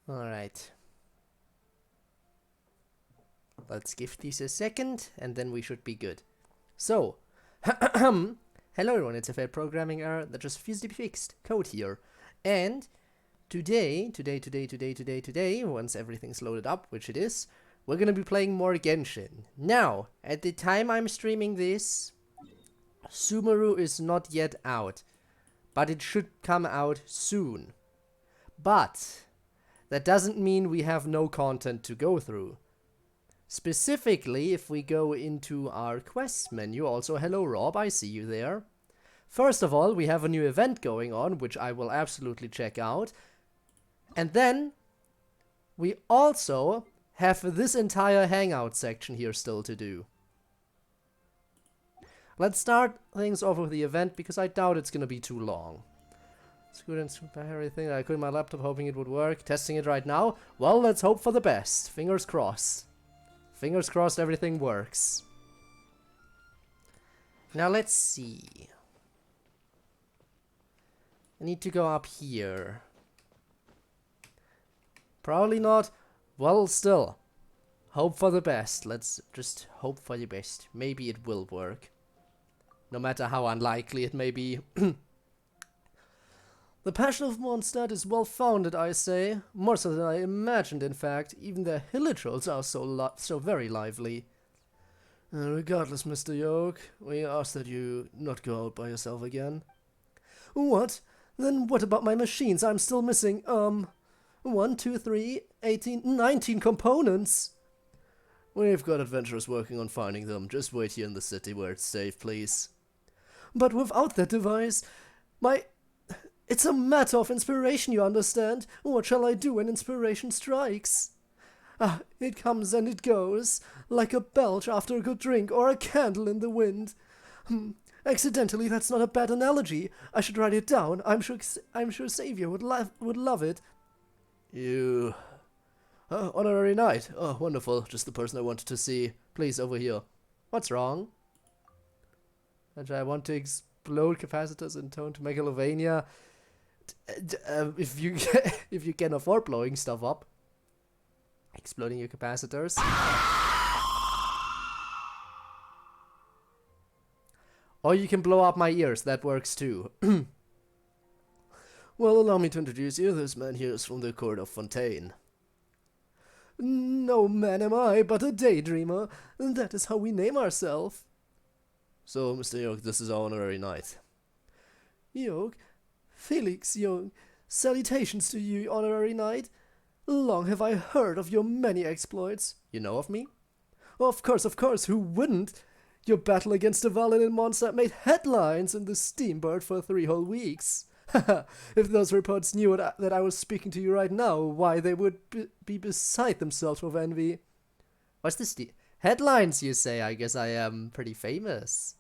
Alright. Let's give these a second, and then we should be good. So, hello everyone, it's a failed programming error that just refused to be fixed. CodeErr. And today, once everything's loaded up, which it is, we're gonna be playing more Genshin. Now, at the time I'm streaming this, Sumeru is not yet out, but it should come out soon. But that doesn't mean we have no content to go through. Specifically, if we go into our quests menu, also hello Rob, I see you there. First of all, we have a new event going on, which I will absolutely check out. And then, we also have this entire hangout section here still to do. Let's start things off with the event, because I doubt it's gonna be too long. Screwed and super everything. I put my laptop hoping it would work. Testing it right now. Well, let's hope for the best. Fingers crossed. Fingers crossed everything works. Now let's see. I need to go up here. Probably not. Well, still. Hope for the best. Let's just hope for the best. Maybe it will work. No matter how unlikely it may be. The passion of Mondstadt is well founded, I say. More so than I imagined, in fact. Even their hilichurls are so very lively. Regardless, Mr. Yoke, we ask that you not go out by yourself again. What? Then what about my machines? I'm still missing, 1, 2, 3, 18, 19 components. We've got adventurers working on finding them. Just wait here in the city where it's safe, please. But without that device, it's a matter of inspiration, you understand? What shall I do when inspiration strikes? Ah, it comes and it goes, like a belch after a good drink or a candle in the wind. Accidentally, that's not a bad analogy. I should write it down. I'm sure Xavier would love it. You... honorary knight. Oh, wonderful. Just the person I wanted to see. Please, over here. What's wrong? And I want to explode capacitors in tone to Megalovania. If you can afford blowing stuff up. Exploding your capacitors. Or you can blow up my ears, that works too. Well, allow me to introduce you. This man here is from the court of Fontaine. No man am I, but a daydreamer. That is how we name ourselves. So, Mr. Yoke, this is our honorary knight. Yoke? Felix Yoke, salutations to you, honorary knight. Long have I heard of your many exploits. You know of me? Of course, who wouldn't? Your battle against the Valin monster made headlines in the Steambird for 3 whole weeks. If those reports knew that I was speaking to you right now, why, they would be beside themselves with envy. What's this? Headlines, you say? I guess I am pretty famous.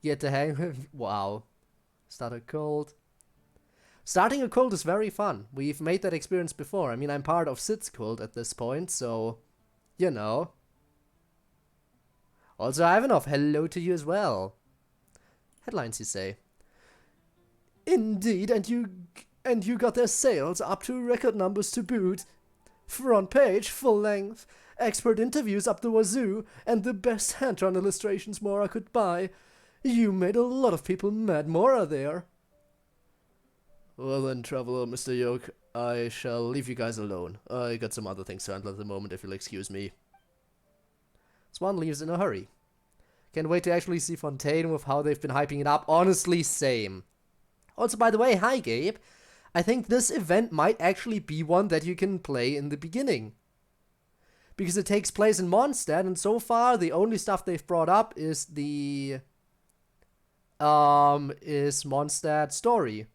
Get to hang with... Wow. Start a cult. Starting a cult is very fun. We've made that experience before. I mean, I'm part of Sid's cult at this point, so... You know. Also, Ivanov, hello to you as well. Headlines, you say? Indeed, and you got their sales up to record numbers to boot. Front page, full length, expert interviews up the wazoo, and the best hand-drawn illustrations Mora could buy. You made a lot of people mad, Mora, there. Well then, traveler, Mr. Yoke, I shall leave you guys alone. I got some other things to handle at the moment, if you'll excuse me. Swan leaves in a hurry. Can't wait to actually see Fontaine with how they've been hyping it up. Honestly, same. Also, by the way, hi Gabe. I think this event might actually be one that you can play in the beginning. Because it takes place in Mondstadt, and so far the only stuff they've brought up is the... is Mondstadt story.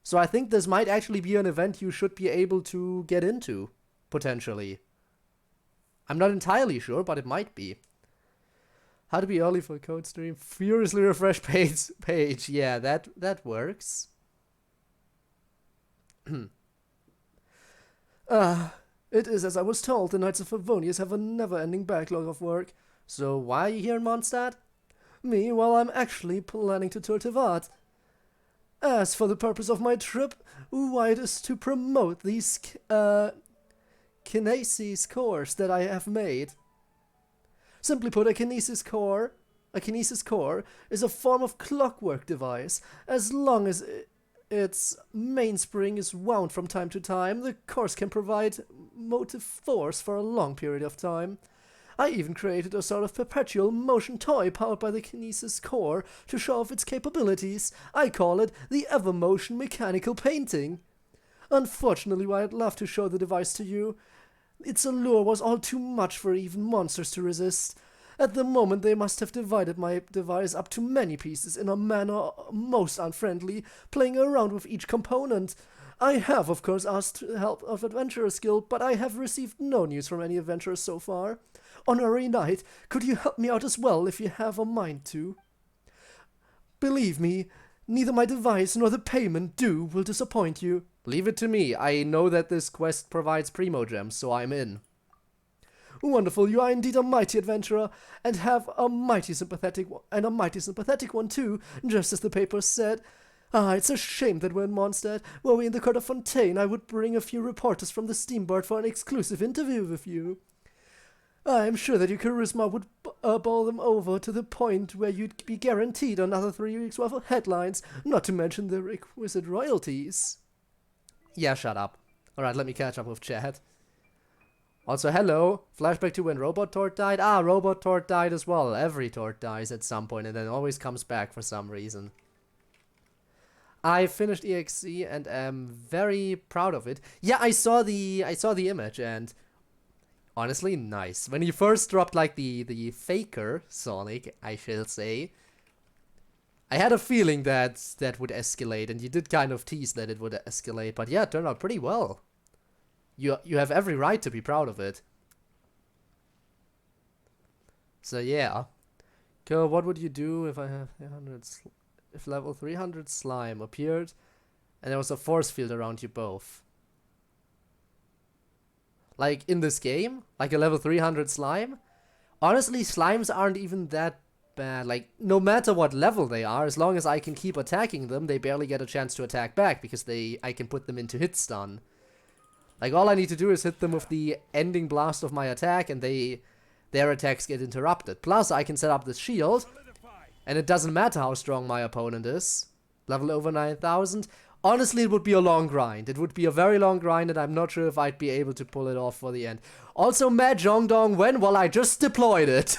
So I think this might actually be an event you should be able to get into, potentially. I'm not entirely sure, but it might be. How to be early for a code stream? Furiously refresh page. Yeah, that works. It is as I was told. The Knights of Favonius have a never-ending backlog of work. So why are you here in Mondstadt? Me, well, I'm actually planning to tour Tevat. As for the purpose of my trip, why, it is to promote these kinesis cores that I have made. Simply put, a kinesis core is a form of clockwork device. As long as its mainspring is wound from time to time, the cores can provide motive force for a long period of time. I even created a sort of perpetual motion toy powered by the kinesis core to show off its capabilities. I call it the Evermotion Mechanical Painting. Unfortunately, while I'd love to show the device to you, its allure was all too much for even monsters to resist. At the moment, they must have divided my device up to many pieces in a manner most unfriendly, playing around with each component. I have, of course, asked help of Adventurers Guild, but I have received no news from any adventurers so far. Honorary Knight, could you help me out as well if you have a mind to? Believe me, neither my device nor the payment due will disappoint you. Leave it to me. I know that this quest provides Primogems, so I'm in. Wonderful, you are indeed a mighty adventurer, and have a mighty sympathetic one too, just as the papers said. Ah, it's a shame that we're in Mondstadt. Were we in the Court of Fontaine, I would bring a few reporters from the Steamboat for an exclusive interview with you. I am sure that your charisma would bowl them over to the point where you'd be guaranteed another 3 weeks' worth of headlines, not to mention the requisite royalties. Yeah, shut up. Alright, let me catch up with chat. Also, hello. Flashback to when Robot Tort died. Ah, Robot Tort died as well. Every Tort dies at some point and then always comes back for some reason. I finished EXE and am very proud of it. Yeah, I saw the image and honestly, nice. When you first dropped like the faker Sonic, I shall say, I had a feeling that would escalate, and you did kind of tease that it would escalate, but yeah, it turned out pretty well. You have every right to be proud of it. So yeah. So what would you do if I have 300 if level 300 slime appeared and there was a force field around you both? Like in this game, like a level 300 slime? Honestly, slimes aren't even that bad. Like, no matter what level they are, as long as I can keep attacking them, they barely get a chance to attack back because I can put them into hit stun. Like, all I need to do is hit them with the ending blast of my attack and their attacks get interrupted. Plus, I can set up this shield, and it doesn't matter how strong my opponent is. Level over 9,000. Honestly, it would be a long grind. It would be a very long grind, and I'm not sure if I'd be able to pull it off for the end. Also, Mahjong when? Well, I just deployed it.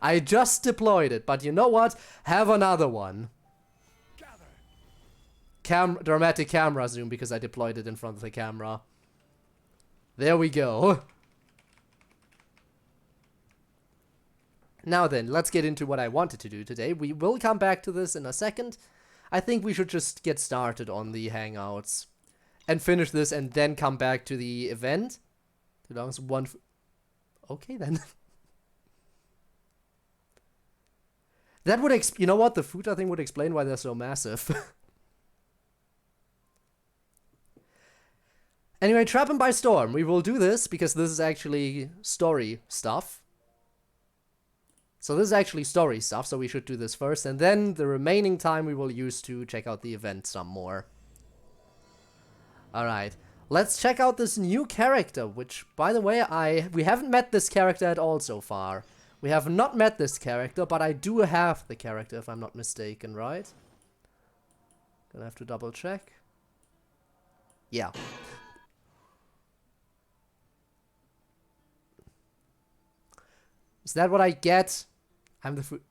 I just deployed it, but you know what? Have another one. Dramatic camera zoom because I deployed it in front of the camera. There we go. Now then, let's get into what I wanted to do today. We will come back to this in a second. I think we should just get started on the Hangouts and finish this and then come back to the event. Okay then. That would you know what? The food, I think, would explain why they're so massive. Anyway, Trap 'em by Storm. We will do this because this is actually story stuff. So this is actually story stuff, so we should do this first. And then the remaining time we will use to check out the event some more. Alright, let's check out this new character, which, by the way, we haven't met this character at all so far. We have not met this character, but I do have the character, if I'm not mistaken, right? Gonna have to double check. Yeah. Is that what I get? I'm the food.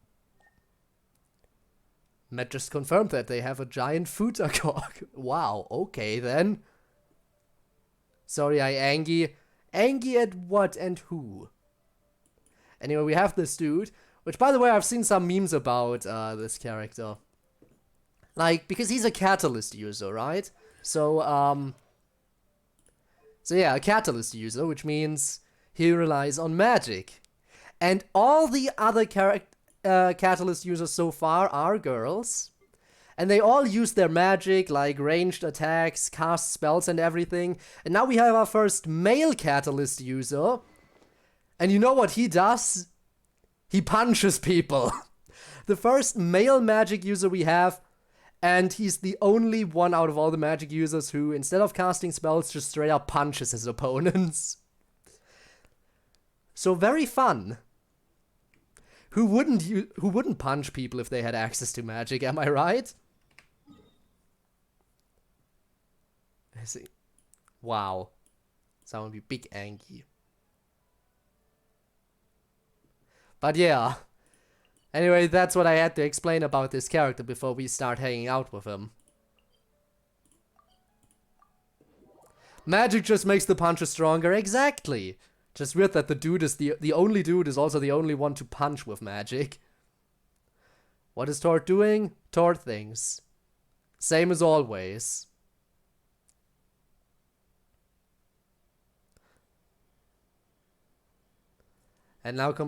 Matt just confirmed that they have a giant Futtercock. Wow, okay then. Sorry, I Angie. Angie at what and who? Anyway, we have this dude, which, by the way, I've seen some memes about this character. Like, because he's a catalyst user, right? So yeah, a catalyst user, which means he relies on magic. And all the other catalyst users so far are girls. And they all use their magic, like ranged attacks, cast spells and everything. And now we have our first male catalyst user. And you know what he does? He punches people. The first male magic user we have, And he's the only one out of all the magic users who, instead of casting spells, just straight up punches his opponents. So very fun. Who wouldn't punch people if they had access to magic, am I right? I see. Wow. Someone be big angry. But yeah. Anyway, that's what I had to explain about this character before we start hanging out with him. Magic just makes the puncher stronger, exactly. Just weird that the dude is the only dude is also the only one to punch with magic. What is Tord doing? Tord things. Same as always. And now all the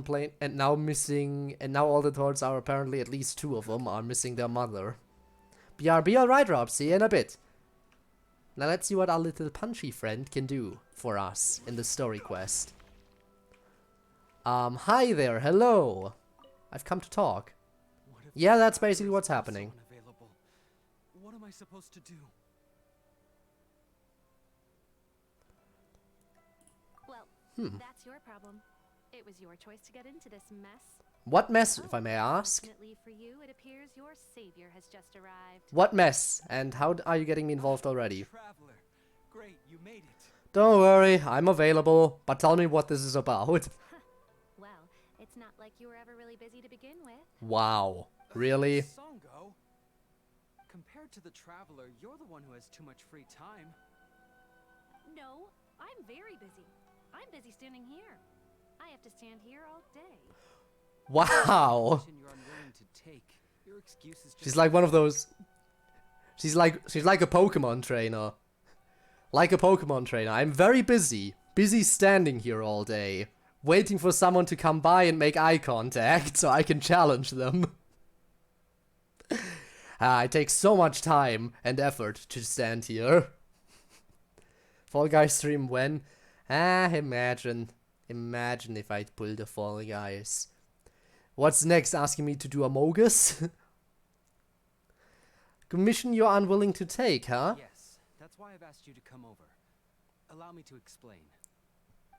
Tords are apparently, at least 2 of them are missing their mother. BRB, alright Rob, see you in a bit. Now let's see what our little punchy friend can do for us in the story quest. Hi there, hello. I've come to talk. Yeah, that's basically what's happening. What am I supposed to do? Well, that's your problem. It was your choice to get into this mess. What mess, if I may ask? Fortunately for you, it appears your savior has just arrived. What mess? And how are you getting me involved already? Traveler. Great, you made it. Don't worry, I'm available. But tell me what this is about. Well, it's not like you were ever really busy to begin with. Wow. Really? Songo? Compared to the Traveler, you're the one who has too much free time. No, I'm very busy. I'm busy standing here. I have to stand here all day. Wow. You're unwilling to take. Your excuse is just She's like one of those. She's like a Pokemon trainer. Like a Pokemon trainer. I'm very busy. Busy standing here all day. Waiting for someone to come by and make eye contact so I can challenge them. It takes so much time and effort to stand here. Fall Guys stream when? Imagine if I pull the Fall Guys. What's next? Asking me to do a Mogus? Commission you're unwilling to take, huh? Yes, that's why I've asked you to come over. Allow me to explain.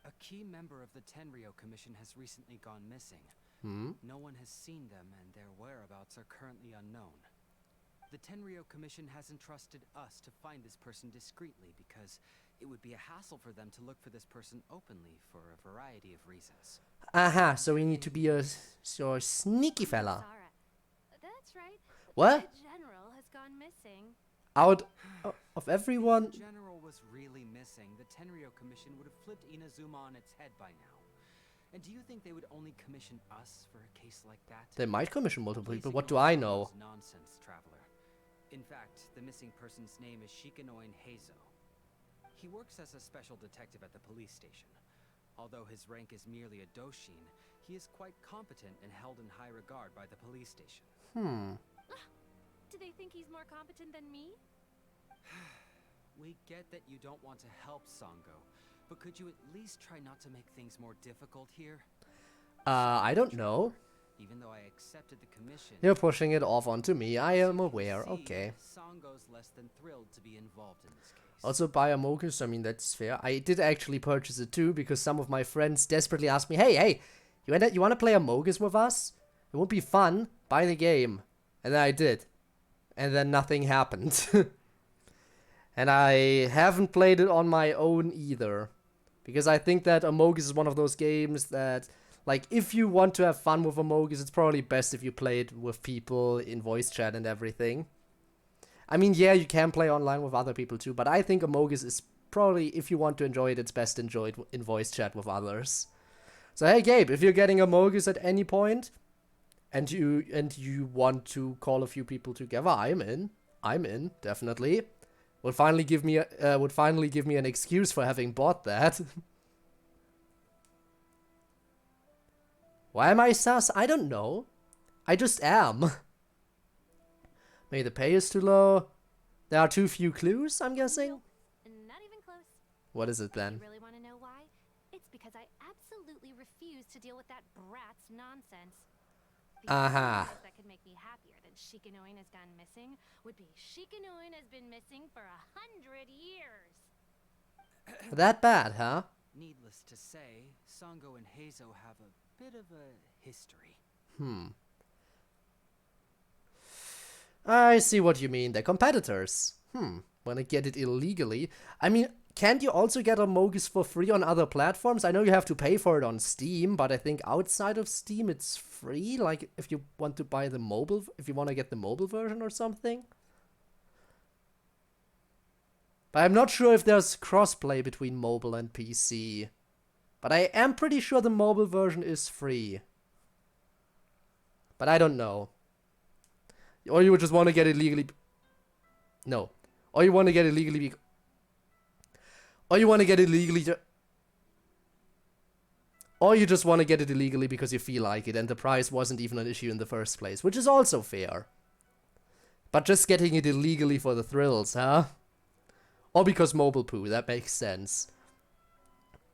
A key member of the Tenryou Commission has recently gone missing. No one has seen them, and their whereabouts are currently unknown. The Tenryou Commission has entrusted us to find this person discreetly because it would be a hassle for them to look for this person openly for a variety of reasons. Aha, so we need to be a sneaky fella. Zara. That's right. What? The general has gone missing. Out of everyone? If the general was really missing, the Tenryou Commission would have flipped Inazuma on its head by now. And do you think they would only commission us for a case like that? They might commission multiple Please people. What do ignore I all know? those nonsense, Traveler. In fact, the missing person's name is Shikanoin Heizou. He works as a special detective at the police station. Although his rank is merely a Doshin, he is quite competent and held in high regard by the police station. Do they think he's more competent than me? We get that you don't want to help Songo, but could you at least try not to make things more difficult here? I don't know. Even though I accepted the commission, You're pushing it off onto me. I am aware. see, Okay. Songo's less than thrilled to be involved in this case. Also buy a Mogus, I mean, that's fair. I did actually purchase it too, because some of my friends desperately asked me, hey, you wanna play a Mogus with us? It would be fun. Buy the game. And then I did. And then nothing happened. And I haven't played it on my own either. Because I think that Amogus is one of those games that, like, if you want to have fun with Amogus, it's probably best if you play it with people in voice chat and everything. I mean, yeah, you can play online with other people too, but I think Amogus is probably, if you want to enjoy it, it's best enjoyed in voice chat with others. So hey Gabe, if you're getting Amogus at any point, and you want to call a few people together, I'm in, definitely. Would finally give me an excuse for having bought that. Why am I sus? I don't know. I just am. Maybe the pay is too low. There are too few clues, I'm guessing. Nope, not even close. What is it then? You really want to know why? It's because I absolutely refuse to deal with that brat's nonsense. The Aha. only news that could make me happier than Shikanoin has gone missing would be Shikanoin has been missing for 100 years. That bad, huh? Needless to say, Sango and Heizou have a bit of a history. I see what you mean. They're competitors. Wanna get it illegally? I mean, can't you also get Amogus for free on other platforms? I know you have to pay for it on Steam, but I think outside of Steam it's free. Like, if you want to buy the mobile, if you want to get the mobile version or something. But I'm not sure if there's crossplay between mobile and PC. But I am pretty sure the mobile version is free. But I don't know. Or you would just want to get it legally. No. Or you want to get it legally. Or you want to get it legally. Or you just want to get it illegally because you feel like it and the price wasn't even an issue in the first place, which is also fair. But just getting it illegally for the thrills, huh? Or because mobile poo, that makes sense.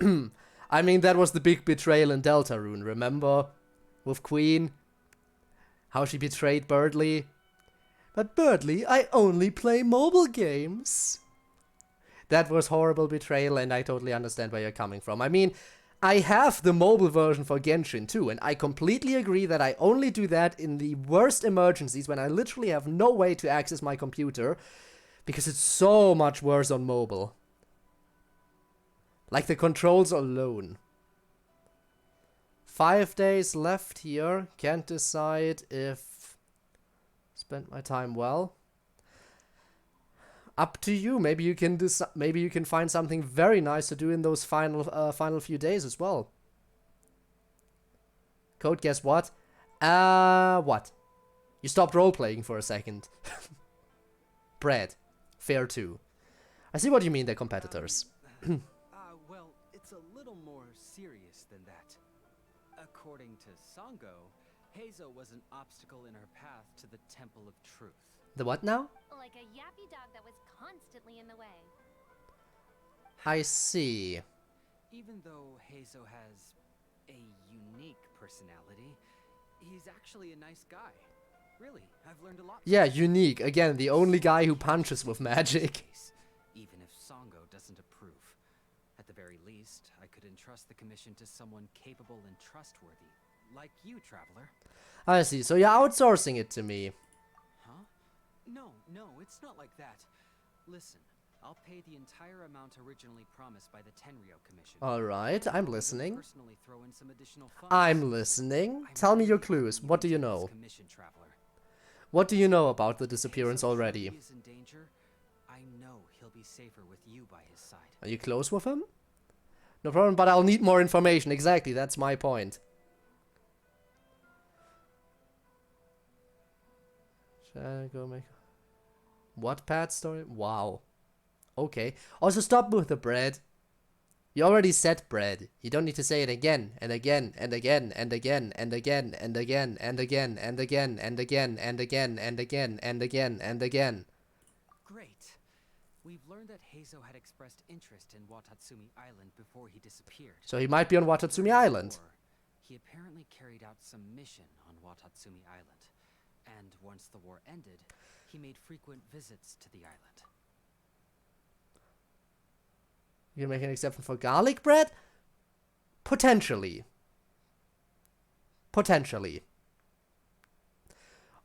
I mean, that was the big betrayal in Deltarune, remember? With Queen. How she betrayed Birdly. But Birdly, I only play mobile games. That was horrible betrayal, and I totally understand where you're coming from. I mean, I have the mobile version for Genshin too, and I completely agree that I only do that in the worst emergencies when I literally have no way to access my computer, because it's so much worse on mobile. Like the controls alone. 5 days left here. Can't decide if spend my time well. Up to you. Maybe you can find something very nice to do in those final few days as well. Code, guess what? What? You stopped role-playing for a second. Bread. Fair too. I see what you mean, they're competitors. Well, it's a little more serious than that. According to Sango, Heizou was an obstacle in her path to the Temple of Truth. The what now? Like a yappy dog that was constantly in the way. I see. Even though Heizou has a unique personality, he's actually a nice guy. Really, I've learned a lot. Yeah, unique. Again, the only guy who punches with magic. Even if Sango doesn't approve. At the very least, I could entrust the commission to someone capable and trustworthy. Like you, Traveler. I see. So you're outsourcing it to me. Huh? No, it's not like that. Listen, I'll pay the entire amount originally promised by the Tenryou Commission. Alright, I'm listening. Personally throw in some additional funds. I'm listening. Tell me your clues. What do you know? Commission, Traveler. What do you know about the disappearance already? He is in danger. I know he'll be safer with you by his side. Are you close with him? No problem, but I'll need more information. Exactly, that's my point. Shall I go make... What pad story? Wow. Okay. Also, stop with the bread. You already said bread. You don't need to say it again and again and again and again and again and again and again and again and again and again and again and again and again. Great. We've learned that Heizou had expressed interest in Watatsumi Island before he disappeared. So he might be on Watatsumi Island. He apparently carried out some mission on Watatsumi Island. And once the war ended, he made frequent visits to the island. You can make an exception for garlic bread? Potentially. Potentially.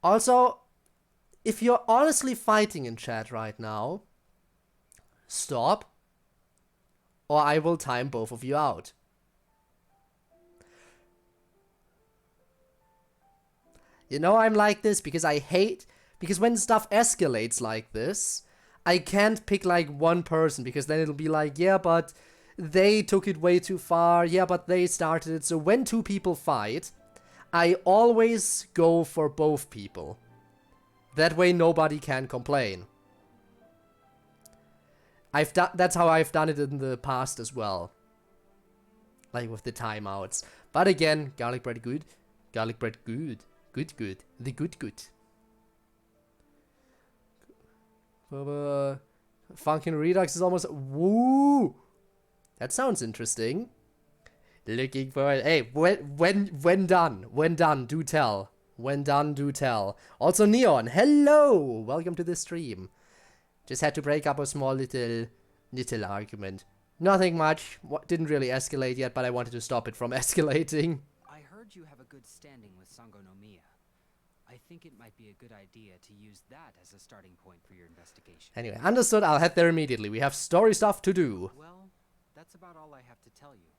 Also, if you're honestly fighting in chat right now, stop, or I will time both of you out. You know I'm like this because I hate... Because when stuff escalates like this, I can't pick like one person, because then it'll be like, yeah, but they took it way too far, yeah, but they started it. So when two people fight, I always go for both people. That way nobody can complain. That's how I've done it in the past as well. Like with the timeouts. But again, garlic bread good. Garlic bread good. Good. The good. Funkin' Redux is almost... Woo! That sounds interesting. Looking for... Hey, when done, do tell. When done, do tell. Also, Neon, hello! Welcome to the stream. Just had to break up a small little argument. Nothing much. Didn't really escalate yet, but I wanted to stop it from escalating. I heard you have a good standing with Sango no Miya. I think it might be a good idea to use that as a starting point for your investigation. Anyway, understood. I'll head there immediately. We have story stuff to do. Well, that's about all I have to tell you.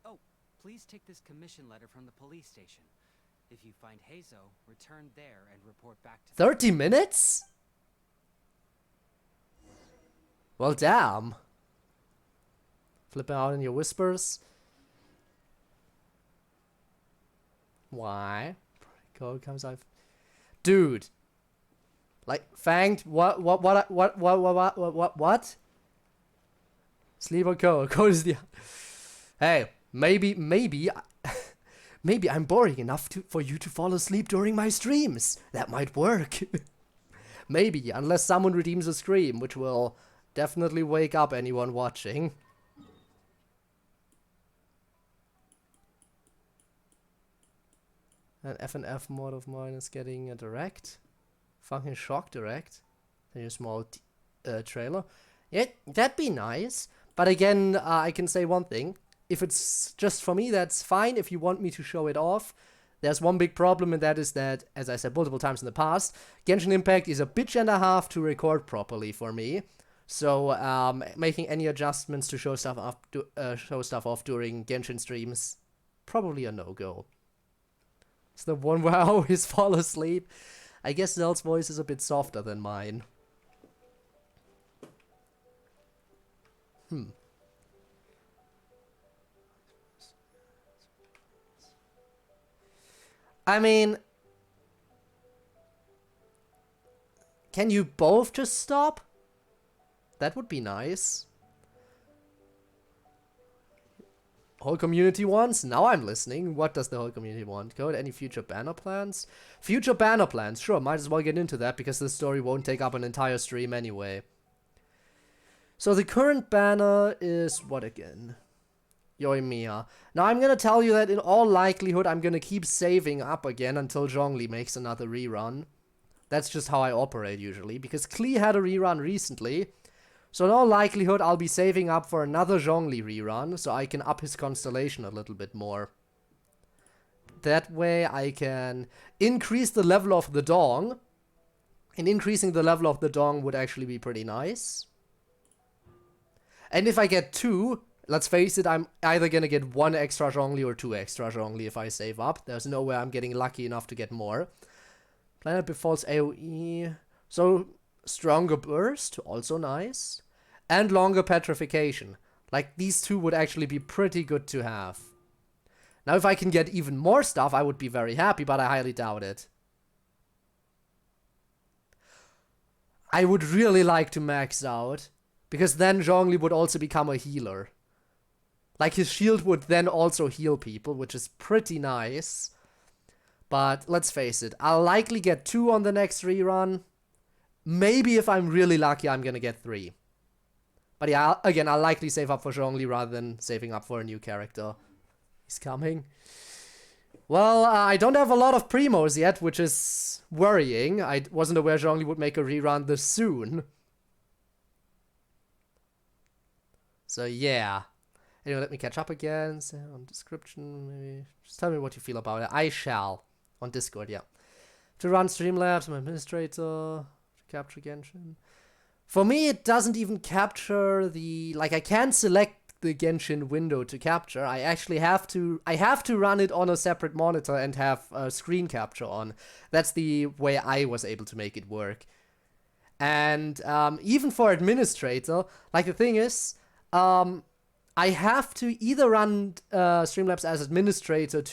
Oh, please take this commission letter from the police station. If you find Heizou, return there and report back to 30 minutes? Well, damn. Flipping out in your whispers. Why? Code comes out. Dude. Like, fanged? What? Sleep or code? Code is the... Hey, maybe I'm boring enough for you to fall asleep during my streams. That might work. Maybe, unless someone redeems a scream, which will definitely wake up anyone watching. An F&F mod of mine is getting a direct. Fucking shock direct. Then a small trailer. Yeah, that'd be nice. But again, I can say one thing. If it's just for me, that's fine. If you want me to show it off, there's one big problem, and that is that, as I said multiple times in the past, Genshin Impact is a bitch and a half to record properly for me. So making any adjustments to show stuff off, during Genshin streams, probably a no-go. It's the one where I always fall asleep. I guess Zell's voice is a bit softer than mine. I mean, can you both just stop? That would be nice. Whole community wants? Now I'm listening. What does the whole community want? Code, any future banner plans? Future banner plans? Sure, might as well get into that because this story won't take up an entire stream anyway. So the current banner is what again? Yoimiya. Now I'm gonna tell you that in all likelihood I'm gonna keep saving up again until Zhongli makes another rerun. That's just how I operate usually, because Klee had a rerun recently. So in all likelihood I'll be saving up for another Zhongli rerun, so I can up his constellation a little bit more. That way I can increase the level of the Dong, and increasing the level of the Dong would actually be pretty nice. And if I get 2, let's face it, I'm either gonna get 1 extra Zhongli or 2 extra Zhongli if I save up. There's no way I'm getting lucky enough to get more. Planet Befall's AoE. So, stronger burst, also nice. And longer petrification. Like, these 2 would actually be pretty good to have. Now, if I can get even more stuff, I would be very happy, but I highly doubt it. I would really like to max out, because then Zhongli would also become a healer. Like, his shield would then also heal people, which is pretty nice. But let's face it, I'll likely get 2 on the next rerun. Maybe if I'm really lucky, I'm gonna get 3. But yeah, again, I'll likely save up for Zhongli rather than saving up for a new character. He's coming. Well, I don't have a lot of primos yet, which is worrying. I wasn't aware Zhongli would make a rerun this soon. So yeah. Anyway, let me catch up again. So on description, maybe. Just tell me what you feel about it. I shall. On Discord, yeah. To run Streamlabs, I'm administrator. To capture Genshin. For me, it doesn't even capture the... Like, I can't select the Genshin window to capture. I actually have to... I have to run it on a separate monitor and have screen capture on. That's the way I was able to make it work. And even for administrator, like, the thing is... I have to either run Streamlabs as administrator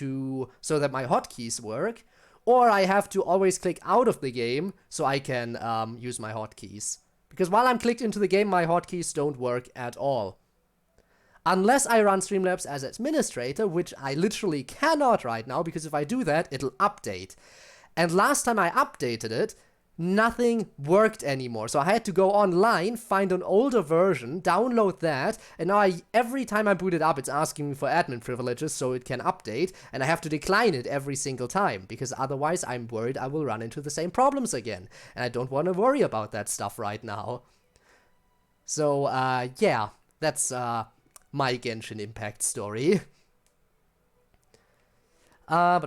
so that my hotkeys work, or I have to always click out of the game so I can use my hotkeys. Because while I'm clicked into the game, my hotkeys don't work at all. Unless I run Streamlabs as administrator, which I literally cannot right now, because if I do that, it'll update. And last time I updated it, nothing worked anymore. So I had to go online, find an older version, download that, and now every time I boot it up, it's asking me for admin privileges so it can update, and I have to decline it every single time, because otherwise I'm worried I will run into the same problems again, and I don't want to worry about that stuff right now. So, yeah, that's my Genshin Impact story. Yeah,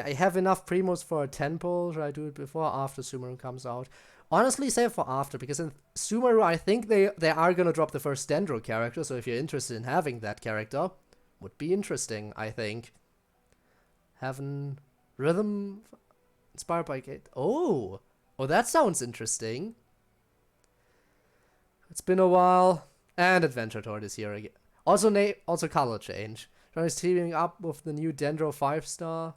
I have enough primos for a 10 pull. Should I do it before or after Sumeru comes out? Honestly, save for after, because in Sumeru, I think they are gonna drop the first Dendro character, so if you're interested in having that character, would be interesting, I think. Having Rhythm inspired by Gate. Oh, that sounds interesting. It's been a while, and Adventure Tour this year again. Also color change. Is teaming up with the new Dendro 5-star.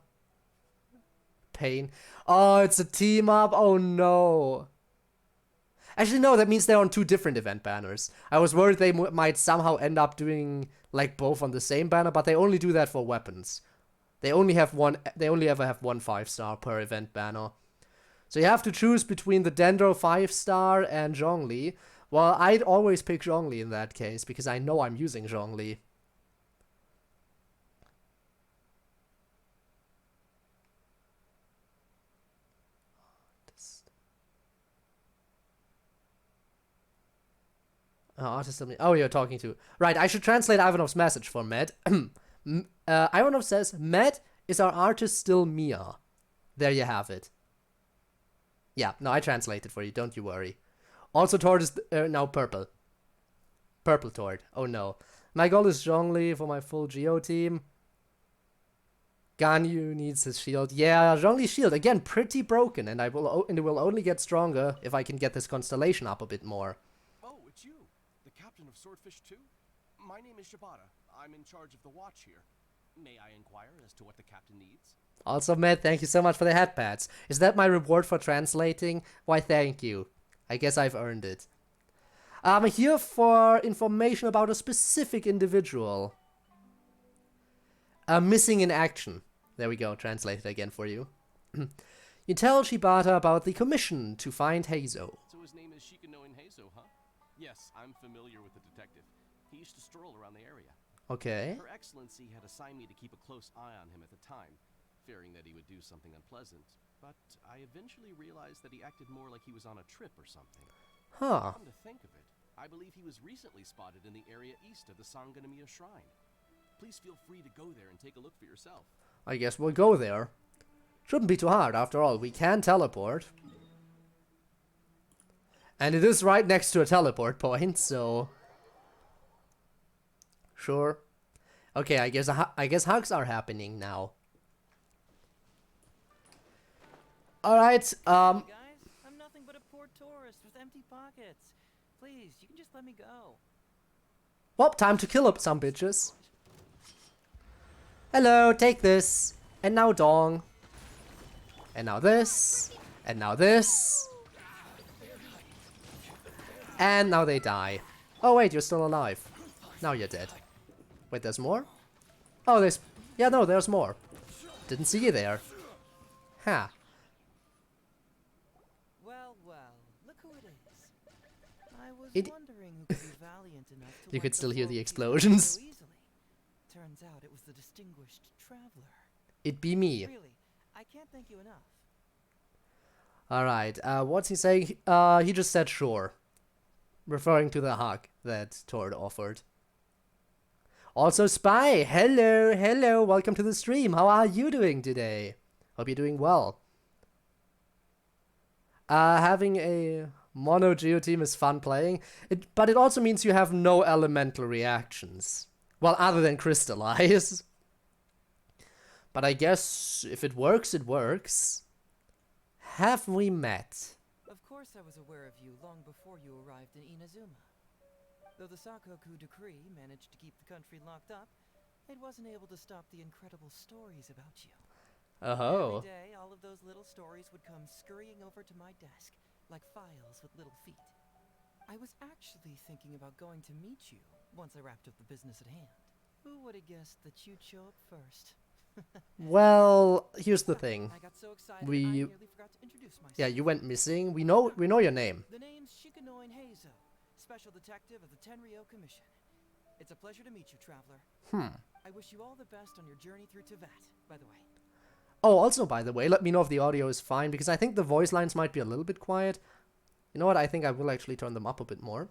Pain. Oh, it's a team up. Oh no. Actually, no, that means they're on 2 different event banners. I was worried they might somehow end up doing like both on the same banner, but they only do that for weapons. They only ever have one 5-star per event banner. So you have to choose between the Dendro 5-star and Zhongli. Well, I'd always pick Zhongli in that case, because I know I'm using Zhongli. Artist. Oh, you're talking to. Right, I should translate Ivanov's message for Matt. Ivanov says, Matt, is our artist still Mia? There you have it. Yeah, no, I translated for you, don't you worry. Also, Tord is now purple. Purple Tord. Oh no. My goal is Zhongli for my full Geo team. Ganyu needs his shield. Yeah, Zhongli's shield, again, pretty broken, and it will only get stronger if I can get this constellation up a bit more. Of Swordfish 2? My name is Shibata. I'm in charge of the watch here. May I inquire as to what the captain needs? Also, Matt, thank you so much for the headpads. Is that my reward for translating? Why, thank you. I guess I've earned it. I'm here for information about a specific individual. Missing in action. There we go, translated again for you. You tell Shibata about the commission to find Heizou. So his name is Shikano in Heizou, huh? Yes, I'm familiar with the detective. He used to stroll around the area. Okay. Her Excellency had assigned me to keep a close eye on him at the time, fearing that he would do something unpleasant. But I eventually realized that he acted more like he was on a trip or something. Huh. Come to think of it, I believe he was recently spotted in the area east of the Sanganamiya Shrine. Please feel free to go there and take a look for yourself. I guess we'll go there. Shouldn't be too hard, after all. We can teleport. And it is right next to a teleport point, so... Sure. Okay, I guess hugs are happening now. Alright, Hey guys, I'm nothing but a poor tourist with empty pockets. Please, you can just let me go. Well, time to kill up some bitches. Hello, take this. And now dong. And now this. And now this. And now they die. Oh wait, you're still alive. Now you're dead. Wait, there's more? Oh, there's... Yeah, no, there's more. Didn't see you there. Huh. Well, look who it is. I was It- wondering who could be valiant enough to You could wipe still the hear the floor explosions. so easily. Turns out it was the distinguished traveler. It'd be me. Really, I can't thank you enough. Alright, what's he saying? He just said sure. Referring to the hug that Tord offered. Also, Spy! Hello, welcome to the stream. How are you doing today? Hope you're doing well. Having a mono Geo team is fun playing, but it also means you have no elemental reactions. Well, other than crystallize. But I guess if it works, it works. Have we met? Of course I was aware of you long before you arrived in Inazuma. Though the Sakoku decree managed to keep the country locked up, it wasn't able to stop the incredible stories about you. Oh. Every day, all of those little stories would come scurrying over to my desk, like files with little feet. I was actually thinking about going to meet you once I wrapped up the business at hand. Who would have guessed that you'd show up first? Well, here's the thing. I got so excited We- I nearly forgot to introduce myself. Yeah, you went missing. We know your name. The name's Shikanoin Heizou, Special Detective of the Tenryou Commission. It's a pleasure to meet you, Traveler. I wish you all the best on your journey through Teyvat, by the way. Oh, also, by the way, let me know if the audio is fine, because I think the voice lines might be a little bit quiet. You know what? I think I will actually turn them up a bit more.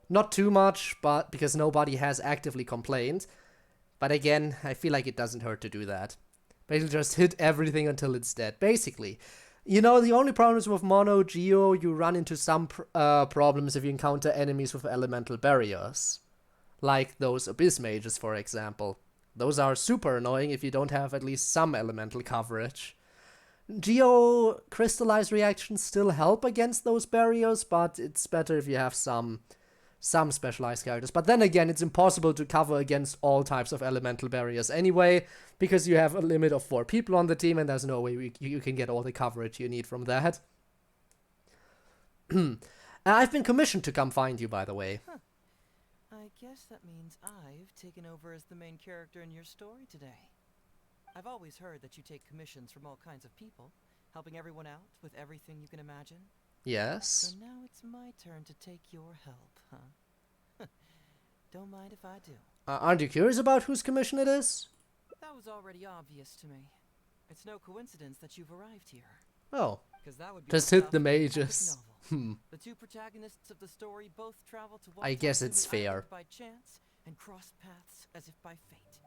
Not too much, but because nobody has actively complained. But again, I feel like it doesn't hurt to do that. Basically, just hit everything until it's dead. Basically, you know, the only problems with Mono Geo, you run into some problems if you encounter enemies with elemental barriers. Like those Abyss Mages, for example. Those are super annoying if you don't have at least some elemental coverage. Geo crystallized reactions still help against those barriers, but it's better if you have some specialized characters. But then again, it's impossible to cover against all types of elemental barriers anyway, because you have a limit of 4 people on the team, and there's no way you can get all the coverage you need from that. I've been commissioned to come find you, by the way. I guess that means I've taken over as the main character in your story today. I've always heard that you take commissions from all kinds of people, helping everyone out with everything you can imagine. Yes. So now it's my turn to take your help, huh? Don't mind if I do. Aren't you curious about whose commission it is? That was already obvious to me. It's no coincidence that you've arrived here. Oh, 'Cause that would be just the hit stuff the of an epic mages. novel. The two protagonists of the story both travel to one I guess place on it's the fair. island by chance and cross paths as if by fate.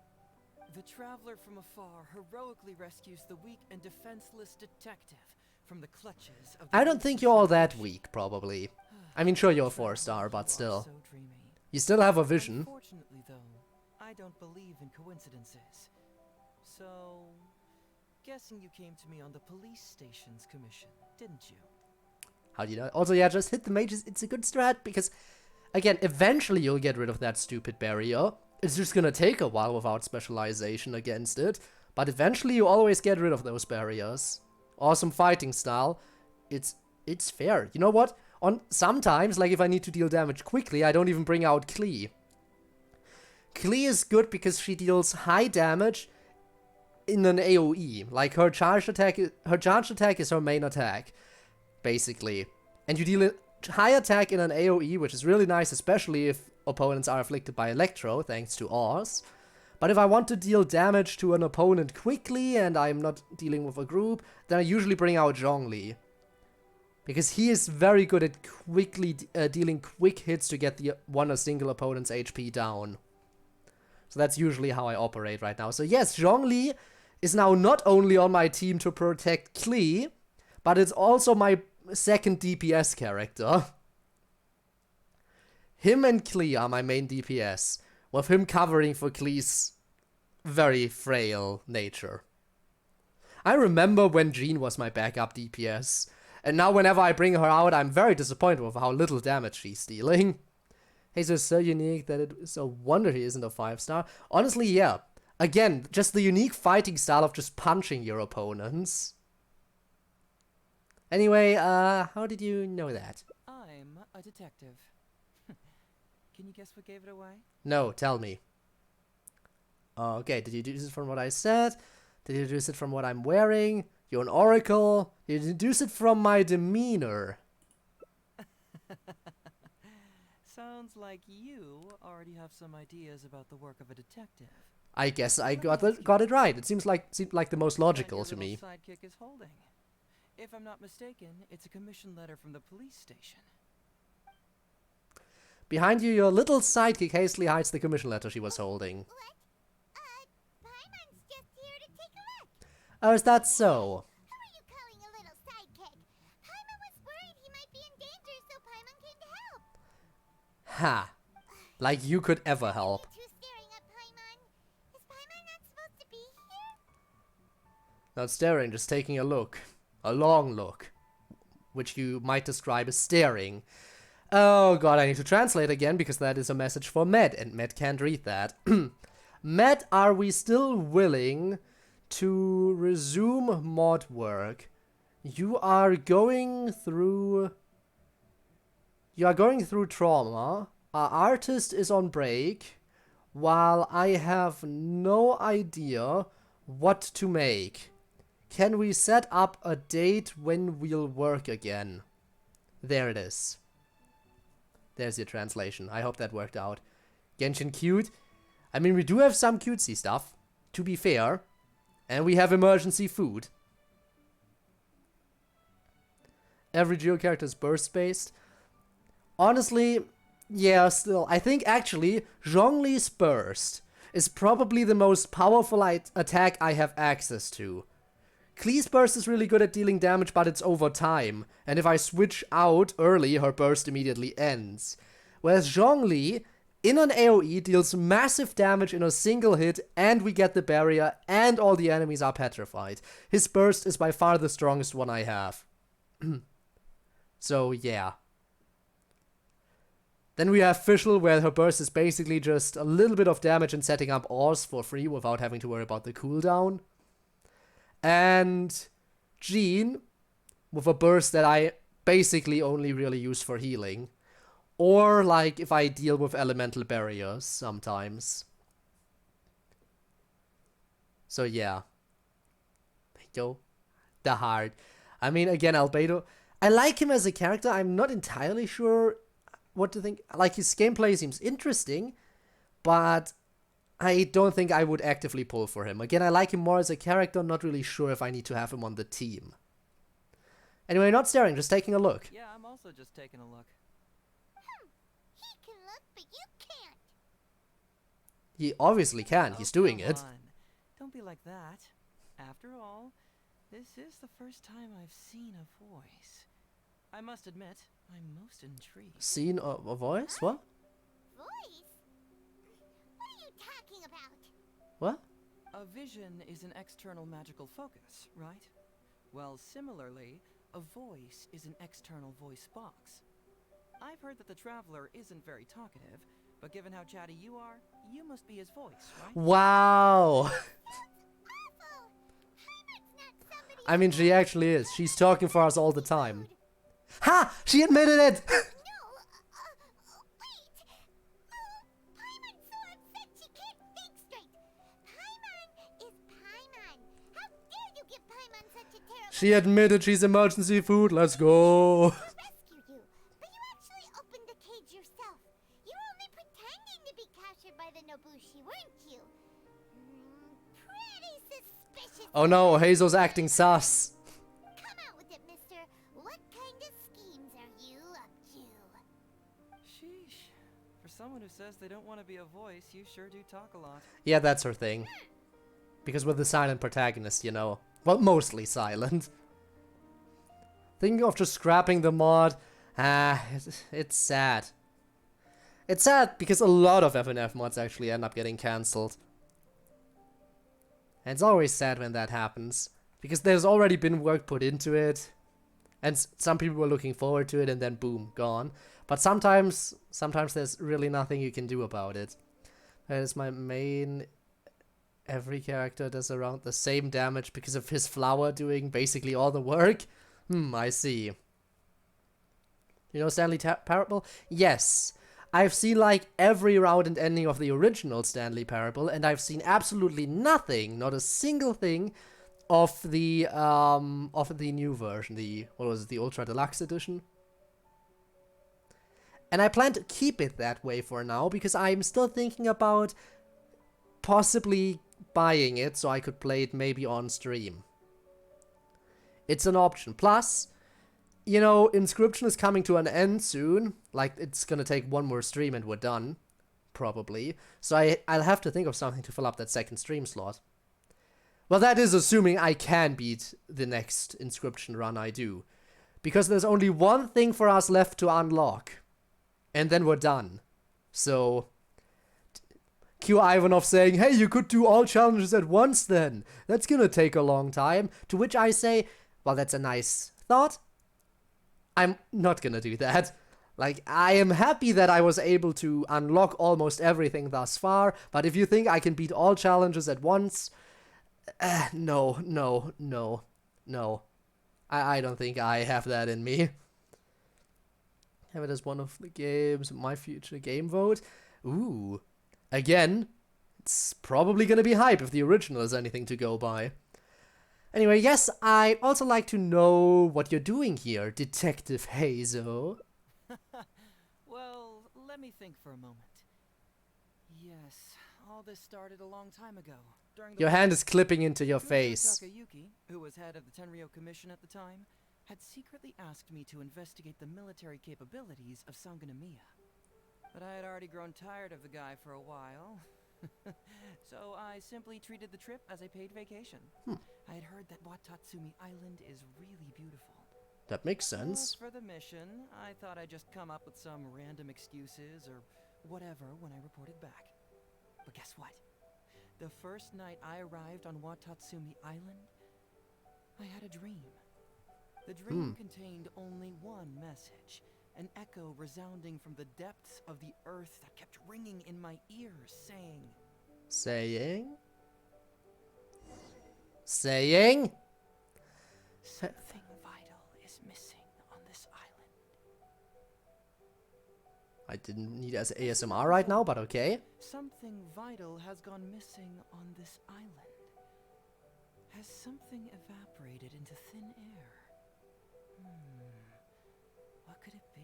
The traveler from afar heroically rescues the weak and defenseless detective from the clutches of the I don't think you're all that Inquisition. weak, probably. I mean, sure, you're a 4-star, Traveler, but you still. are so dreamy. You still have a vision. Unfortunately, though, I don't believe in coincidences. So, guessing you came to me on the police station's commission, didn't you? How do you know? Also, yeah, just hit the mages. It's a good strat, because, again, eventually you'll get rid of that stupid barrier. It's just gonna take a while without specialization against it, but eventually you always get rid of those barriers. Awesome fighting style. It's fair. You know what? Sometimes, like if I need to deal damage quickly, I don't even bring out Klee. Klee is good because she deals high damage in an AoE. Like her charged attack is her main attack, basically. And you deal a high attack in an AoE, which is really nice, especially if opponents are afflicted by Electro, thanks to Oz. But if I want to deal damage to an opponent quickly and I'm not dealing with a group, then I usually bring out Zhongli. Because he is very good at quickly dealing quick hits to get a single opponent's HP down. So that's usually how I operate right now. So yes, Zhongli is now not only on my team to protect Klee, but it's also my second DPS character. Him and Klee are my main DPS, with him covering for Klee's very frail nature. I remember when Jean was my backup DPS, and now whenever I bring her out, I'm very disappointed with how little damage she's dealing. Heizou is so unique that it's a wonder he isn't a 5-star. Honestly, yeah. Again, just the unique fighting style of just punching your opponents. Anyway, how did you know that? I'm a detective. Can you guess what gave it away? No, tell me. Okay, did you deduce it from what I said? Did you deduce it from what I'm wearing? You're an oracle? Did you deduce it from my demeanor? Sounds like you already have some ideas about the work of a detective. I guess I got it right. It seemed like the most logical to me. Sidekick is holding. If I'm not mistaken, it's a commission letter from the police station. Behind you, your little sidekick hastily hides the commission letter she was holding. What? Paimon's just here to take a look. Oh, is that so? Who are you calling a little sidekick? Paimon was worried he might be in danger, so Paimon came to help. Ha. Like you could ever help. You two staring at Paimon. Is Paimon not supposed to be here? Not staring, just taking a look. A long look. Which you might describe as staring. Oh god, I need to translate again because that is a message for Med, and Med can't read that. Med, are we still willing to resume mod work? You are going through trauma. Our artist is on break. while I have no idea what to make. Can we set up a date when we'll work again? There it is. There's your translation. I hope that worked out. Genshin cute. I mean, we do have some cutesy stuff, to be fair. And we have emergency food. Every geo character is burst-based. Honestly, yeah, still. I think actually, Zhongli's burst is probably the most powerful attack I have access to. Klee's burst is really good at dealing damage, but it's over time. And if I switch out early, her burst immediately ends. Whereas Zhongli, in an AoE, deals massive damage in a single hit, and we get the barrier, and all the enemies are petrified. His burst is by far the strongest one I have. So, yeah. Then we have Fischl, where her burst is basically just a little bit of damage and setting up ores for free without having to worry about the cooldown. And Jean, with a burst that I basically only really use for healing. Or, like, if I deal with elemental barriers sometimes. So, yeah. Yo, the heart. I mean, again, Albedo. I like him as a character. I'm not entirely sure what to think. Like, his gameplay seems interesting, but I don't think I would actively pull for him. Again, I like him more as a character. Not really sure if I need to have him on the team. Anyway, not staring, just taking a look. Yeah, I'm also just taking a look. He can look, but you can't. He obviously can. He's doing come it. on. Don't be like that. After all, this is the first time I've seen a voice. I must admit, I'm most intrigued. Seen a voice? What? Voice? What are you talking about? What? A vision is an external magical focus, right? Well, similarly, a voice is an external voice box. I've heard that the Traveler isn't very talkative, but given how chatty you are, you must be his voice, right? Wow. Awful. Heimer's not somebody. I mean, she actually is. She's talking for us all the time. Ha! She admitted it! No, wait. Paimon's so upset she can't think straight. Paimon is Paimon. How dare you give Paimon such a terrible She admitted she's emergency food. Let's go. rescue you? But you actually opened the cage yourself. You were only pretending to be captured by the Nobushi, weren't you? Pretty suspicious. Oh no, Heizou's acting sus. Come out with it, mister. What kind of schemes are you up to? Sheesh. For someone who says they don't want to be a voice, you sure do talk a lot. Yeah, that's her thing. Because we're the silent protagonist, you know. Well, mostly silent. Thinking of just scrapping the mod. It's sad. It's sad because a lot of FNF mods actually end up getting cancelled. And it's always sad when that happens. Because there's already been work put into it. And some people were looking forward to it and then boom, gone. But sometimes there's really nothing you can do about it. That is my main. Every character does around the same damage because of his flower doing basically all the work. I see. You know Stanley Parable? Yes. I've seen like every round and ending of the original Stanley Parable, and I've seen absolutely nothing, not a single thing, of the new version, what was it, the Ultra Deluxe Edition? And I plan to keep it that way for now, because I'm still thinking about possibly buying it so I could play it maybe on stream. It's an option. Plus, you know, Inscription is coming to an end soon. Like, it's gonna take one more stream and we're done. Probably. So I'll have to think of something to fill up that second stream slot. Well, that is assuming I can beat the next Inscription run I do. Because there's only one thing for us left to unlock. And then we're done. So Q Ivanov saying, hey, you could do all challenges at once then. That's gonna take a long time. To which I say, well, that's a nice thought. I'm not gonna do that. Like, I am happy that I was able to unlock almost everything thus far, but if you think I can beat all challenges at once, no. I don't think I have that in me. Have it as one of the games, my future game vote. Ooh. again, it's probably gonna be hype if the original is anything to go by. Anyway, yes, I'd also like to know what you're doing here, Detective Heizou. Well, let me think for a moment. Yes, all this started a long time ago. During the Your hand is clipping into your face. Takayuki, who was head of the Tenryou Commission at the time, had secretly asked me to investigate the military capabilities of Sangonomiya. But I had already grown tired of the guy for a while. So I simply treated the trip as a paid vacation. I had heard that Watatsumi Island is really beautiful. That makes As sense. for the mission, I thought I'd just come up with some random excuses or whatever when I reported back. But guess what? The first night I arrived on Watatsumi Island, I had a dream. The dream contained only one message, an echo resounding from the depths of the earth that kept ringing in my ears, saying... Saying? Something vital is missing on this island. I didn't need as ASMR right now, but okay. Something vital has gone missing on this island. Has something evaporated into thin air? What could it be?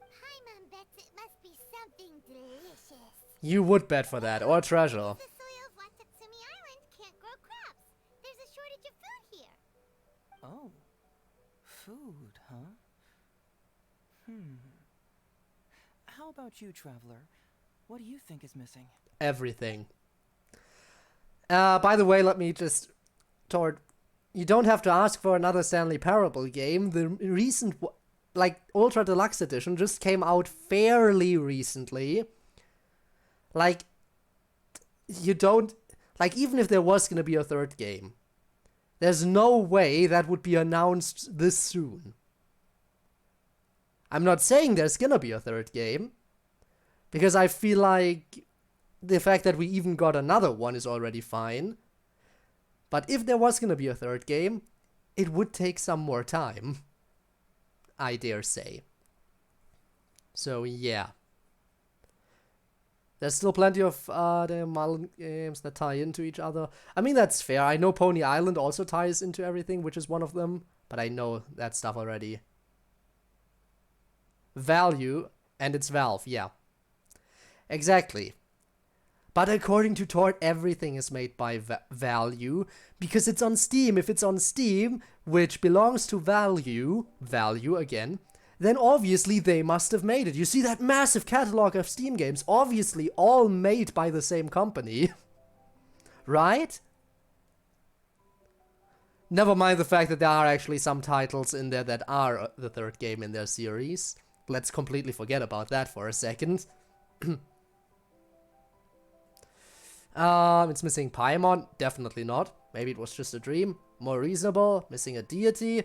Paimon bets it must be something delicious. You would bet for that, or treasure. The soil of Watatsumi Island can't grow crops. There's a shortage of food here. Oh. Food, huh? How about you, Traveler? What do you think is missing? Everything. By the way, let me just... You don't have to ask for another Stanley Parable game. The recent, like, Ultra Deluxe Edition just came out fairly recently. Like, you don't... Like, even if there was gonna be a third game, there's no way that would be announced this soon. I'm not saying there's gonna be a third game, because I feel like the fact that we even got another one is already fine. But if there was gonna be a third game, it would take some more time. I dare say. So yeah. There's still plenty of the Marlin games that tie into each other. I mean, that's fair. I know Pony Island also ties into everything, which is one of them. But I know that stuff already. Value, and it's Valve, yeah. Exactly. But according to Tort, everything is made by Value, because it's on Steam. If it's on Steam, which belongs to Value again, then obviously they must have made it. You see that massive catalog of Steam games, obviously all made by the same company. Right? Never mind the fact that there are actually some titles in there that are the third game in their series. Let's completely forget about that for a second. It's missing Paimon? Definitely not. Maybe it was just a dream. More reasonable. Missing a deity?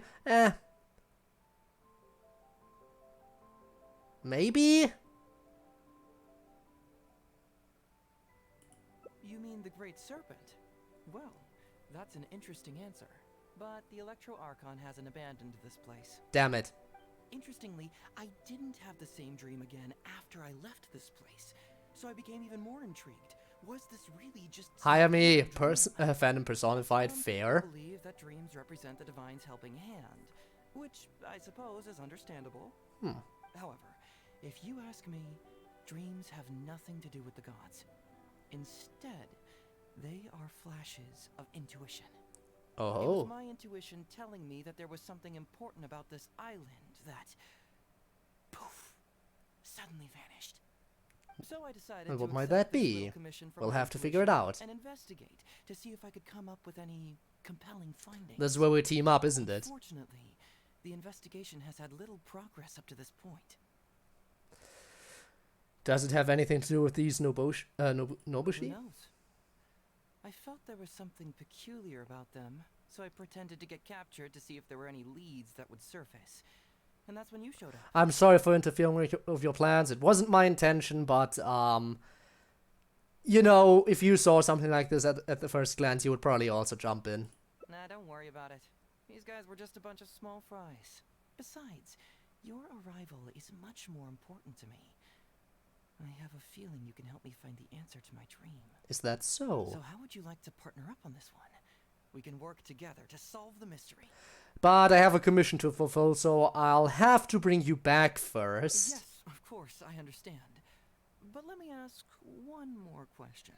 Maybe? You mean the Great Serpent? Well, that's an interesting answer. But the Electro Archon hasn't abandoned this place. Damn it. Interestingly, I didn't have the same dream again after I left this place. So I became even more intrigued. Was this really just... Hire me, fandom personified, fair. I believe that dreams represent the divine's helping hand, which I suppose is understandable. However, if you ask me, dreams have nothing to do with the gods. Instead, they are flashes of intuition. It was my intuition telling me that there was something important about this island that, poof, suddenly vanished. So I decided And to what might accept that this be? little commission from We'll my have to figure it intuition out. and investigate to see if I could come up with any compelling findings. This is where we team up, isn't it? Unfortunately, the investigation has had little progress up to this point. Does it have anything to do with these Nobushi? Who knows? I felt there was something peculiar about them, so I pretended to get captured to see if there were any leads that would surface. And that's when you showed up. I'm sorry for interfering with your plans. It wasn't my intention, but, you know, if you saw something like this at the first glance, you would probably also jump in. Nah, don't worry about it. These guys were just a bunch of small fries. Besides, your arrival is much more important to me. I have a feeling you can help me find the answer to my dream. Is that so? So how would you like to partner up on this one? We can work together to solve the mystery. But I have a commission to fulfill, so I'll have to bring you back first. Yes, of course, I understand. But let me ask one more question.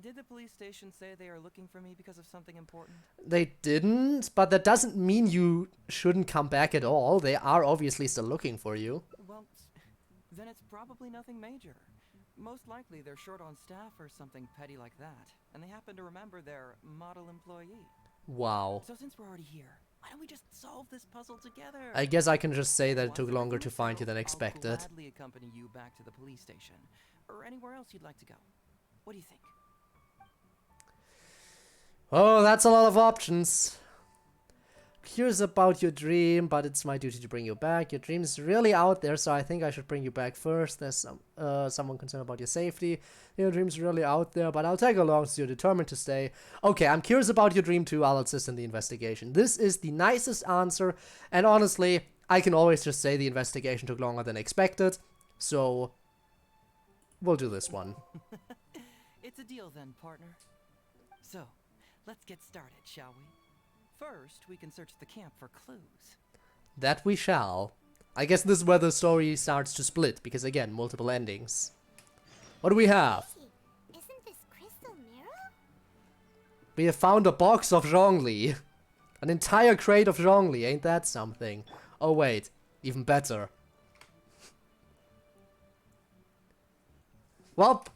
Did the police station say they are looking for me because of something important? They didn't, but that doesn't mean you shouldn't come back at all. They are obviously still looking for you. Well, then it's probably nothing major. Most likely they're short on staff or something petty like that, and they happen to remember their model employee. Wow. So since we're already here, why don't we just solve this puzzle together? I guess I can just say that it took Once longer I to can find you than I'll expected. gladly accompany you back to the police station, or anywhere else you'd like to go. What do you think? Oh, that's a lot of options. Curious about your dream, but it's my duty to bring you back. Your dream is really out there, so I think I should bring you back first. There's someone concerned about your safety. Your dream's really out there, but I'll tag along since you're determined to stay. Okay, I'm curious about your dream too. I'll assist in the investigation. This is the nicest answer, and honestly, I can always just say the investigation took longer than expected, so we'll do this one. It's a deal then, partner. So, let's get started, shall we? First, we can search the camp for clues. That we shall. I guess this is where the story starts to split, because again, multiple endings. What do we have? Hey, isn't this crystal mirror? We have found a box of Zhongli. An entire crate of Zhongli, ain't that something? Oh wait, even better. Well,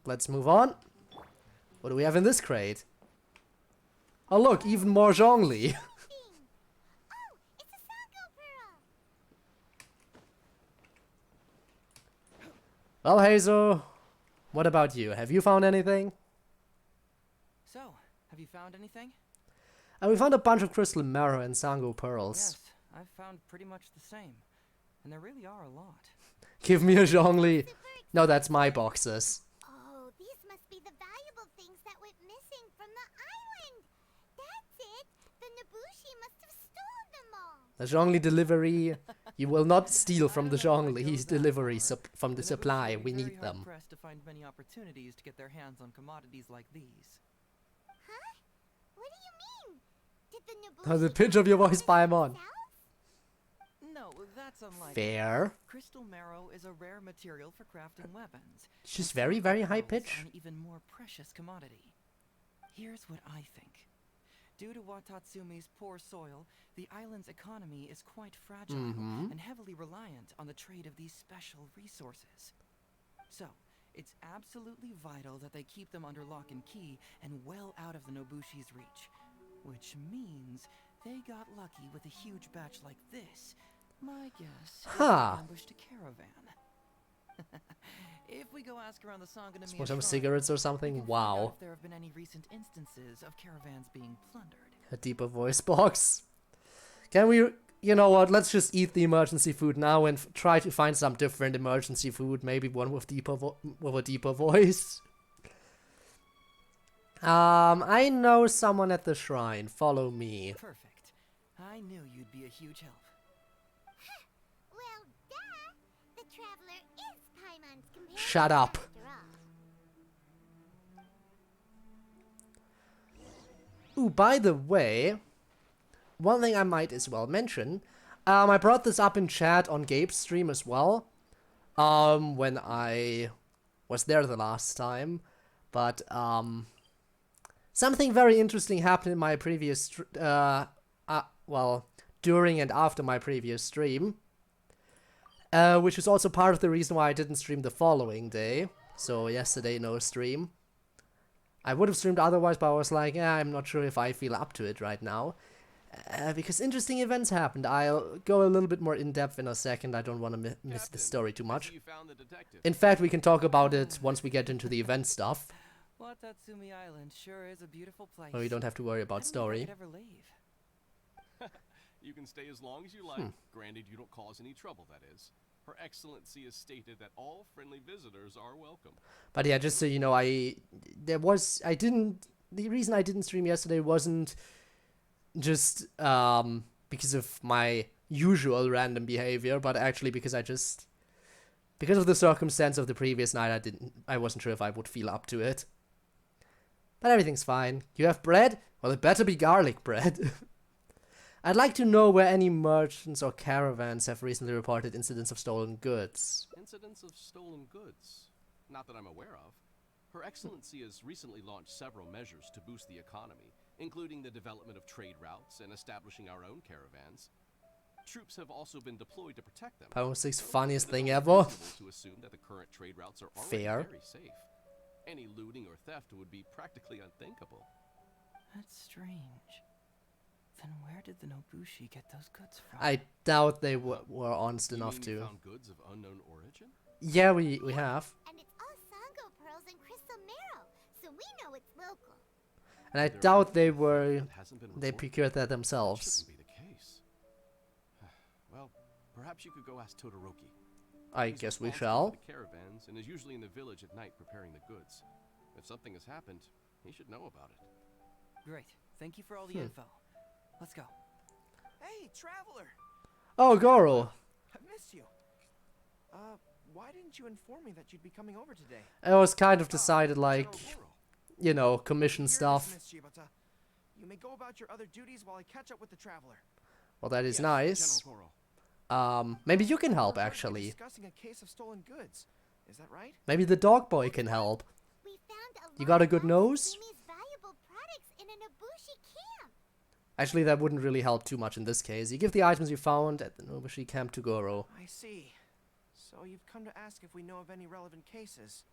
let's move on. What do we have in this crate? Oh look, even more Zhongli. Oh, it's a Sango pearl. Well, Heizou, what about you? Have you found anything? So, have you found anything? We found a bunch of crystal marrow and Sango pearls. Yes, I've found pretty much the same. And there really are a lot. Give me a Zhongli. No, that's my boxes. Oh, these must be the valuable things that went missing from the island. That's it. The Nobushi must have stolen them all. The Zhongli delivery. You will not steal from the I don't know if I'd Zhongli's go that delivery far. from the Nobushi supply. would be We very need them. hard-pressed to find many opportunities to get their hands on commodities like these. Huh? What do you mean? Did the Oh, Nobushi the pitch of your voice, this Paimon. themselves? No, that's unlikely. Fair. Crystal marrow is a rare material for crafting weapons. It's just and very, silver very high pearls pitch. are an even more precious commodity. Here's what I think. Due to Watatsumi's poor soil, the island's economy is quite fragile and heavily reliant on the trade of these special resources. So, it's absolutely vital that they keep them under lock and key and well out of the Nobushi's reach. Which means they got lucky with a huge batch like this. My guess is Huh. they ambushed a caravan. If we go ask around the Sangonomiya Want some shrine, cigarettes or we something? can find out Wow. if there have been any recent instances of caravans being plundered. A deeper voice box. Can we... You know what? Let's just eat the emergency food now and try to find some different emergency food. Maybe one with a deeper voice. I know someone at the shrine. Follow me. Perfect. I knew you'd be a huge help. Well, duh. The traveler is Paimon's companion. Shut up. after all. Ooh, by the way, one thing I might as well mention, I brought this up in chat on Gabe's stream as well, when I was there the last time, but, something very interesting happened in my previous, well, during and after my previous stream, which is also part of the reason why I didn't stream the following day, so yesterday no stream. I would have streamed otherwise, but I was like, yeah, I'm not sure if I feel up to it right now. Because interesting events happened. I'll go a little bit more in-depth in a second. I don't want to miss the story too much. You found the detective. In fact, we can talk about it once we get into the event stuff. Watatsumi Island sure is a beautiful place. So you don't have to worry about I don't know if I story. could ever leave. You can stay as long as you like, granted you don't cause any trouble, that is. Her Excellency has stated that all friendly visitors are welcome. But yeah, just so you know, the reason I didn't stream yesterday wasn't just because of my usual random behavior, but actually because I just Because of the circumstance of the previous night, I wasn't sure if I would feel up to it. But everything's fine. You have bread? Well, it better be garlic bread. I'd like to know where any merchants or caravans have recently reported incidents of stolen goods. Incidents of stolen goods? Not that I'm aware of. Her Excellency has recently launched several measures to boost the economy, including the development of trade routes and establishing our own caravans. Troops have also been deployed to protect them. Power6 funniest It is thing only ever. reasonable to assume that the current trade routes are already Fair. very safe. Any looting or theft would be practically unthinkable. That's strange. Then where did the Nobushi get those goods from? I doubt they were honest You enough mean to. found goods of unknown origin? Yeah, we have. And it's all Sango pearls and crystal marrow, so we know it's local. And I There doubt are they theft were. that hasn't been They reported? procured that That themselves. shouldn't be the case. Well, perhaps you could go ask Todoroki. I He's guess we responsible shall. for the caravans and is usually in the village at night preparing the goods. If something has happened, he should know about it. Great. Thank you for all the info. Let's go. Hey, traveler! Oh, Gorou. I've missed you. Why didn't you inform me that you'd be coming over today? It was kind of decided, like, General Gorou. you know, commission You're stuff. dismissed, Shibata. You may go about your other duties while I catch up with the traveler. Well, that is Yes, nice. General Gorou. Maybe you can help, We're going to be actually. discussing a case of stolen goods. Is that right? Maybe the dog boy can help. We found You lot got a of good nose? Natsumi's valuable products in a Nobushi camp. Actually, that wouldn't really help too much in this case. You give the items you found at the Nobushi camp to Gorou. I see. So you've come to ask if we know of any relevant cases.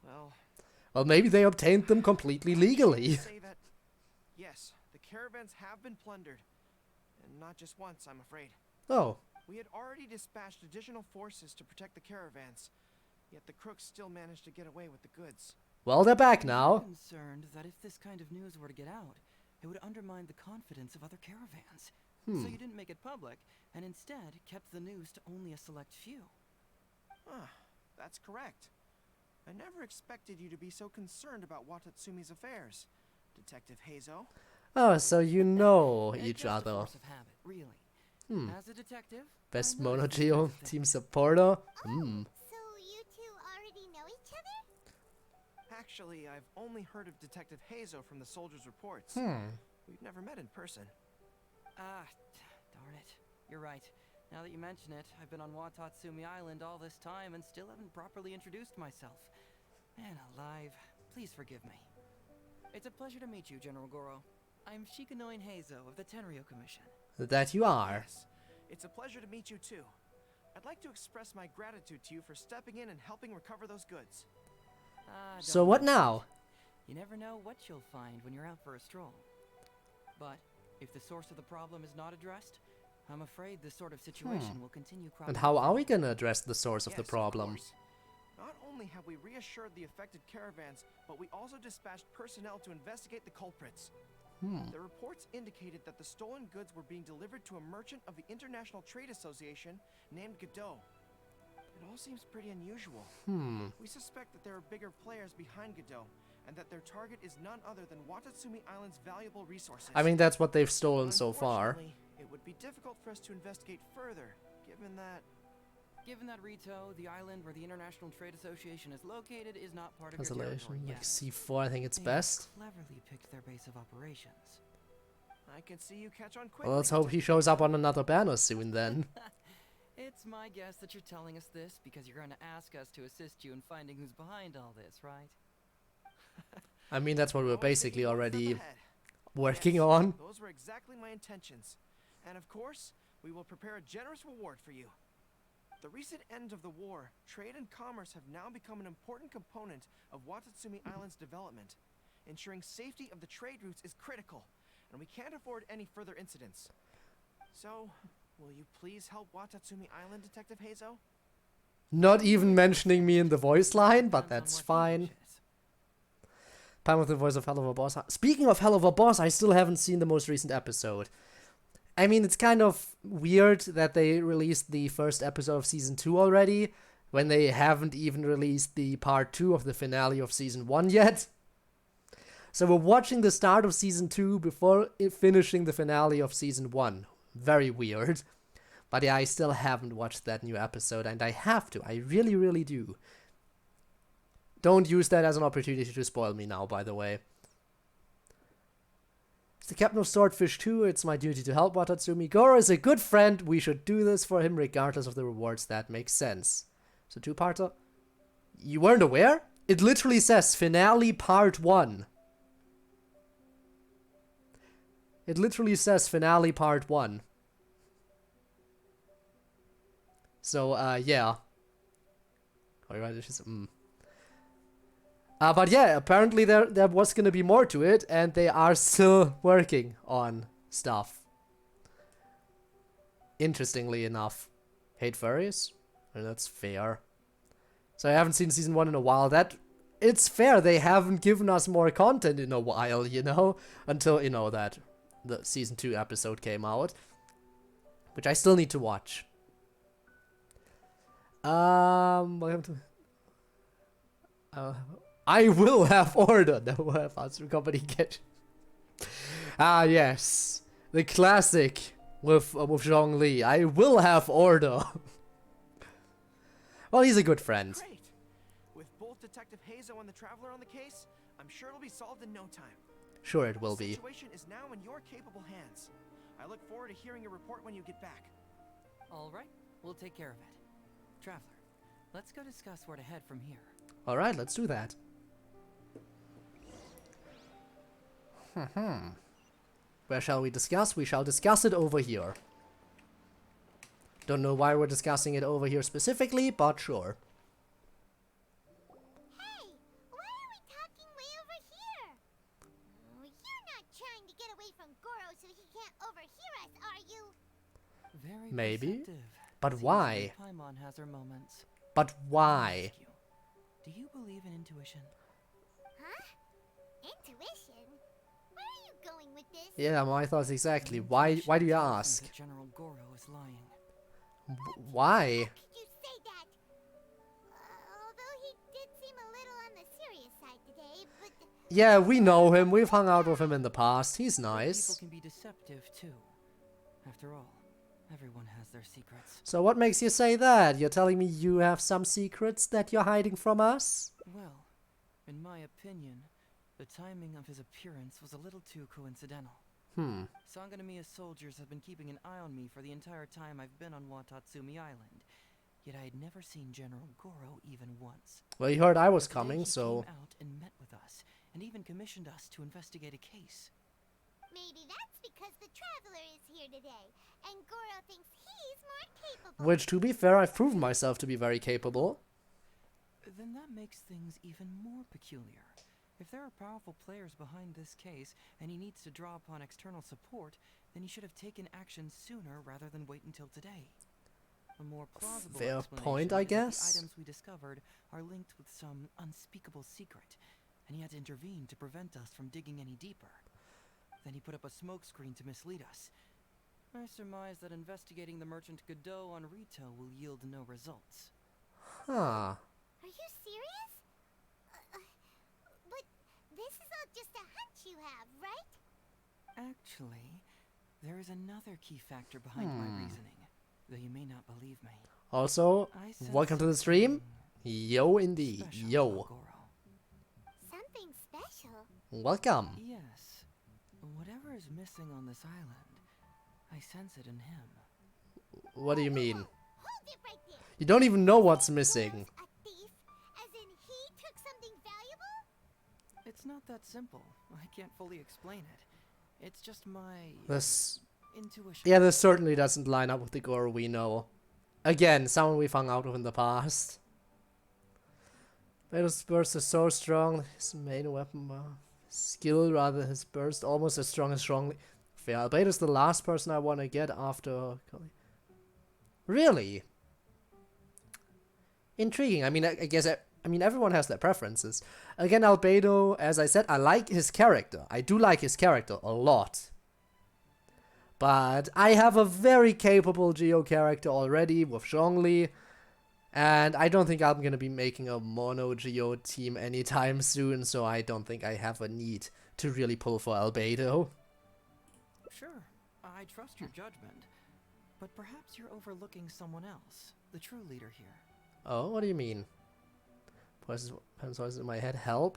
Well, Well, maybe they obtained them completely legally. say that yes, the caravans have been plundered, and not just once, I'm afraid. Oh, We had already dispatched additional forces to protect the caravans, yet the crooks still managed to get away with the goods. well, they're back I'm now. concerned that if this kind of news were to get out, it would undermine the confidence of other caravans. Hmm. So you didn't make it public, and instead kept the news to only a select few. Ah, that's correct. I never expected you to be so concerned about Watatsumi's affairs, Detective Heizou. Oh, so you know It's each just a other. force of habit, really. Hmm. As a detective, Best I noticed this Monogeo kind of thing. team supporter. Hmm. So you two already know each other? Actually, I've only heard of Detective Heizou from the soldiers' reports. We've never met in person. Ah, darn it. You're right. Now that you mention it, I've been on Watatsumi Island all this time and still haven't properly introduced myself. Man alive, please forgive me. It's a pleasure to meet you, General Gorou. I'm Shikanoin Heizou of the Tenryo Commission. That you are. Yes, it's a pleasure to meet you too. I'd like to express my gratitude to you for stepping in and helping recover those goods. Ah, So don't what mention now? it. You never know what you'll find when you're out for a stroll. But if the source of the problem is not addressed, I'm afraid this sort of situation will continue cropping And how up are we again. gonna address the source of the Yes, problem? course. Not only have we reassured the affected caravans, but we also dispatched personnel to investigate the culprits. The reports indicated that the stolen goods were being delivered to a merchant of the International Trade Association named Godot. It all seems pretty unusual. We suspect that there are bigger players behind Godot, and that their target is none other than Watatsumi Island's valuable resources. I mean, that's what they've stolen so far. Unfortunately, it would be difficult for us to investigate further, given that Given that Rito, the island where the International Trade Association is located, is not part of your Cancellation. territory Like yet. C4, I think it's They best. cleverly picked their base of operations. I can see you catch on quickly. Well, let's hope he shows up on another banner soon then. It's my guess that you're telling us this because you're going to ask us to assist you in finding who's behind all this, right? I mean, that's what we're Always basically thinking one step already ahead. working Yes, on. Those were exactly my intentions. And of course, we will prepare a generous reward for you. The recent end of the war, trade and commerce have now become an important component of Watatsumi Island's development. Ensuring safety of the trade routes is critical, and we can't afford any further incidents. So, will you please help Watatsumi Island, Detective Heizou? Not even mentioning me in the voice line, but Depends on that's what he fine. wishes. Pam with the voice of Hell of a Boss. Speaking of Hell of a Boss, I still haven't seen the most recent episode. I mean, it's kind of weird that they released the first episode of Season 2 already, when they haven't even released the Part 2 of the finale of Season 1 yet. So we're watching the start of Season 2 before finishing the finale of Season 1. Very weird. But yeah, I still haven't watched that new episode, and I have to. I really, really do. Don't use that as an opportunity to spoil me now, by the way. It's the captain of Swordfish 2. It's my duty to help Watatsumi. Gorou is a good friend. We should do this for him regardless of the rewards. That makes sense. So two-parter. You weren't aware? It literally says finale part 1. It literally says finale part 1. So, yeah. But yeah, apparently there was gonna be more to it, and they are still working on stuff. Interestingly enough. Hate furries? Well, that's fair. So I haven't seen season 1 in a while. It's fair, they haven't given us more content in a while, you know? Until, you know, that the season 2 episode came out. Which I still need to watch. Welcome to... I will have order. No, have answer company get. Ah, yes. The classic with Zhongli. I will have order. Well, he's a good friend. Great. With both Detective Heizou and the Traveler on the case, I'm sure it'll be solved in no time. Sure it will be. The situation is now in your capable hands. I look forward to hearing your report when you get back. All right, we'll take care of it. Traveler, let's go discuss where to head from here. All right, let's do that. Where shall we discuss? We shall discuss it over here. Don't know why we're discussing it over here specifically, but sure. Hey, why are we talking way over here? Oh, you're not trying to get away from Gorou so he can't overhear us, are you? Very Maybe. perceptive. But Seems why? like Paimon has her moments. But why? Ask you, do you believe in intuition? Huh? Intuition? Where are you going with this? Yeah, my thoughts exactly. My Why intuition do you tells me ask? that General Gorou is lying. Why? Could you say that? Although he did seem a little on the serious side today, but... Yeah, we know him. We've hung out with him in the past. He's People nice. can be deceptive too. After all, everyone has their secrets. So what makes you say that? You're telling me you have some secrets that you're hiding from us? Well, in my opinion, the timing of his appearance was a little too coincidental. Sangonomiya's soldiers have been keeping an eye on me for the entire time I've been on Watatsumi Island, yet I had never seen General Gorou even once. Well, you heard I was Today coming, he so... came out and met with us, and even commissioned us to investigate a case. Maybe that's because the Traveler is here today, and Gorou thinks he's more capable. Which, to be fair, I've proven myself to be very capable. Then that makes things even more peculiar. If there are powerful players behind this case, and he needs to draw upon external support, then he should have taken action sooner rather than wait until today. A more plausible Fair explanation point, I is that guess. the items we discovered are linked with some unspeakable secret, and he had to intervene to prevent us from digging any deeper. Then he put up a smokescreen to mislead us. I surmise that investigating the merchant Godot on retail will yield no results. Huh. Are you serious? But this is all just a hunch you have, right? Actually, there is another key factor behind my reasoning, though you may not believe me. Also, I sense welcome to the stream. something Yo, indeed. special Yo. about Gorou. Something special? Welcome. Yes. Whatever is missing on this island, I sense it in him. What do you mean? Hold it right there. You don't even know what's missing. Gorou's a thief, as in he took something valuable? It's not that simple. I can't fully explain it. It's just my This... intuition. Yeah, this certainly doesn't line up with the Gorou we know. Again, someone we've hung out with in the past. Beto's burst is so strong, his main weapon... skill rather his burst almost as strong as strongly. Fair. Beto's the last person I want to get after... Really? Intriguing. I mean, I guess... I mean, everyone has their preferences. Again, Albedo, as I said, I like his character. I do like his character a lot. But I have a very capable Geo character already with Zhongli. And I don't think I'm going to be making a mono Geo team anytime soon. So I don't think I have a need to really pull for Albedo. Sure, I trust your judgment. But perhaps you're overlooking someone else, the true leader here. Oh, what do you mean? Voices in my head help?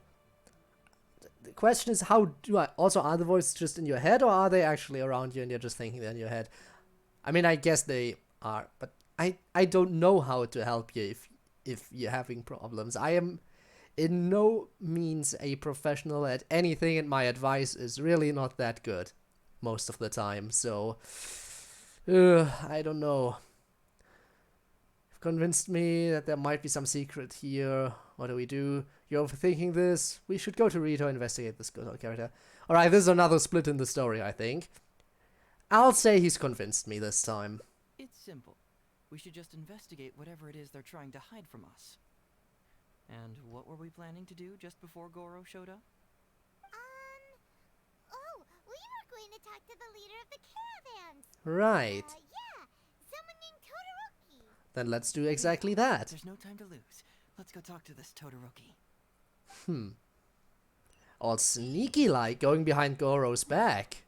The question is, how do I... Also, are the voices just in your head, or are they actually around you and you're just thinking they're in your head? I mean, I guess they are, but I don't know how to help you if you're having problems. I am in no means a professional at anything, and my advice is really not that good most of the time, so... I don't know. You've convinced me that there might be some secret here. What do we do? You're overthinking this. We should go to Rito, investigate this good character. Alright, this is another split in the story, I think. I'll say he's convinced me this time. It's simple. We should just investigate whatever it is they're trying to hide from us. And what were we planning to do just before Gorou showed up? Oh, we were going to talk to the leader of the caravans. Right. Yeah, someone named Todoroki. Then let's do exactly that. There's no time to lose. Let's go talk to this Todoroki. All sneaky-like, going behind Gorou's back.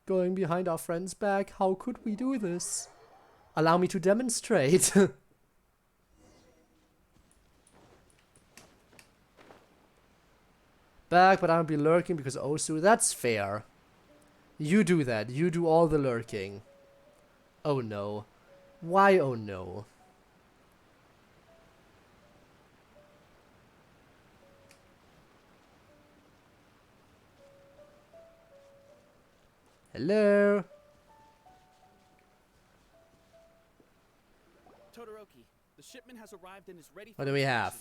Going behind our friend's back? How could we do this? Allow me to demonstrate. Back, but I'll be lurking because Osu. That's fair. You do that. You do all the lurking. Oh no. Why oh no? Hello? Todoroki, the shipment has arrived and is ready for What do we have?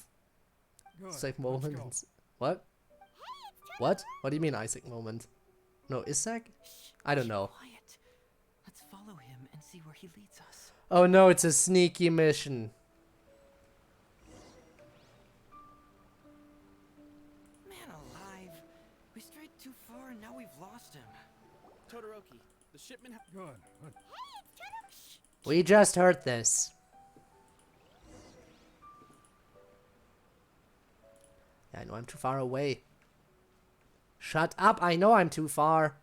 Good. Isaac Let's moment. go. What? What? What do you mean Isaac moment? No, Isaac? I don't know. Quiet. Let's follow him and see where he leads us. Oh no, it's a sneaky mission. Man alive. We strayed too far and now we've lost him. Todoroki, the shipment Good. Good. We just heard this. Yeah, I know I'm too far away. Shut up, I know I'm too far.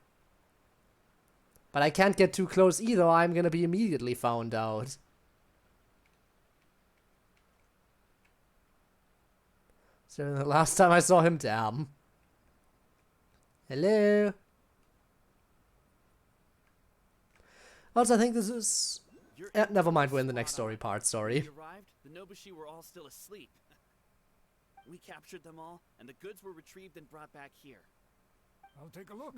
But I can't get too close either, or I'm gonna be immediately found out. So the last time I saw him, damn. Hello? Also, I think this is... never mind, we're in the next story part, sorry. we arrived, the Nobushi were all still asleep. We captured them all, and the goods were retrieved and brought back here. I'll take a look.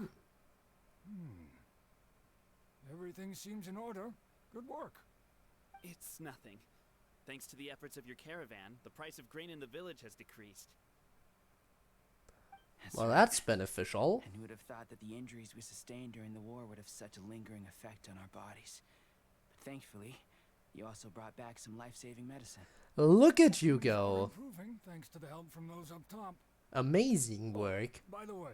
Everything seems in order. Good work. It's nothing. Thanks to the efforts of your caravan, the price of grain in the village has decreased. Well, that's beneficial. And who would have thought that the injuries we sustained during the war would have such a lingering effect on our bodies? But thankfully, you also brought back some life-saving medicine. Look at you We're go. improving thanks to the help from those up top. Amazing work. By the way,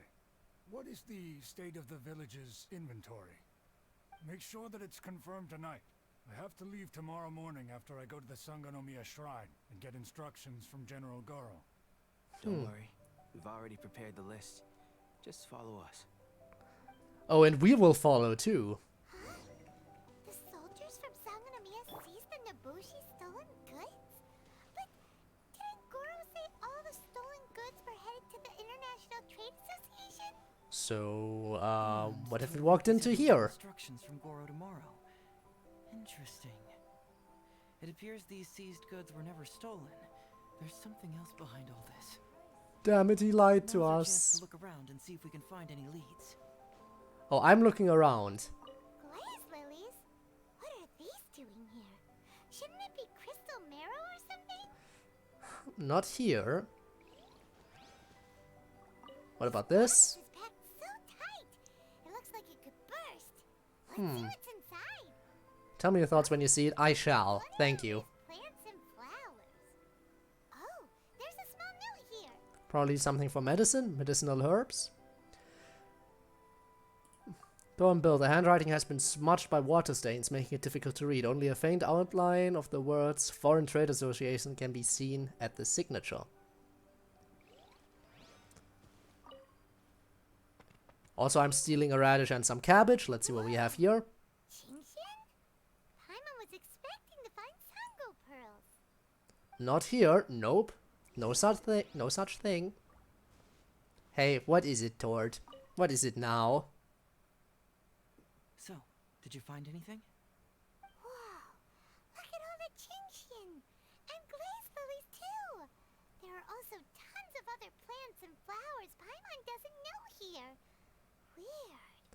what is the state of the village's inventory? Make sure that it's confirmed tonight. I have to leave tomorrow morning after I go to the Sangonomiya Shrine and get instructions from General Gorou. Don't worry, we've already prepared the list. Just follow us. Oh, and we will follow too. The soldiers from Sangonomiya seized the Nobushi stolen goods? But didn't Gorou say all the stolen goods were headed to the International Trade Association? So, what if it walked into here? Instructions from Gorou tomorrow. Interesting. It appears these seized goods were never stolen. There's something else behind all this. Damn it, he lied to Now's our chance us. to look around and see if we can find any leads. Oh, I'm looking around. Glaze lilies? What are these doing here? Shouldn't it be crystal marrow or something? Not here. What about this? This is packed so tight. It looks like it could burst. Let's see what's inside. Tell me your thoughts when you see it. I shall. Thank you. Plants and flowers. Oh, there's a small note here. Probably something for medicine? Medicinal herbs? Don't Bill, the handwriting has been smudged by water stains, making it difficult to read. Only a faint outline of the words Foreign Trade Association can be seen at the signature. Also, I'm stealing a radish and some cabbage. Let's see what we have here. Genshin? Paimon was expecting to find Sango pearls. Not here. Nope. No such thing. No such thing. Hey, what is it, Tord? What is it now? So, did you find anything? Wow, look at all the Genshin! And glaze lilies too! There are also tons of other plants and flowers Paimon doesn't know here. Weird.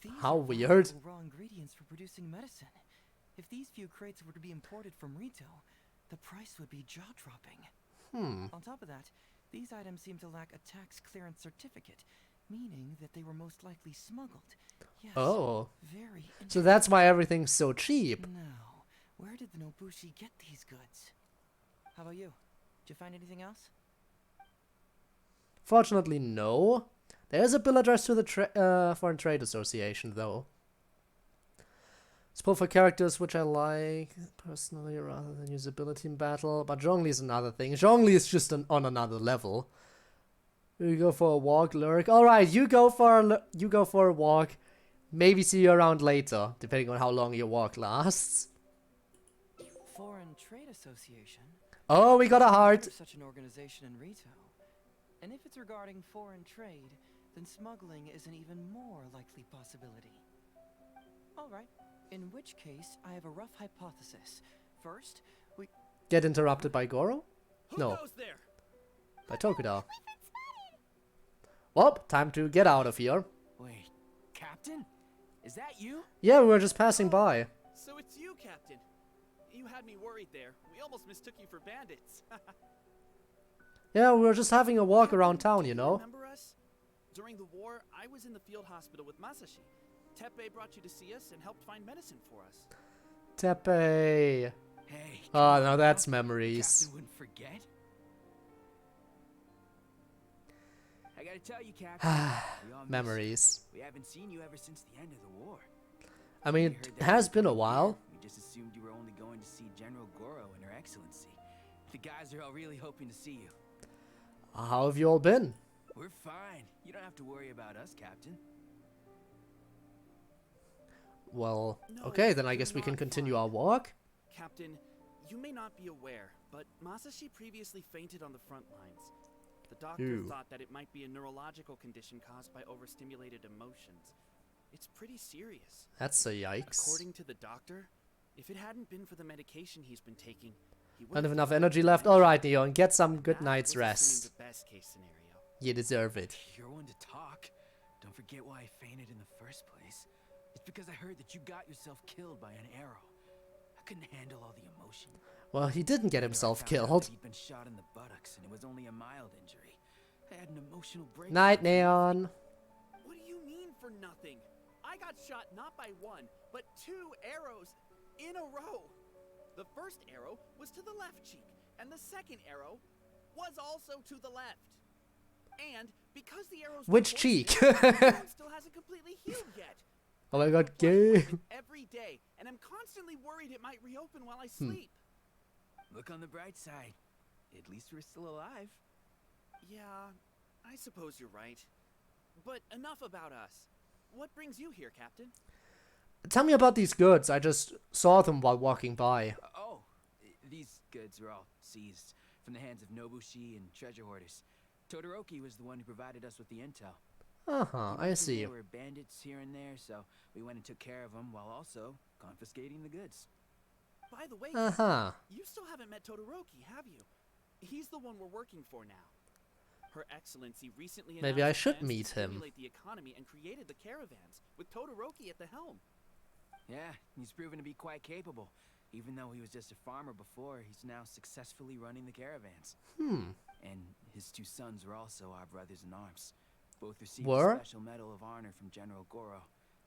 These How are weird. valuable raw ingredients for producing medicine. If these few crates were to be imported from Rito, the price would be jaw-dropping. On top of that, these items seem to lack a tax clearance certificate, meaning that they were most likely smuggled. Yes, Oh. very So that's why everything's so cheap. Now, where did the Nobushi get these goods? How about you? Did you find anything else? Fortunately, no. There's a bill addressed to the Foreign Trade Association, though. It's both for characters which I like personally rather than usability in battle. But Zhongli is another thing. Zhongli is just on another level. You go for a walk, Lurk. All right, you go for a walk. Maybe see you around later, depending on how long your walk lasts. Foreign Trade Association? Oh, we got a heart. There's such an organization in Rito. And if it's regarding foreign trade, then smuggling is an even more likely possibility. All right. In which case, I have a rough hypothesis. First, we Get interrupted by Gorou? Who No, goes there? by CodeErr. Well, time to get out of here. Wait, Captain? Is that you? Yeah, we were just passing by. So it's you, Captain. You had me worried there. We almost mistook you for bandits. Yeah, we were just having a walk Captain, around town, do you know. Remember us? During the war, I was in the field hospital with Masashi. Teppei brought you to see us and helped find medicine for us. Teppei. Hey. Oh, now that's memories. Captain wouldn't forget. I gotta tell you, Captain. we all miss Memories. you. We haven't seen you ever since the end of the war. I mean, We it heard that has you been a were here. while. We just assumed you were only going to see General Gorou and Her Excellency. The guys are all really hoping to see you. How have you all been? We're fine. You don't have to worry about us, Captain. Well, No, okay, then I you're guess we can not continue fine. our walk. Captain, you may not be aware, but Masashi previously fainted on the front lines. The doctor Ew. thought that it might be a neurological condition caused by overstimulated emotions. It's pretty serious. That's a yikes. According to the doctor, if it hadn't been for the medication he's been taking, he Don't have would've enough died energy of left. dementia. Alright, Neon, get some good That night's was assuming rest. the best case scenario. You deserve it. You're one to talk. Don't forget why I fainted in the first place. It's because I heard that you got yourself killed by an arrow. I couldn't handle all the emotion. Well, he didn't get Later, I himself found out that killed. He'd been shot in the buttocks, and it was only a mild injury. I had an emotional break. Night, Neon. What do you mean for nothing? I got shot not by one, but 2 arrows in a row. The first arrow was to the left cheek, and the second arrow was also to the left. And because the arrows were Which cheek? poisonous, my wound still hasn't completely healed yet. Oh my god, I play with game. it every day, and I'm constantly worried it might reopen while I sleep. Look on the bright side. At least we're still alive. Yeah, I suppose you're right. But enough about us. What brings you here, Captain? Tell me about these goods. I just saw them while walking by. These goods were all seized from the hands of Nobushi and treasure hoarders. Todoroki was the one who provided us with the intel. Uh-huh, I He mentioned see. There were bandits here and there, so we went and took care of them while also confiscating the goods. By the way, Uh-huh. you still haven't met Todoroki, have you? He's the one we're working for now. Her Excellency recently Maybe announced I should plans to meet him. stimulate the economy and created the caravans, with Todoroki at the helm. Yeah, he's proven to be quite capable. Even though he was just a farmer before, he's now successfully running the caravans. And his 2 sons were also our brothers in arms. Both received Were? a special medal of honor from General Gorou,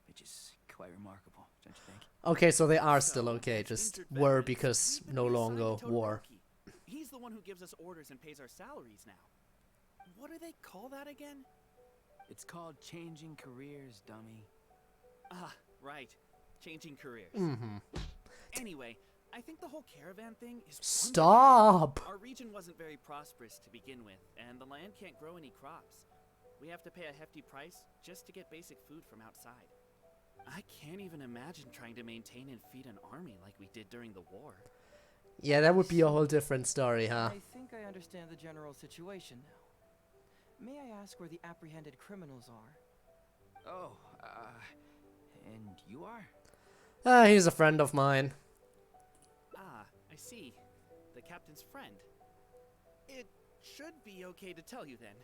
which is quite remarkable, don't you think? Okay, so they are So, still okay, as just injured were veterans, because we've been no reassigned longer to war. Todoroki. He's the one who gives us orders and pays our salaries now. What do they call that again? It's called changing careers, dummy. Ah, right. Changing careers. Anyway, I think the whole caravan thing is wonderful. Stop! Our region wasn't very prosperous to begin with, and the land can't grow any crops. We have to pay a hefty price just to get basic food from outside. I can't even imagine trying to maintain and feed an army like we did during the war. Yeah, that would be a whole different story, huh? I think I understand the general situation now. May I ask where the apprehended criminals are? Oh, and you are? He's a friend of mine. Ah, I see. The captain's friend. It should be okay to tell you then.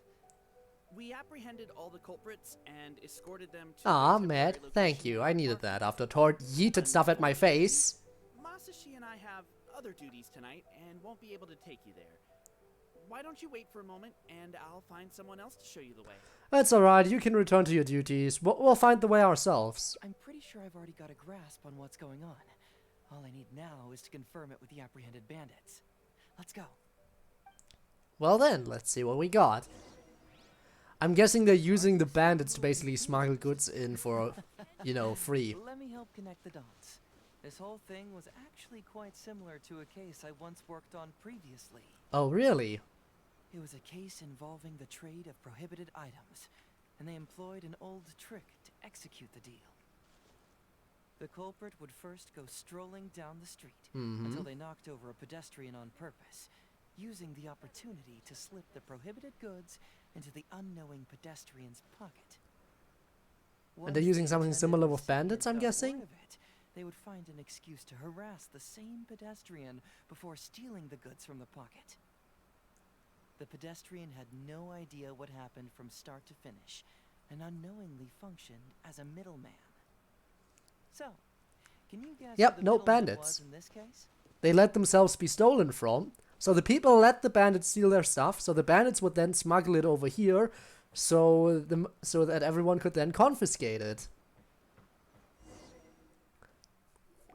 We apprehended all the culprits and escorted them to Aw, a temporary Matt, thank location you. in I our needed park. that after Tord yeeted stuff at my face. Masashi and I have other duties tonight and won't be able to take you there. Why don't you wait for a moment and I'll find someone else to show you the way. That's alright, you can return to your duties. We'll find the way ourselves. I'm pretty sure I've already got a grasp on what's going on. All I need now is to confirm it with the apprehended bandits. Let's go. Well then, let's see what we got. I'm guessing they're using the bandits to basically smuggle goods in for, you know, free. Let me help connect the dots. This whole thing was actually quite similar to a case I once worked on previously. Oh, really? It was a case involving the trade of prohibited items, and they employed an old trick to execute the deal. The culprit would first go strolling down the street until they knocked over a pedestrian on purpose, using the opportunity to slip the prohibited goods into the unknowing pedestrian's pocket. And they're using something similar with bandits, I'm guessing? They would find an excuse to harass the same pedestrian before stealing the goods from the pocket. The pedestrian had no idea what happened from start to finish, and unknowingly functioned as a middleman. So, can you guess Yep, who the no middleman bandits. was in this case? They let themselves be stolen from. So the people let the bandits steal their stuff, so the bandits would then smuggle it over here, so that everyone could then confiscate it.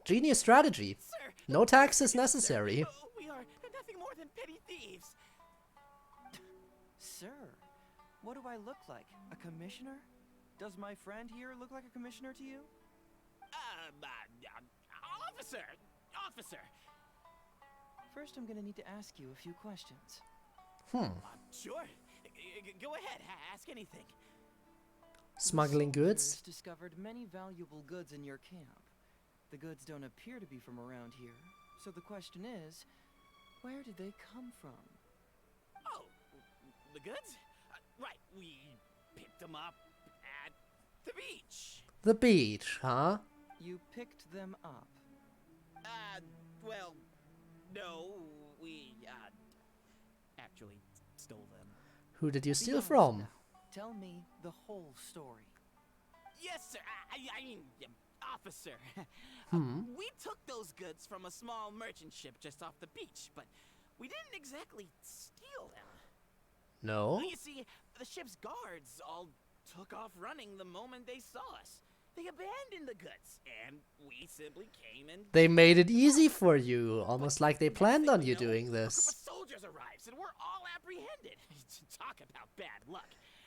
Genius strategy. Sir, No taxes necessary. we are nothing more than petty thieves. Sir, what do I look like? A commissioner? Does my friend here look like a commissioner to you? Officer! Officer! First, I'm gonna need to ask you a few questions. Sure. Go ahead. Ask anything. Smuggling The goods. soldiers discovered many valuable goods in your camp. The goods don't appear to be from around here, so the question is, where did they come from? Oh, the goods? Right, we picked them up at the beach. The beach, huh? You picked them up. Well, no, we, actually stole them. Who did you Be steal honest from? now. Tell me the whole story. Yes, sir. I mean, officer. We took those goods from a small merchant ship just off the beach, but we didn't exactly steal them. No? You see, the ship's guards all took off running the moment they saw us. They abandoned the goods, and we simply came and... They made it easy for you, almost like they planned on you doing A group this. of soldiers arrives, and we're all apprehended. Talk about bad luck.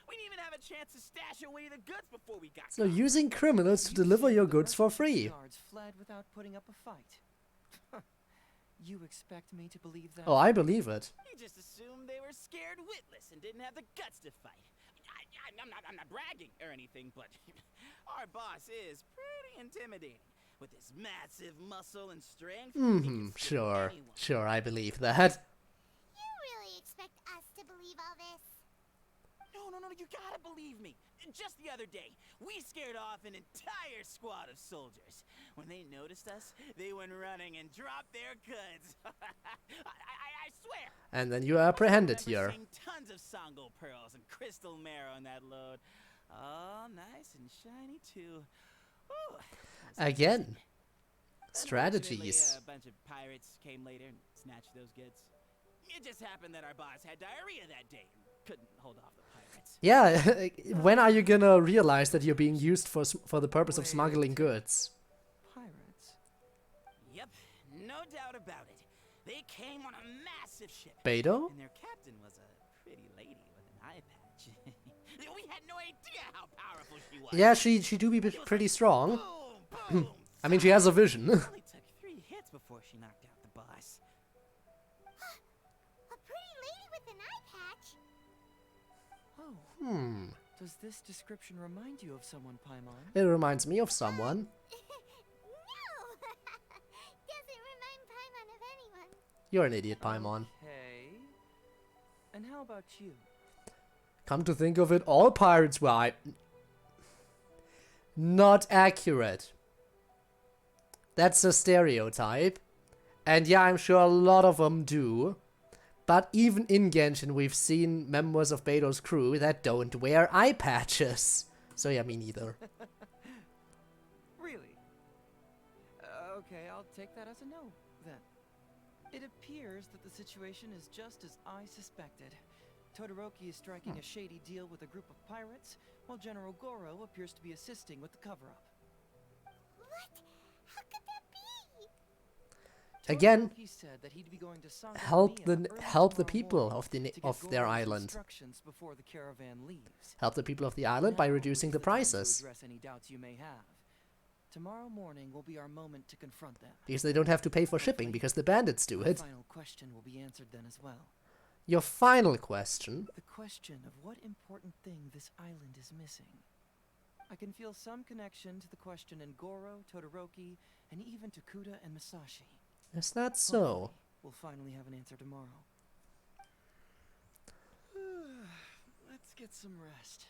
We didn't even have a chance to stash away the goods before we got So caught. using criminals to deliver your goods for free. Guards fled without putting up a fight. You expect me to believe that? Oh, I believe it. He just assumed they were scared witless and didn't have the guts to fight. I'm not bragging or anything, but our boss is pretty intimidating. With his massive muscle and strength, he can scare anyone. Sure, I believe that. You really expect us to believe all this? No, you gotta believe me. Just the other day, we scared off an entire squad of soldiers. When they noticed us, they went running and dropped their goods. I swear. And then you are apprehended I remember here. seeing tons of Songo pearls and crystal marrow on that load. All nice and shiny too. Ooh, Again. Unfortunately, Strategies. a bunch of pirates came later and snatched those goods. It just happened that our boss had diarrhea that day and couldn't hold off the pirates. Yeah, when are you gonna realize that you're being used for the purpose of Wait. smuggling goods? Pirates? Yep, no doubt about it. They came on a massive ship. Beto? And their captain was a pretty lady with an eye patch. We had no idea how powerful she was. Yeah, she do be It was pretty like strong. boom, boom, I mean, she has a vision. It only took 3 hits before she knocked out the boss. A pretty lady with an eye patch? Oh. Does this description remind you of someone, Paimon? It reminds me of someone. No! Doesn't remind Paimon of anyone. You're an idiot, Paimon. Okay. And how about you? Come to think of it, all pirates were not accurate. That's a stereotype. And yeah, I'm sure a lot of them do. But even in Genshin, we've seen members of Beto's crew that don't wear eye patches. So yeah, me neither. Really? Okay, I'll take that as a no, then. It appears that the situation is just as I suspected. Todoroki is striking a shady deal with a group of pirates, while General Gorou appears to be assisting with the cover-up. What? How could that be? Again, Todoroki said that he'd be going to help Sangonomiya the early people tomorrow of morning of to get their Gorou's island. instructions before the caravan leaves. Help the people of the island by Now reducing is the time to prices. address any doubts you may have. Tomorrow morning will be our moment to confront them. Because they don't have to pay for shipping, because the bandits do My it. final question will be answered then as well. Your final question? The question of what important thing this island is missing. I can feel some connection to the question in Gorou, Todoroki, and even to Kuda and Masashi. Is that so? Hopefully, we'll finally have an answer tomorrow. Let's get some rest.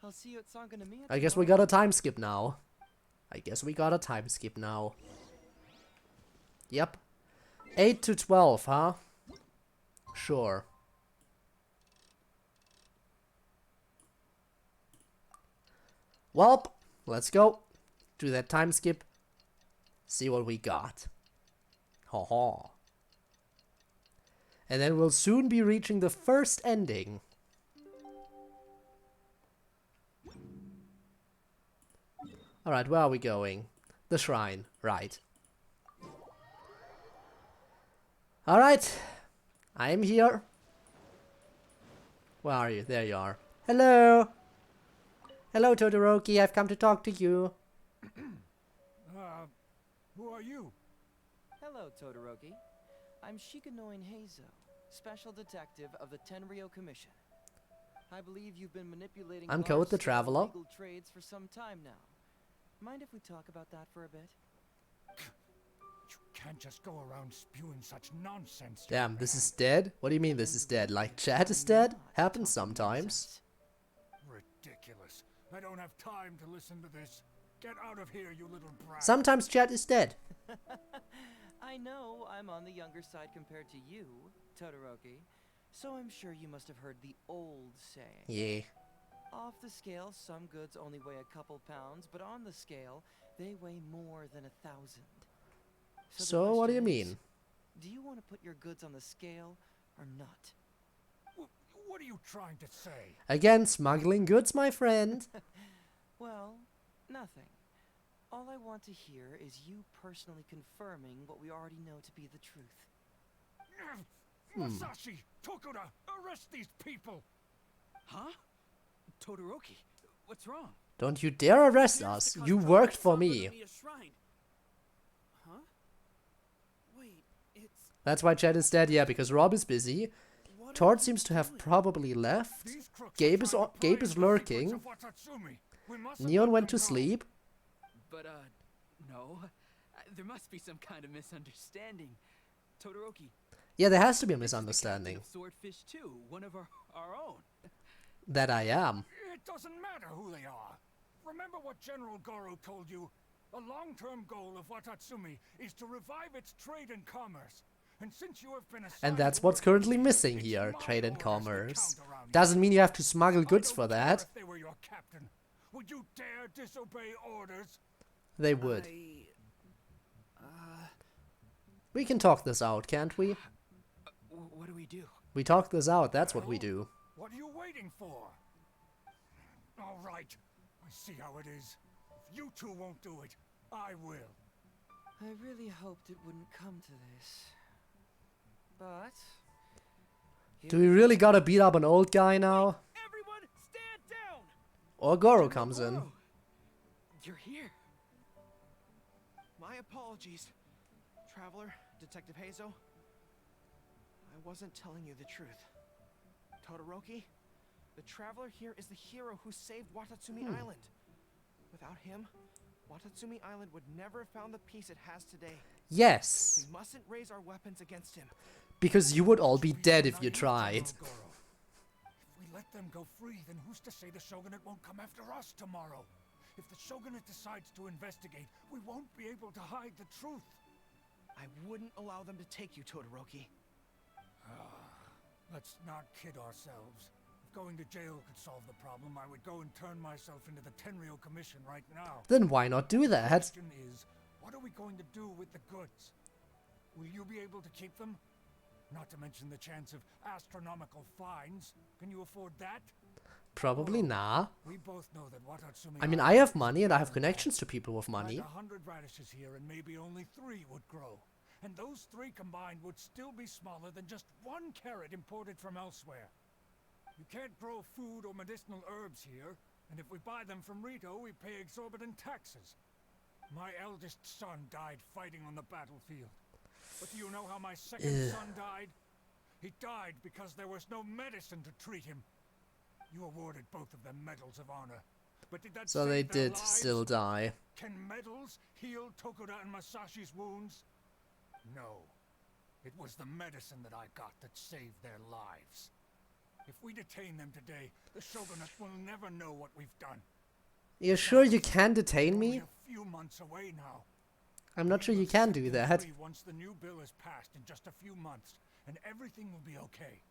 I'll see you at Sangonomiya. I guess we got a time skip now. Yep. 8 to 12, huh? Sure. Welp, let's go. Do that time skip. See what we got. Ha ha. And then we'll soon be reaching the first ending. Alright, where are we going? The shrine, right. Alright, I'm here. Where are you? There you are. Hello! Hello, Todoroki, I've come to talk to you. Who are you? Hello, Todoroki. I'm Shikanoin Heizou, Special Detective of the Tenryou Commission. I believe you've been manipulating I'm Code the Traveler. illegal trades for some time now. Mind if we talk about that for a bit? You can't just go around spewing such nonsense. Damn, this is dead? What do you mean this is dead? Like chat is dead? Happens sometimes. Ridiculous. I don't have time to listen to this. Get out of here, you little brat. Sometimes chat is dead. I know I'm on the younger side compared to you, Todoroki, so I'm sure you must have heard the old saying. Yeah. Off the scale, some goods only weigh a couple pounds, but on the scale, they weigh more than 1,000. So what do you mean? Do you want to put your goods on the scale or not? What are you trying to say? Again, smuggling goods, my friend. Well, nothing. All I want to hear is you personally confirming what we already know to be the truth. Masashi! Tokuda! Arrest these people! Huh? Todoroki, what's wrong? Don't you dare arrest us. You worked for me. Huh? Wait, it's... That's why chat is dead, yeah, because Rob is busy. Tord seems to have probably left. Gabe is lurking. Neon went to sleep. But, no. There must be some kind of misunderstanding. Todoroki. Yeah, there has to be a misunderstanding. Swordfish too, one of our own. That I am. It doesn't matter who they are. Remember what General Gorou told you? A long-term goal of Watatsumi is to revive its trade and commerce. And since you have been And that's what's currently missing here, trade and commerce. Doesn't mean you have to smuggle goods for that. If they were your captain, would you dare disobey orders? They would. We can talk this out, can't we? What do we do? We talk this out, that's what we do. What are you waiting for? All right, I see how it is. If you two won't do it, I will. I really hoped it wouldn't come to this. But... Do we really gotta beat up an old guy now? Everyone, stand down! Or Gorou comes in. You're here. My apologies, Traveler, Detective Heizou. I wasn't telling you the truth. Todoroki, The traveler here is the hero who saved Watatsumi Island. Without him, Watatsumi Island would never have found the peace it has today. Yes. We mustn't raise our weapons against him. Because you would all be dead if you tried. If we let them go free, then who's to say the Shogunate won't come after us tomorrow? If the Shogunate decides to investigate, we won't be able to hide the truth. I wouldn't allow them to take you, Todoroki. Let's not kid ourselves. If going to jail could solve the problem, I would go and turn myself into the Tenryou Commission right now. Then why not do The that? question is, what are we going to do with the goods? Will you be able to keep them? Not to mention the chance of astronomical fines. Can you afford that? Probably nah. We both know that Watatsumi I mean, I have money and I have connections to people with money. Like 100 radishes here and maybe only 3 would grow. And those 3 combined would still be smaller than just 1 carrot imported from elsewhere. You can't grow food or medicinal herbs here, and if we buy them from Rito, we pay exorbitant taxes. My eldest son died fighting on the battlefield. But do you know how my second son died? He died because there was no medicine to treat him. You awarded both of them medals of honor. But did that So save they their did lives? still die. Can medals heal Tokuda and Masashi's wounds? No. It was the medicine that I got that saved their lives. If we detain them today, the Shogunate will never know what we've done. You're sure you can detain We're only me? a few months away now. I'm not sure We you will can set do them that. free once the new bill is passed in just a few months, and everything will be okay.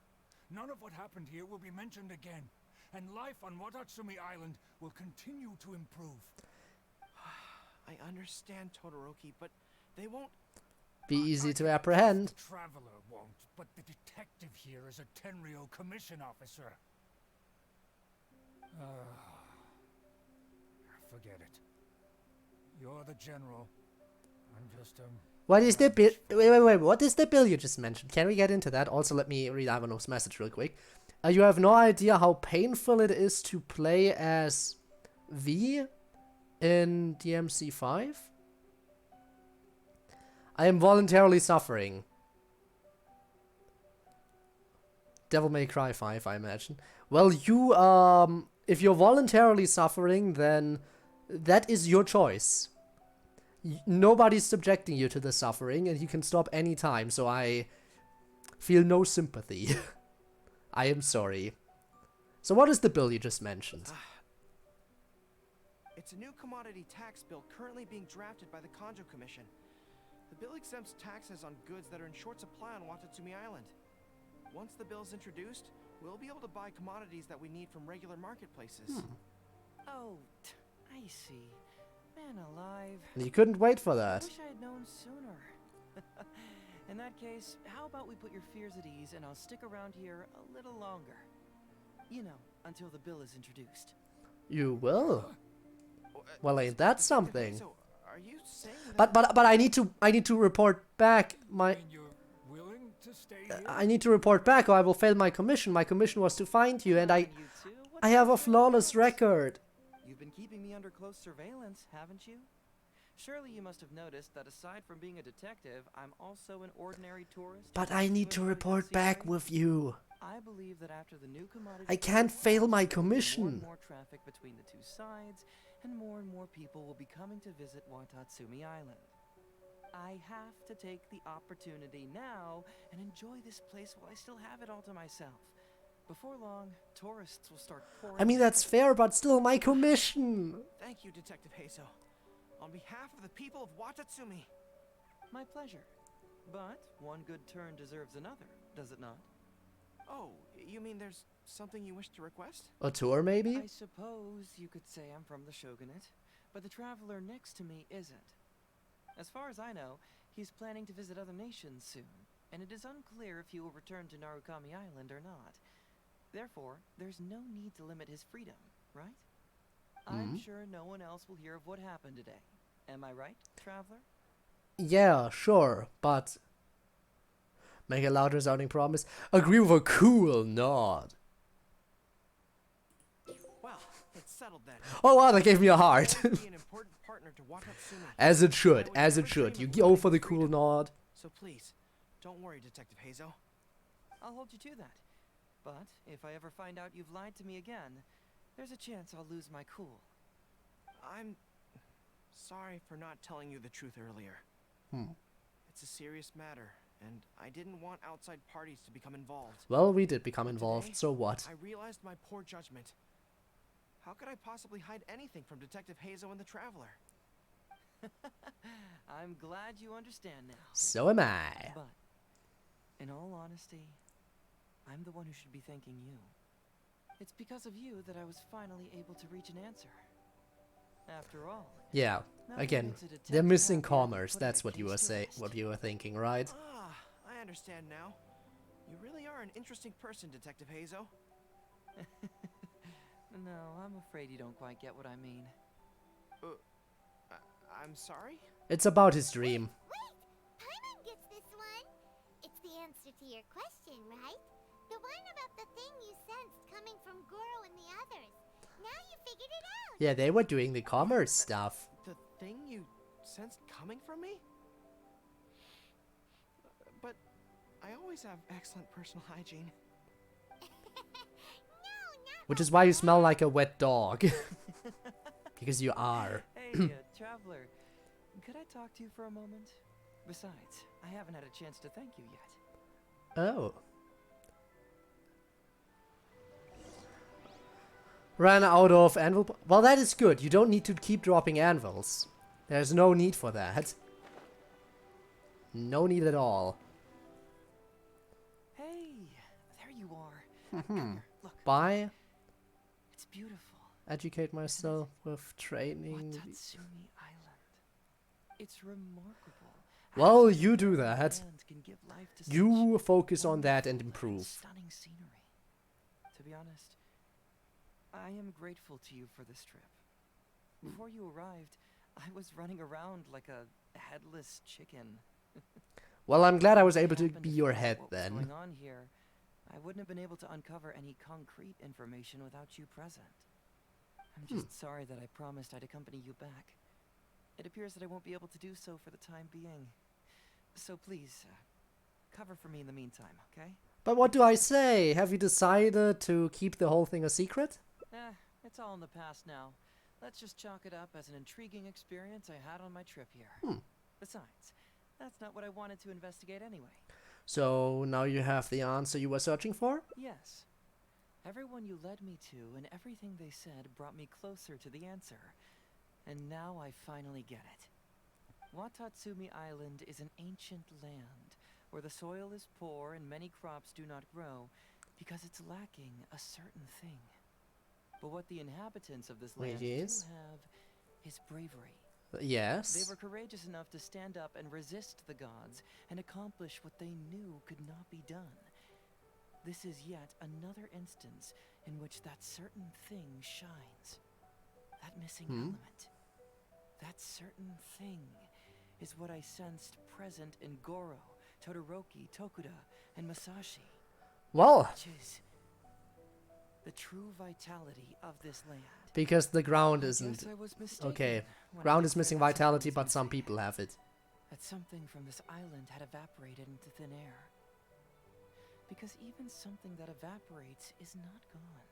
None of what happened here will be mentioned again, and life on Watatsumi Island will continue to improve. I understand, Todoroki, but they won't... Be easy I to guess apprehend. The traveler won't, but the detective here is a Tenryou commission officer. Forget it. You're the general. I'm just What is the bill? Wait. What is the bill you just mentioned? Can we get into that? Also, let me read Ivanov's message real quick. You have no idea how painful it is to play as V in DMC5? I am voluntarily suffering. Devil May Cry 5, I imagine. Well, you, if you're voluntarily suffering, then that is your choice. Nobody's subjecting you to the suffering, and you can stop any time, so I feel no sympathy. I am sorry. So what is the bill you just mentioned? It's a new commodity tax bill currently being drafted by the Kanjo Commission. The bill exempts taxes on goods that are in short supply on Watatsumi Island. Once the bill's introduced, we'll be able to buy commodities that we need from regular marketplaces. Oh, I see. Man alive. You couldn't wait for that. I wish I had known sooner. In that case, how about we put your fears at ease and I'll stick around here a little longer. You know, until the bill is introduced. You will. Well, ain't that something? So, are you saying that... But I need to report back my. you're willing to stay here? I need to report back, or I will fail my commission. My commission was to find you, and You two? What's I have a your flawless plans? record. You've been keeping me under close surveillance, haven't you? Surely you must have noticed that aside from being a detective, I'm also an ordinary tourist. But I need to report back with you. I believe that after the new commodity I can't fail my more and commission. more traffic between the two sides, and more people will be coming to visit Watatsumi Island. I have to take the opportunity now and enjoy this place while I still have it all to myself. Before long, tourists will start pouring. I mean, that's fair, but still my commission. Thank you, Detective Heizou. On behalf of the people of Watatsumi. My pleasure. But one good turn deserves another, does it not? Oh, you mean there's something you wish to request? A tour, maybe? I suppose you could say I'm from the Shogunate, but the traveler next to me isn't. As far as I know, he's planning to visit other nations soon, and it is unclear if he will return to Narukami Island or not. Therefore, there's no need to limit his freedom, right? I'm sure no one else will hear of what happened today. Am I right, traveler? Yeah, sure, but... Make a loud resounding promise. Agree with a cool nod. Well, it's settled then. Oh wow, that gave me a heart. Be an important partner to Watatsumi. As it should, I would as never it should. dream You of go limiting for the cool freedom. nod. So please, don't worry, Detective Heizou. I'll hold you to that. But if I ever find out you've lied to me again, there's a chance I'll lose my cool. I'm sorry for not telling you the truth earlier. It's a serious matter, and I didn't want outside parties to become involved. Well, we did become But involved, today, so what? I realized my poor judgment. How could I possibly hide anything from Detective Heizou and the Traveler? I'm glad you understand now. So am I. But, in all honesty, I'm the one who should be thanking you. It's because of you that I was finally able to reach an answer. After all, Yeah, nothing again, makes a detective they're missing happier than commerce. putting That's a what you case were to rest. what you were thinking, right? Ah, I understand now. You really are an interesting person, Detective Heizou. No, I'm afraid you don't quite get what I mean. I'm sorry? It's about his dream. Wait! Paimon gets this one! It's the answer to your question, right? The one about the thing you sensed coming from Gorou and the others. Now you figured it out! Yeah, they were doing the commerce stuff. The thing you sensed coming from me? But I always have excellent personal hygiene. Which is why you smell like a wet dog. Because you are. Hey, Traveler, could I talk to you for a moment? Besides, I haven't had a chance to thank you yet. Oh. Ran out of anvil. Well, that is good. You don't need to keep dropping anvils. There's no need for that. No need at all. Hey, there you are. Come here, look. Bye. It's beautiful. Educate myself with training. Watatsumi Island. It's remarkable. Well, you do that. Land can give life to You such focus on that and wonderful improve. Stunning scenery. To be honest, I am grateful to you for this trip. Before you arrived, I was running around like a headless chicken. Well, I'm glad I was If able to happened be to your figure out head what was then. going on here, I wouldn't have been able to uncover any concrete information without you present. I'm just sorry that I promised I'd accompany you back. It appears that I won't be able to do so for the time being. So please, cover for me in the meantime, okay? But what do I say? Have you decided to keep the whole thing a secret? It's all in the past now. Let's just chalk it up as an intriguing experience I had on my trip here. Besides, that's not what I wanted to investigate anyway. So now you have the answer you were searching for? Yes. Everyone you led me to and everything they said brought me closer to the answer. And now I finally get it. Watatsumi Island is an ancient land where the soil is poor and many crops do not grow because it's lacking a certain thing. But what the inhabitants of this land do have is bravery. Yes. They were courageous enough to stand up and resist the gods and accomplish what they knew could not be done. This is yet another instance in which that certain thing shines. That missing element. That certain thing is what I sensed present in Gorou, Todoroki, Tokuda, and Masashi. Well, Which is the true vitality of this land. because the ground I isn't... guess I was mistaken Okay, when I ground is decided missing something vitality, was but some missing. people have it. That something from this island had evaporated into thin air. Because even something that evaporates is not gone.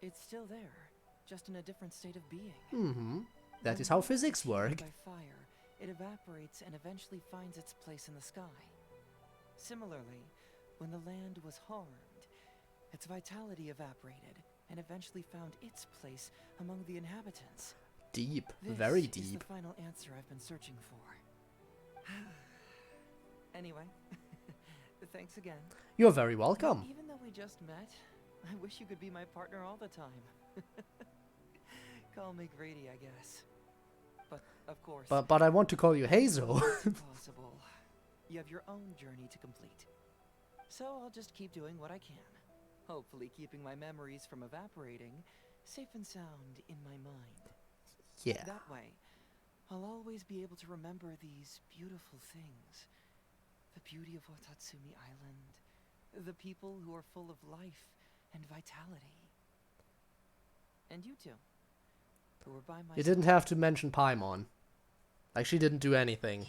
It's still there, just in a different state of being. That When is how water is physics heated work. By fire, it evaporates and eventually finds its place in the sky. Similarly, when the land was harmed, its vitality evaporated and eventually found its place among the inhabitants. Deep, This very is deep. the final answer I've been searching for. Anyway, thanks again. You're very welcome. Even though we just met, I wish you could be my partner all the time. Call me Grady, I guess. But, of course... But I want to call you Heizou. Possible. You have your own journey to complete. So I'll just keep doing what I can. Hopefully keeping my memories from evaporating safe and sound in my mind. Yeah. That way, I'll always be able to remember these beautiful things. The beauty of Watatsumi Island. The people who are full of life and vitality. And you two, who were by my You didn't have to mention Paimon. Like, she didn't do anything.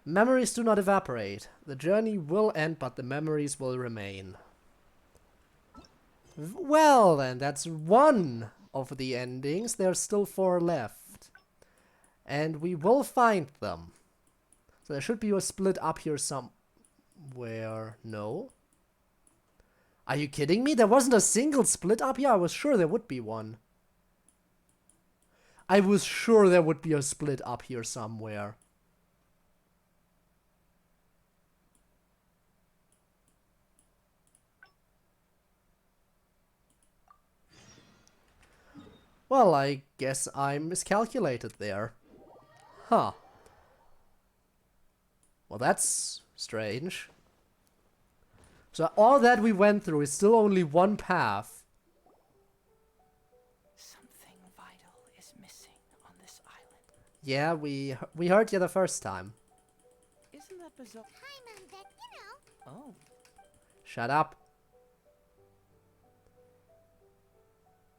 Memories do not evaporate. The journey will end, but the memories will remain. Well then, that's one of the endings. There's still 4 left. And we will find them. So there should be a split up here somewhere. No? Are you kidding me? There wasn't a single split up here? I was sure there would be one. I was sure there would be a split up here somewhere. Well, I guess I miscalculated there. Huh. Well, that's strange. So all that we went through is still only one path. Something vital is missing on this island. Yeah, we heard you the first time. Isn't that bizarre? Hi, Mom, Dad, you know. Oh. Shut up.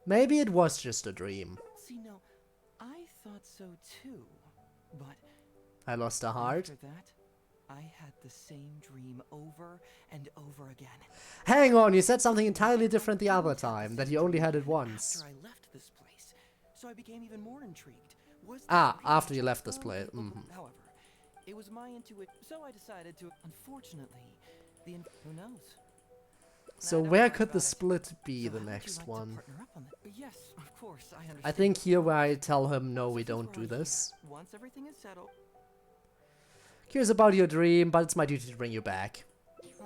Maybe it was just a dream. See, no, I thought so too, but I lost a heart. after that, I had the same dream over and over again. Hang on, you said something entirely different the other time, that you only had it once. After I left this place, so I became even more intrigued. Was this Ah, really after you left this place. However, it was my intuition, so I decided to. Unfortunately, who knows? So Nah, where don't worry could the about it. split be So the how would you next like to one? partner up on that? Yes, of course, I understand. I think here where I tell him no, So we since don't we're do already here, this. Once everything is settled. Curious about your dream, but it's my duty to bring you back. Ah,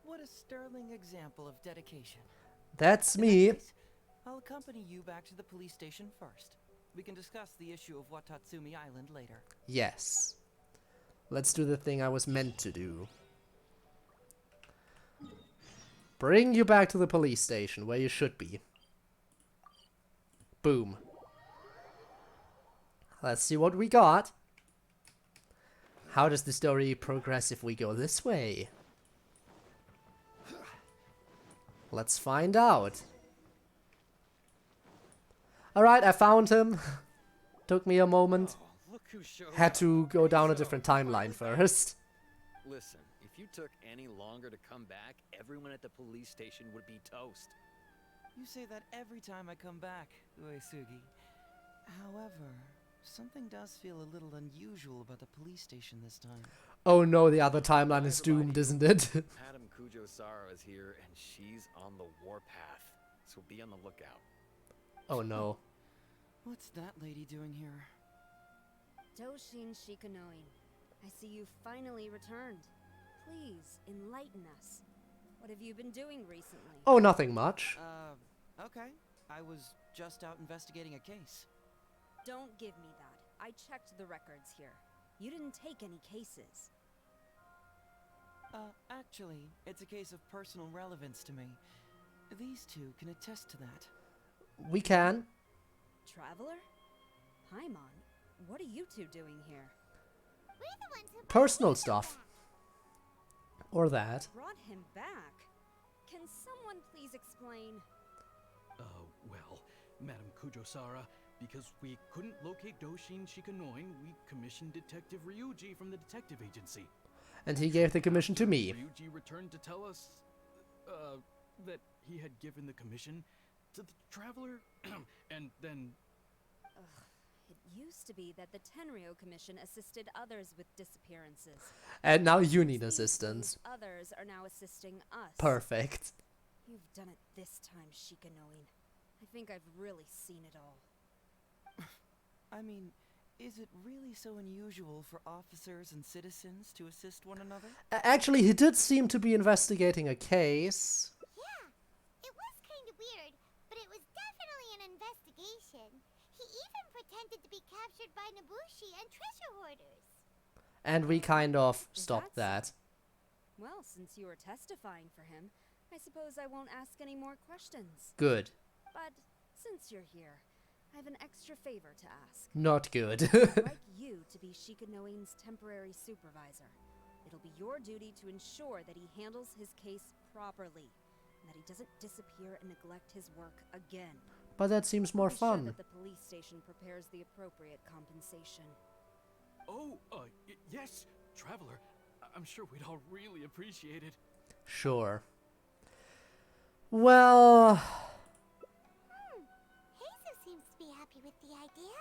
what a sterling example of dedication. That's In that me. case, I'll accompany you back to the police station first. We can discuss the issue of Watatsumi Island later. Yes. Let's do the thing I was meant to do. Bring you back to the police station, where you should be. Boom. Let's see what we got. How does the story progress if we go this way? Let's find out. Alright, I found him. Took me a moment. Oh, look who showed Had up. to go down a So, different finally timeline back. first. Listen, if you took any longer to come back, everyone at the police station would be toast. You say that every time I come back, Uesugi. However, something does feel a little unusual about the police station this time. Oh no, the other timeline is doomed, isn't it? Madam Kujo-Sara is here, and she's on the warpath, so be on the lookout. Oh no. What's that lady doing here? Doshin Shikanoin, I see you finally returned. Please, enlighten us. What have you been doing recently? Oh, nothing much. Okay. I was just out investigating a case. Don't give me that. I checked the records here. You didn't take any cases. Actually, it's a case of personal relevance to me. These two can attest to that. We can. Traveler? Paimon, what are you two doing here? We're the ones who Personal stuff. Or that. Brought him back? Can someone please explain? Well, Madam Kujo-Sara, because we couldn't locate Doshin Shikanoin, we commissioned Detective Ryuji from the detective agency. And he gave the commission to me. Ryuji returned to tell us, that he had given the commission to the Traveler, and then... It used to be that the Tenryo Commission assisted others with disappearances. And now you need These assistance. Others are now assisting us. Perfect. You've done it this time, Shikanoin. I think I've really seen it all. I mean, is it really so unusual for officers and citizens to assist one another? Actually, he did seem to be investigating a case. Yeah, it was kind of weird, but it was definitely an investigation. He even pretended to be captured by Nobushi and treasure hoarders. And we kind of Is stopped that that. Well, since you were testifying for him, I suppose I won't ask any more questions. Good. But since you're here, I have an extra favor to ask. Not good. I'd like you to be Shikanoin's temporary supervisor. It'll be your duty to ensure that he handles his case properly, and that he doesn't disappear and neglect his work again. But that seems more Be sure fun. that the police station prepares the appropriate compensation. Oh, yes, Traveler. I'm sure we'd all really appreciate it. Sure. Well... Heizou seems to be happy with the idea.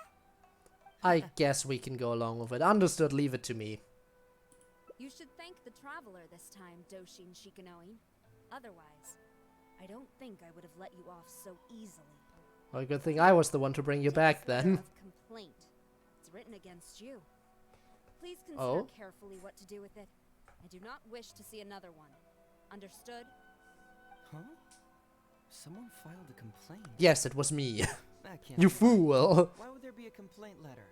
I guess we can go along with it. Understood, leave it to me. You should thank the traveler this time, Doshin Shikanoin. Otherwise, I don't think I would have let you off so easily. Well, good thing I was the one to bring you back then. Complaint. It's written against you. Please consider carefully what to do with it. I do not wish to see another one. Understood? Huh? Someone filed a complaint. Yes, it was me. That can't You be right. fool. Why would there be a complaint letter?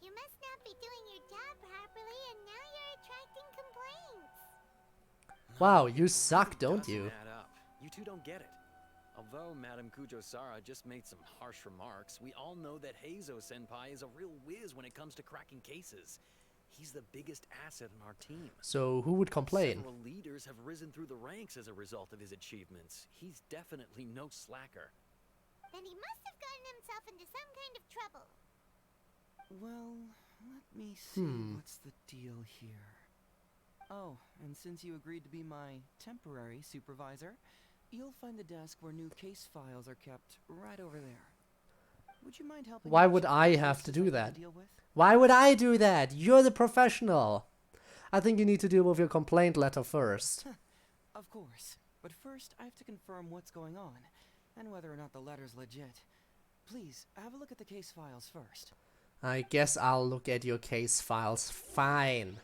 You must not be doing your job properly, and now you're attracting complaints. Wow, you suck, don't you? Doesn't add up. You two don't get it. Although Madame Kujo-Sara just made some harsh remarks, we all know that Heizou-senpai is a real whiz when it comes to cracking cases. He's the biggest asset in our team. So who would complain? Several leaders have risen through the ranks as a result of his achievements. He's definitely no slacker. Then he must have gotten himself into some kind of trouble. Well, let me see. What's the deal here? Oh, and since you agreed to be my temporary supervisor, you'll find the desk where new case files are kept right over there. Would you mind helping? Why me would check I the have cases to do I need that? deal with? Why would I do that? You're the professional. I think you need to deal with your complaint letter first. Of course. But first, I have to confirm what's going on, and whether or not the letter's legit. Please, have a look at the case files first. I guess I'll look at your case files. Fine.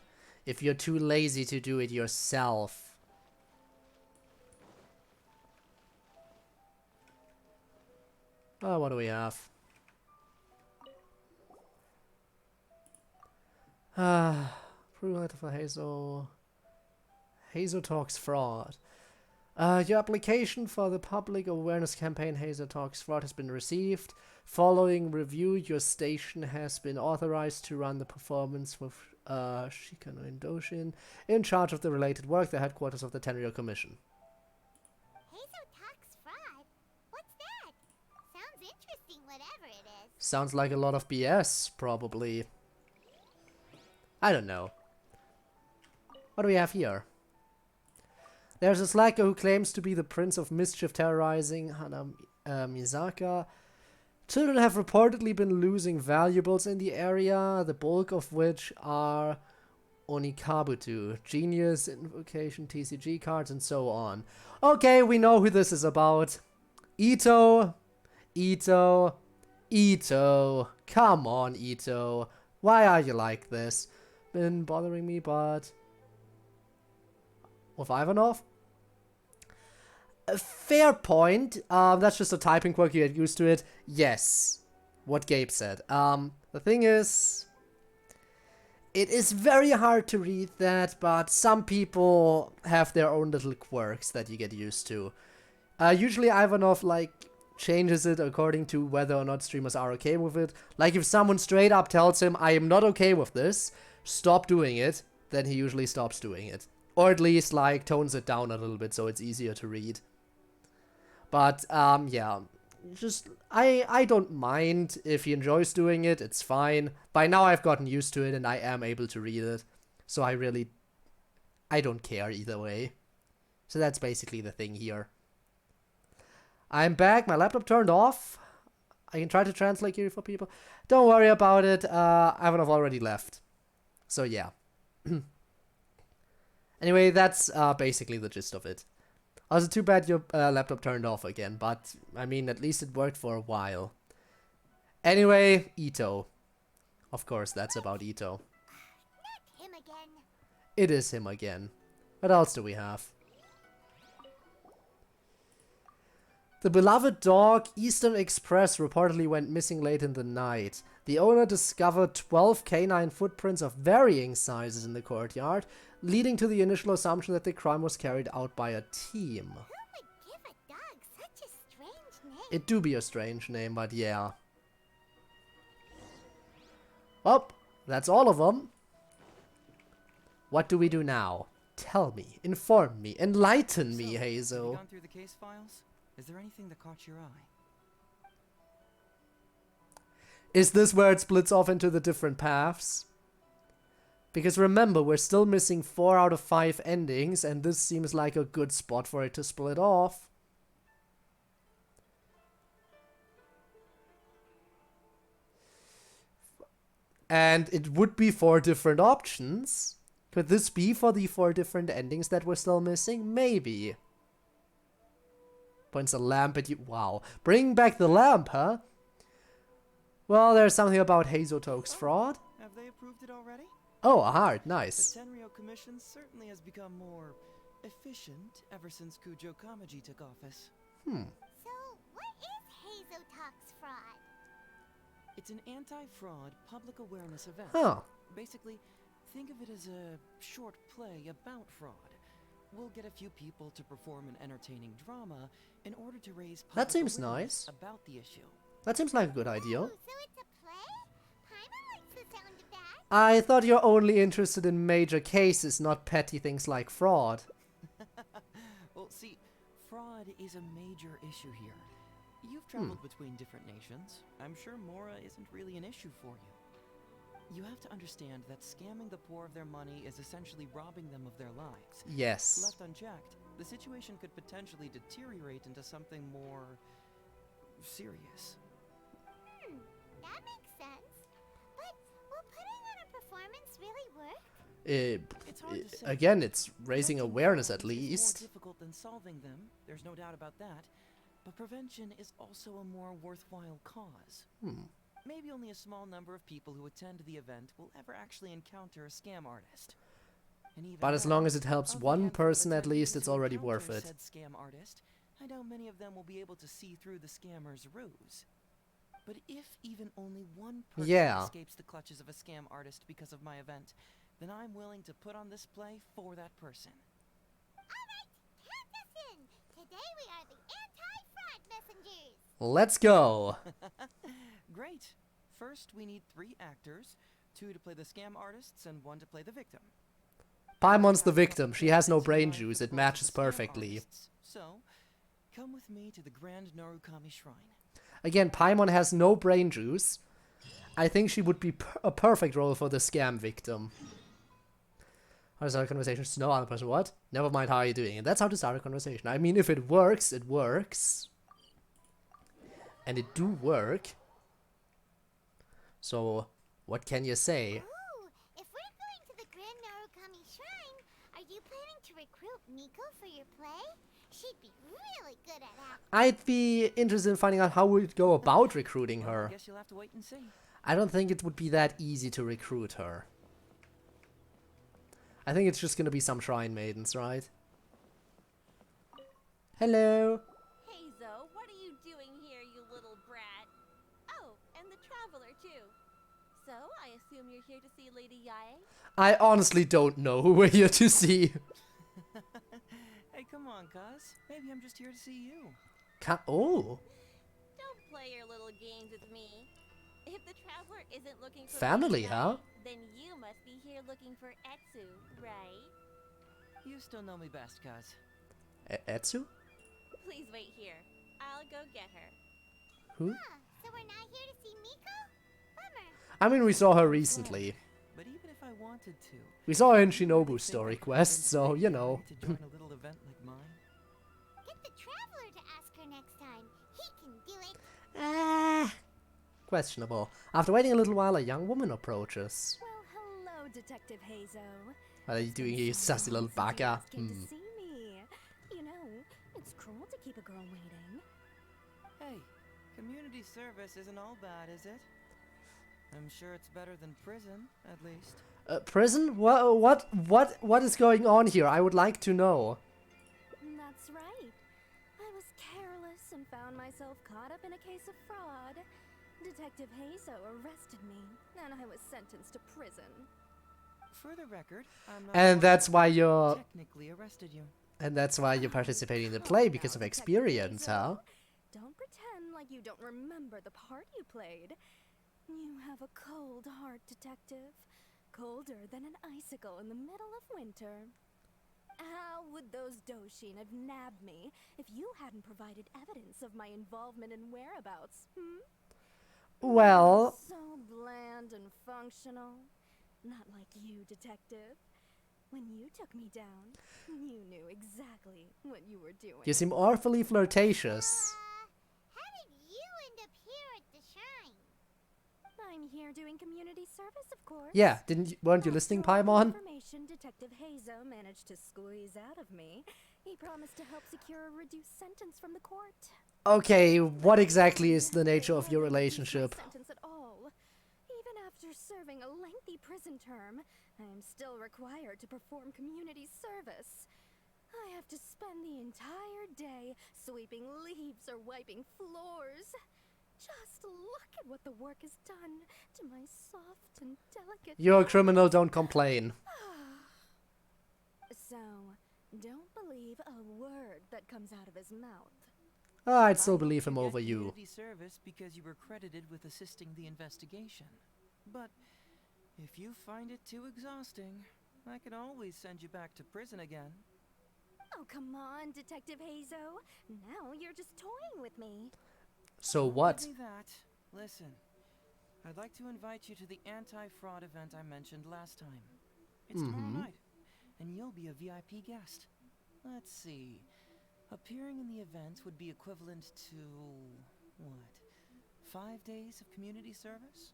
If you're too lazy to do it yourself. Oh, what do we have? Approval letter for Heizou. Heizou Talks Fraud. Your application for the public awareness campaign Heizou Talks Fraud has been received. Following review, your station has been authorized to run the performance with Shikano and Doshin in charge of the related work, the headquarters of the Tenryo Commission. Heizou Talks Fraud? What's that? Sounds interesting, whatever it is. Sounds like a lot of BS, probably. I don't know. What do we have here? There's a slacker who claims to be the Prince of Mischief terrorizing Hana Misaka. Children have reportedly been losing valuables in the area, the bulk of which are Onikabuto, Genius, Invocation, TCG cards, and so on. Okay, we know who this is about. Ito. Come on, Ito. Why are you like this? Been bothering me, but... With Ivanov? A fair point. That's just a typing quirk, you get used to it. Yes. What Gabe said. The thing is... It is very hard to read that, but some people have their own little quirks that you get used to. Usually Ivanov, like, changes it according to whether or not streamers are okay with it. Like, if someone straight up tells him, I am not okay with this, stop doing it, then he usually stops doing it. Or at least, like, tones it down a little bit so it's easier to read. But, yeah. Just, I don't mind if he enjoys doing it, it's fine. By now I've gotten used to it and I am able to read it. So I don't care either way. So that's basically the thing here. I'm back, my laptop turned off. I can try to translate here for people. Don't worry about it, Ivanov already left. So yeah. Anyway, that's basically the gist of it. Also, too bad your laptop turned off again, but, I mean, at least it worked for a while. Anyway, Ito. Of course, that's about Ito. Not him again. It is him again. What else do we have? The beloved dog Eastern Express reportedly went missing late in the night. The owner discovered 12 canine footprints of varying sizes in the courtyard, leading to the initial assumption that the crime was carried out by a team. Who would give a dog such a strange name? It do be a strange name, but yeah. Well, that's all of them. What do we do now? Tell me, inform me, enlighten me, Have you Heizou. gone through the case files? Is there anything that caught your eye? Is this where it splits off into the different paths? Because remember, we're still missing 4 out of 5 endings, and this seems like a good spot for it to split off. And it would be 4 different options. Could this be for the 4 different endings that we're still missing? Maybe. Points a lamp at you. Wow. Bring back the lamp, huh? Well, there's something about Heizou Toke's fraud. Have they approved it already? Oh, a heart. Nice. The Tenryou Commission certainly has become more efficient ever since Kujo Kamaji took office. So, what is Heizou Talks fraud? It's an anti-fraud public awareness event. Huh. Basically, think of it as a short play about fraud. We'll get a few people to perform an entertaining drama in order to raise public That seems awareness nice. about the issue. That seems like a good idea. Oh, so it's a play? Paimon likes the sound of that. I thought you're only interested in major cases, not petty things like fraud. Well, see, fraud is a major issue here. You've traveled between different nations. I'm sure Mora isn't really an issue for you. You have to understand that scamming the poor of their money is essentially robbing them of their lives. Yes. Left unchecked, the situation could potentially deteriorate into something more serious. That makes sense. But will putting on a performance really work? It's hard to say. Again, it's raising Preventing awareness at problems is least. more difficult than solving them. There's no doubt about that. But prevention is also a more worthwhile cause. Maybe only a small number of people who attend the event will ever actually encounter a scam artist. And even But as then, long as it helps of the one handful of person at least, attendees it's who already encounter worth it. said scam artist, I doubt many of them will be able to see through the scammer's ruse. But if even only one person escapes the clutches of a scam artist because of my event, then I'm willing to put on this play for that person. Alright, count us in! Today we are the anti-fraud messengers! Let's go! Great. First, we need 3 actors, 2 to play the scam artists and 1 to play the victim. Paimon's the victim. She has no brain juice. It matches perfectly. So, come with me to the Grand Narukami Shrine. Again, Paimon has no brain juice. I think she would be a perfect role for the scam victim. How to start a conversation? No other person. What? Never mind how are you doing it. That's how to start a conversation. I mean, if it works, it works. And it do work. So, what can you say? Ooh, if we're going to the Grand Narukami Shrine, are you planning to recruit Miko for your play? She'd be really good at acting. I'd be interested in finding out how we'd go about recruiting her. I guess you'll have to wait and see. I don't think it would be that easy to recruit her. I think it's just gonna be some shrine maidens, right? Hello. Heizou, what are you doing here, you little brat? Oh, and the traveler too. So, I assume you're here to see Lady Yae? I honestly don't know who we're here to see. Hey, come on, cuz. Maybe I'm just here to see you. Oh. Don't play your little games with me. If the traveler isn't looking for Family, Lady huh? Yae, then you must be here looking for Etsu, right? You still know me best, cuz. Etsu? Please wait here. I'll go get her. Who? So we're not here to see Miko? Bummer. I mean, we saw her recently. But even if I wanted to, We saw her in Shinobu's story quest, so, you know. to join a little event like mine. Get the traveler to ask her next time. He can do it. Questionable. After waiting a little while, a young woman approaches. Well, hello, Detective Heizou. What are you doing here, you sassy little baka? Came to see me. You know, it's cruel to keep a girl waiting. Hey, community service isn't all bad, is it? I'm sure it's better than prison, at least. Prison? What is going on here? I would like to know. That's right. I was careless and found myself caught up in a case of fraud. Detective Heizou arrested me, and I was sentenced to prison. For the record, I'm not And that's why you're... technically arrested you. And that's why you're participating in the play, because of experience, huh? Don't pretend like you don't remember the part you played. You have a cold heart, Detective. Colder than an icicle in the middle of winter. How would those Doshin have nabbed me if you hadn't provided evidence of my involvement and whereabouts, Well... So bland and functional. Not like you, detective. When you took me down, you knew exactly what you were doing. You seem awfully flirtatious. How did you end up here at the shrine? I'm here doing community service, of course. Yeah, weren't you listening, Paimon? Information Detective Heizou managed to squeeze out of me. He promised to help secure a reduced sentence from the court. Okay, what exactly is the nature of your relationship? Sentence at all. Even after serving a lengthy prison term, I am still required to perform community service. I have to spend the entire day sweeping leaves or wiping floors. Just look at what the work has done to my soft and delicate... You're a criminal, don't complain. So, don't believe a word that comes out of his mouth. I'd still believe him get over you. community service because you were credited with assisting the investigation. But if you find it too exhausting, I can always send you back to prison again. Oh, come on, Detective Heizou. Now you're just toying with me. So what? Give me that. Listen, I'd like to invite you to the anti-fraud event I mentioned last time. It's tomorrow night, and you'll be a VIP guest. Let's see. Appearing in the event would be equivalent to, what, 5 days of community service?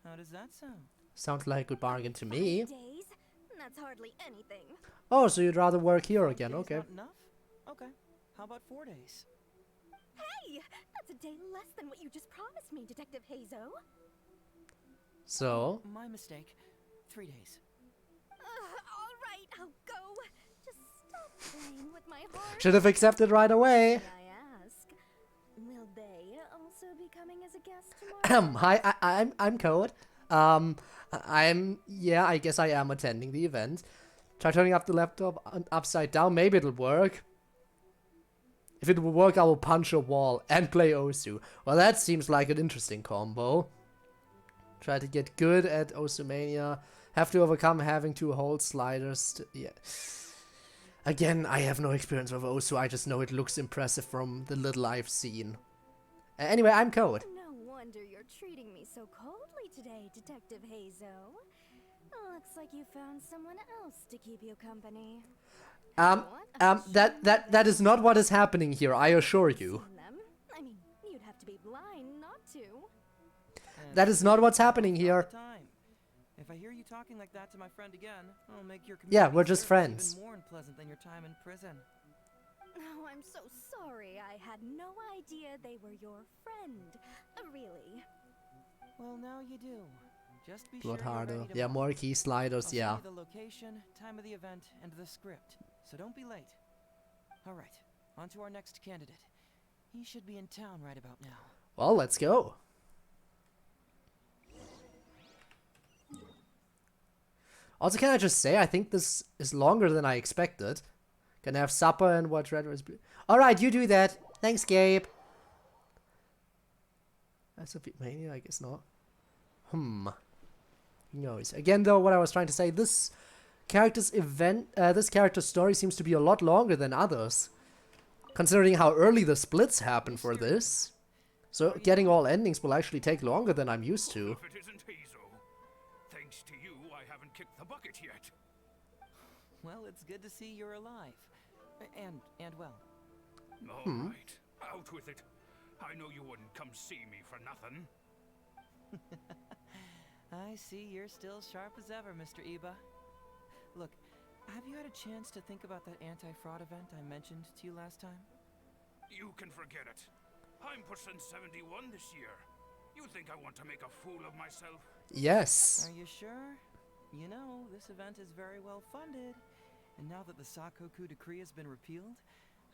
How does that sound? Sounds like a good bargain to me. 5 days? That's hardly anything. Oh, so you'd rather work here again, 5 days okay. Not enough? Okay. How about 4 days? Hey! That's a day less than what you just promised me, Detective Heizou. So? My mistake. 3 days. All right, I'll go. Just stop playing with my heart. Should have accepted right away. I ask, will they also be coming as a guest tomorrow? Hi, I'm Code. I guess I am attending the event. Try turning up the laptop upside down, maybe it'll work. If it will work, I will punch a wall and play Osu. Well, that seems like an interesting combo. Try to get good at Osumania. Have to overcome having to hold sliders. Yeah. Again, I have no experience with Osu. I just know it looks impressive from the little I've seen. Anyway, I'm Code. No wonder you're treating me so coldly today, Detective Heizou. Looks like you found someone else to keep you company. That is not what is happening here, I assure you. I mean, you'd have to be blind not to. That is not what's happening here. If I hear you talking like that to my friend again, I'll make your Yeah, we're just friends. even more unpleasant than your time in prison. Oh, I'm so sorry. I had no idea they were your friend. Really. Well, now you do. Just be Blood sure you're harder. ready Yeah, tomorrow. more key sliders, I'll yeah. send you the location, time of the event, and the script. So don't be late. All right, on to our next candidate. He should be in town right about now. Well, let's go. Also, can I just say, I think this is longer than I expected. Gonna have supper and watch Red Raspberry. Alright, you do that. Thanks, Gabe. That's a bit mania, I guess not. Who knows? Again, though, what I was trying to say, this character's this character's story seems to be a lot longer than others. Considering how early the splits happen for this. So getting all endings will actually take longer than I'm used to. If it isn't Heizou. Thanks to you, I haven't kicked the bucket yet. Well, it's good to see you're alive. And well. All right, out with it. I know you wouldn't come see me for nothing. I see you're still sharp as ever, Mr. Iba. Look, have you had a chance to think about that anti-fraud event I mentioned to you last time? You can forget it. I'm percent 71 this year. You think I want to make a fool of myself? Yes. Are you sure? You know, this event is very well funded. And now that the Sakoku decree has been repealed,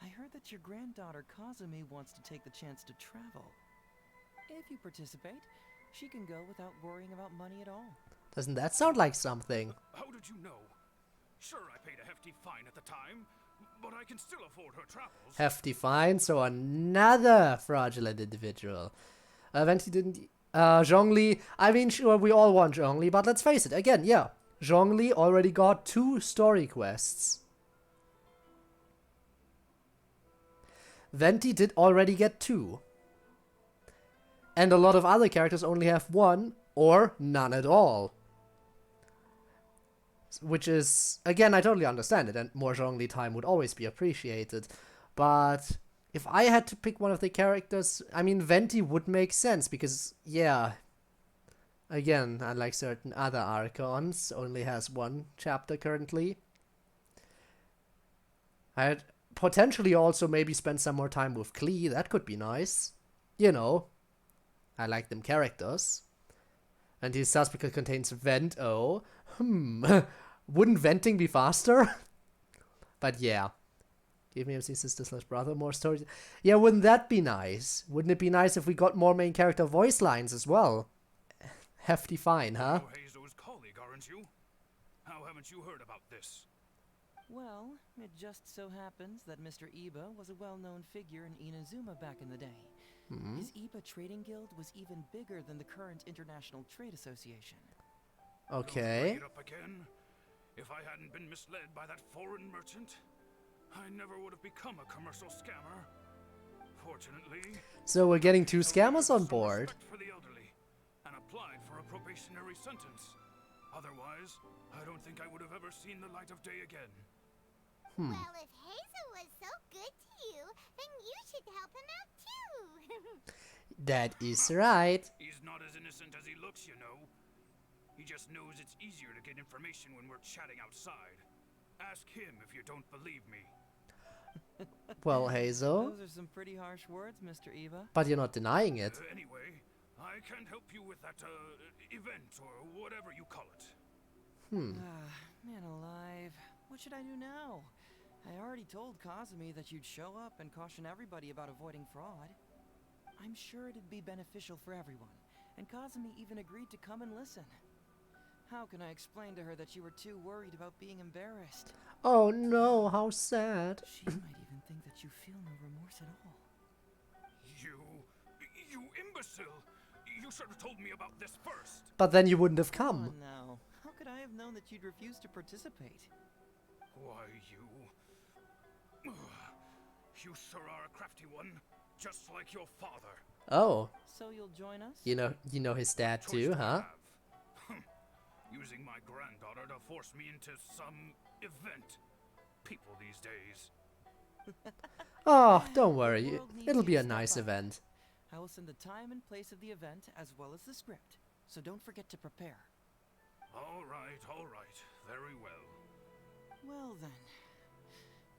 I heard that your granddaughter Kazumi wants to take the chance to travel. If you participate, she can go without worrying about money at all. Doesn't that sound like something? How did you know? Sure, I paid a hefty fine at the time, but I can still afford her travels. Hefty fine, so another fraudulent individual. Venti didn't... Zhongli, I mean, sure, we all want Zhongli, but let's face it, again, yeah. Zhongli already got 2 story quests. Venti did already get 2. And a lot of other characters only have one or none at all. Which is, again, I totally understand it, and more strongly time would always be appreciated. But if I had to pick one of the characters, I mean, Venti would make sense, because, yeah, again, unlike certain other Archons, only has one chapter currently. I'd potentially also maybe spend some more time with Klee, that could be nice. You know, I like them characters. And his suspect contains vent, oh. Wouldn't venting be faster? But yeah. Give me MC sister/brother more stories. Yeah, wouldn't that be nice? Wouldn't it be nice if we got more main character voice lines as well? Hefty fine, huh? You're Heizou's colleague, aren't you? How haven't you heard about this? Well, it just so happens that Mr. Iba was a well-known figure in Inazuma back in the day. His Iba Trading Guild was even bigger than the current International Trade Association. Okay. Don't bring it up again. If I hadn't been misled by that foreign merchant, I never would have become a commercial scammer. Fortunately, So we're getting two scammers on board. for the elderly and applied for a probationary sentence. Otherwise, I don't think I would have ever seen the light of day again. Well, if Heizou was so good to you, then you should help him out too. That is right. He's not as innocent as he looks, you know. He just knows it's easier to get information when we're chatting outside. Ask him if you don't believe me. Well, Heizou. Those are some pretty harsh words, Mr. Iba. But you're not denying it. Anyway, I can't help you with that, event or whatever you call it. Man alive. What should I do now? I already told Kazumi that you'd show up and caution everybody about avoiding fraud. I'm sure it'd be beneficial for everyone, and Kazumi even agreed to come and listen. How can I explain to her that you were too worried about being embarrassed? Oh no, how sad. She might even think that you feel no remorse at all. You imbecile! You should have told me about this first. But then you wouldn't have come. Oh, now, how could I have known that you'd refuse to participate? Why, you sure are a crafty one, just like your father. Oh. So you'll join us? You know his dad What choice too, do I huh? have? Using my granddaughter to force me into some event. People these days. Oh, don't worry. The world needs It'll you be to a step nice up. event. I will send the time and place of the event as well as the script, so don't forget to prepare. All right. Very well. Well then.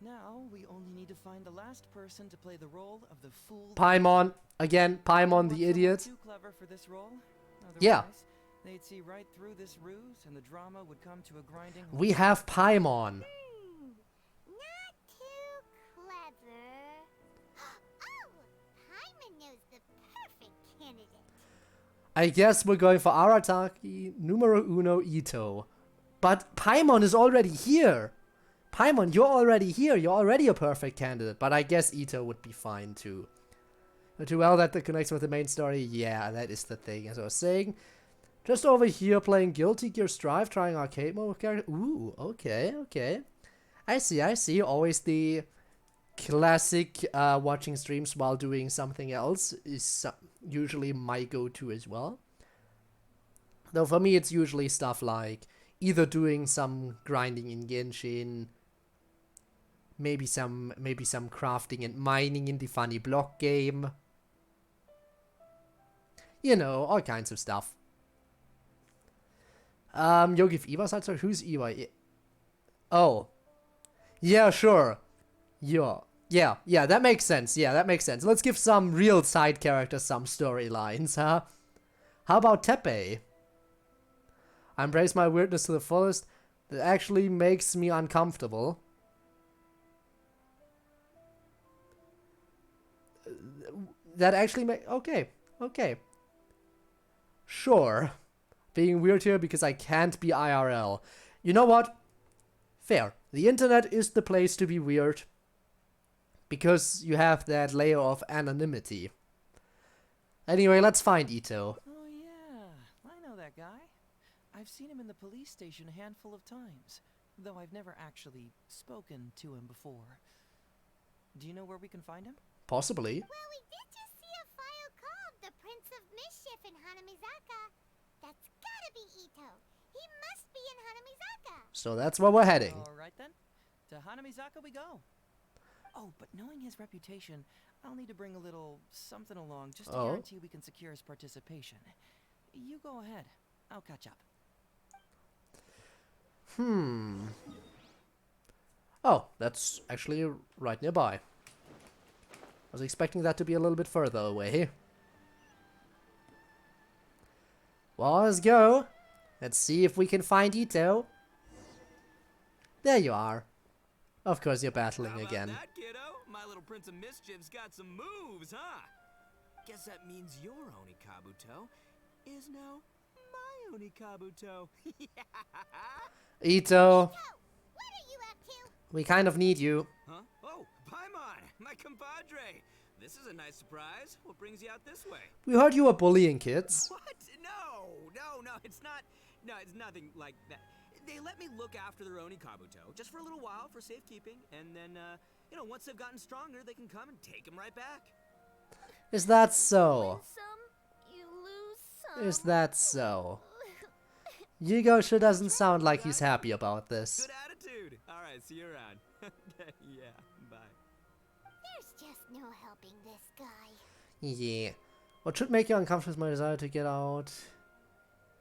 Now, we only need to find the last person to play the role of the fool. Paimon. Again, Paimon Want the someone idiot. Too clever for this role? Yeah. Otherwise, they'd see right through this ruse and the drama would come to a grinding halt. We have Paimon. Not too clever. Oh, Paimon knows the perfect candidate. I guess we're going for Arataki numero uno Ito. But Paimon is already here. Paimon, you're already here. You're already a perfect candidate. But I guess Ito would be fine too. Too well that connects with the main story. Yeah, that is the thing. As I was saying, just over here playing Guilty Gear Strive, trying arcade mode with character. Ooh, okay. I see. Always the classic watching streams while doing something else is usually my go-to as well. Though for me, it's usually stuff like either doing some grinding in Genshin, maybe some crafting and mining in the funny block game. You know, all kinds of stuff. Yogi Iwa side, so who's Iwa? Oh. Yeah, sure. Yeah, that makes sense. Let's give some real side characters some storylines, huh? How about Teppei? I embrace my weirdness to the fullest. That actually makes me uncomfortable. That actually okay. Sure. Being weird here because I can't be IRL. You know what? Fair. The internet is the place to be weird. Because you have that layer of anonymity. Anyway, let's find Ito. Oh yeah, I know that guy. I've seen him in the police station a handful of times, though I've never actually spoken to him before. Do you know where we can find him? Possibly. Well, we did just see a file called the Prince of mischief in Hanamizaka. That's gotta be Ito. He must be in Hanamizaka. So that's where we're heading. All right then. To Hanamizaka we go. Oh, but knowing his reputation, I'll need to bring a little something along just to guarantee we can secure his participation. You go ahead. I'll catch up. Oh, that's actually right nearby. I was expecting that to be a little bit further away. Well, let's go. Let's see if we can find Ito. There you are. Of course you're battling again. How about that, kiddo? My little Prince of Mischief's got some moves, huh? Guess that means your Oni Kabuto is now my Oni Kabuto. Ito, What are you up to? we kind of need you. Huh? Oh, Paimon, my compadre. This is a nice surprise. What brings you out this way? We heard you were bullying kids. What? No, it's not. No, it's nothing like that. They let me look after their Oni Kabuto just for a little while for safekeeping, and then, you know, once they've gotten stronger, they can come and take him right back. Is that so? Win some, you lose some. Is that so? Yugo sure doesn't sound like he's happy about this. Good attitude. All right, see you around. Yeah, bye. There's just no helping this guy. Yeah. What should make you uncomfortable is my desire to get out.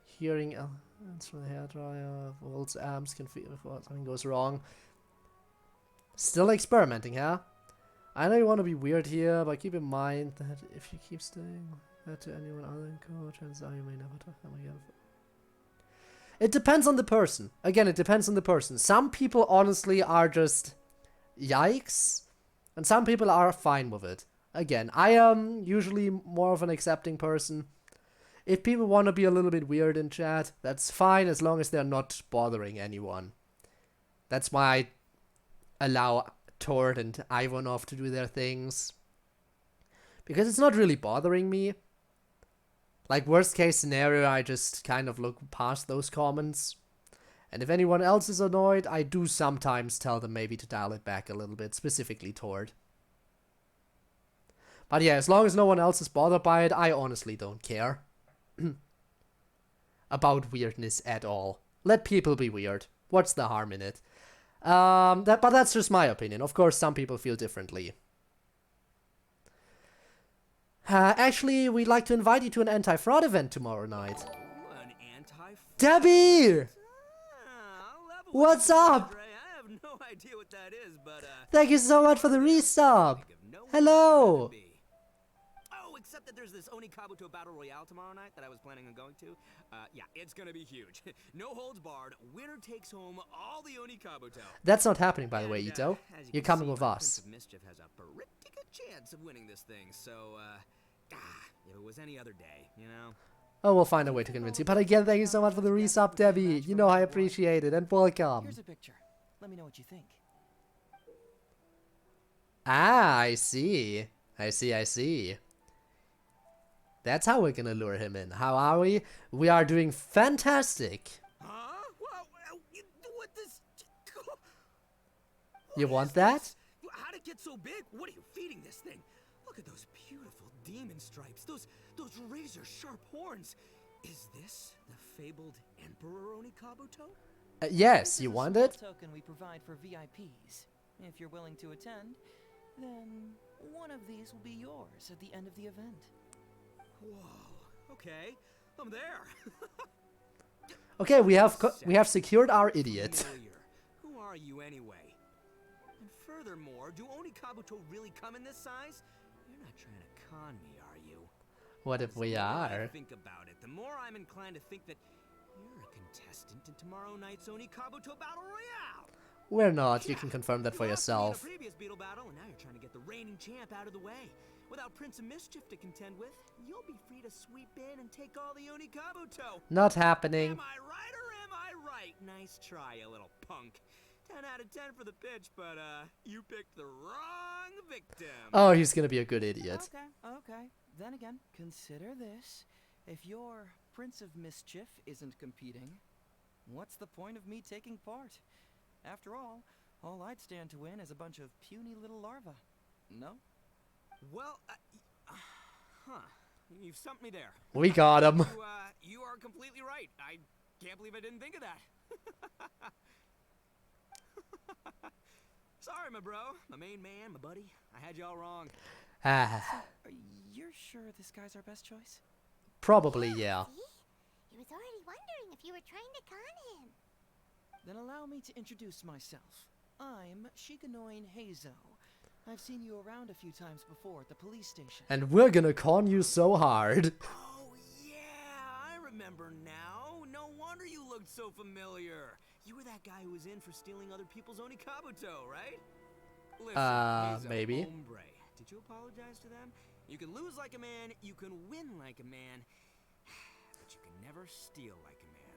Hearing elements from the hairdryer, Volt's amps can feel before something goes wrong. Still experimenting, huh? I know you want to be weird here, but keep in mind that if you keep saying that to anyone other than Co, chances are you may never talk to them again. It depends on the person. Again, it depends on the person. Some people honestly are just yikes, and some people are fine with it. Again, I am usually more of an accepting person. If people want to be a little bit weird in chat, that's fine as long as they're not bothering anyone. That's why I allow Tord and Ivanov to do their things. Because it's not really bothering me. Like, worst case scenario, I just kind of look past those comments. And if anyone else is annoyed, I do sometimes tell them maybe to dial it back a little bit, specifically Tord. But yeah, as long as no one else is bothered by it, I honestly don't care. About weirdness at all. Let people be weird. What's the harm in it? But that's just my opinion. Of course, some people feel differently. Actually, we'd like to invite you to an anti-fraud event tomorrow night. An anti-fraud? Debbie! What's up? I have no idea what that is, but Thank you so much for the resub. Hello. Oh, except that there's this Oni Kabuto Battle Royale tomorrow night that I was planning on going to. Yeah, it's gonna be huge. No holds barred. Winner takes home all the Oni Kabuto. That's not happening, by the way, Ito. As you You're can coming see, with our us. Prince of Mischief has a pretty good chance of winning this thing. So, if it was any other day, you know. Oh, we'll find a way to convince you. But again, thank you so much for the resub, Debbie. You know I appreciate it, and welcome. Here's a picture. Let me know what you think. Ah, I see. I see. That's how we're gonna lure him in. How are we? We are doing fantastic. Huh? What this? You want that? How'd it get so big? What are you feeding this thing? Look at those beautiful demon stripes. Those razor-sharp horns. Is this the fabled Emperor Oni Kabuto? Yes, you want it? Token we provide for VIPs. If you're willing to attend, then one of these will be yours at the end of the event. Whoa. Okay, I'm there. Okay, we have secured our idiot. Familiar. Who are you anyway? And furthermore, do Oni Kabuto really come in this size? You're not trying to con me, are you? What if we The more I are? think about it, the more I'm inclined to think that you're a contestant in tomorrow night's Oni Kabuto Battle Royale. We're not. You can confirm that for You lost me in yourself. a previous beetle battle, and now you're trying to get the reigning champ out of the way. Without Prince of Mischief to contend with, you'll be free to sweep in and take all the Oni Kabuto. Not happening. Am I right or am I right? Nice try, you little punk. 10 out of 10 for the pitch, but you picked the wrong victim. Oh, he's gonna be a good idiot. Okay. Then again, consider this. If your Prince of Mischief isn't competing, what's the point of me taking part? After all I'd stand to win is a bunch of puny little larvae. No? Well, You've stumped me there. We got him. You are completely right. I can't believe I didn't think of that. Sorry, my bro, my main man, my buddy. I had you all wrong. You're sure this guy's our best choice? Probably, yeah. See? He was already wondering if you were trying to con him. Then allow me to introduce myself. I'm Shikanoin Heizou. I've seen you around a few times before at the police station. And we're gonna con you so hard. Oh, yeah, I remember now. No wonder you looked so familiar. You were that guy who was in for stealing other people's Onikabuto, right? Listen, Heizou, maybe. Hombre, did you apologize to them? You can lose like a man, you can win like a man, but you can never steal like a man.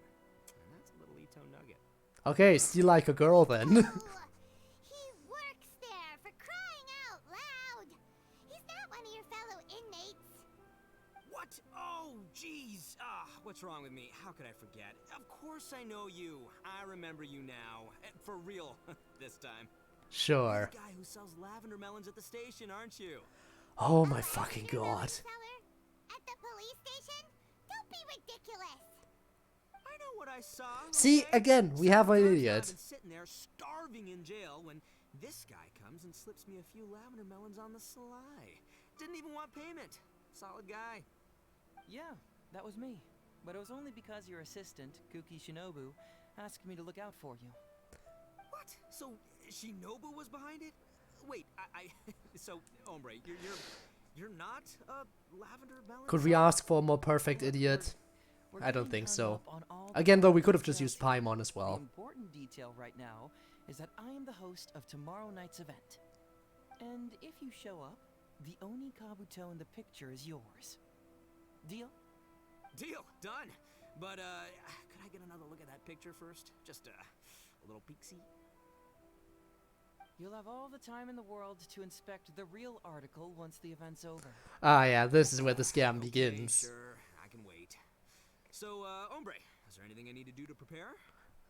And that's a little Ito nugget. Okay, steal like a girl then. He works there, for crying out loud. He's not one of your fellow inmates. What? Oh, jeez. What's wrong with me? How could I forget? Of course I know you. I remember you now. For real, this time. Sure. You're the guy who sells lavender melons at the station, aren't you? Oh my fucking god. At the police station? Don't be ridiculous. I know what I saw. See, okay? again, we have an idiot. I've been sitting there starving in jail when this guy comes and slips me a few lavender melons on the sly. Didn't even want payment. Solid guy. Yeah, that was me. But it was only because your assistant, Kuki Shinobu, asked me to look out for you. What? So Shinobu was behind it? Wait, so Hombre, you're not a lavender melon? Could we ask for a more perfect idiot? I don't think so. Again, though, we could have just used Paimon as well. The important detail right now is that I am the host of tomorrow night's event. And if you show up, the Oni Kabuto in the picture is yours. Deal? Deal. Done. But, could I get another look at that picture first? Just, a little peek-see? You'll have all the time in the world to inspect the real article once the event's over. Ah, yeah, this is where the scam begins. Sure, I can wait. So, Hombre, is there anything I need to do to prepare?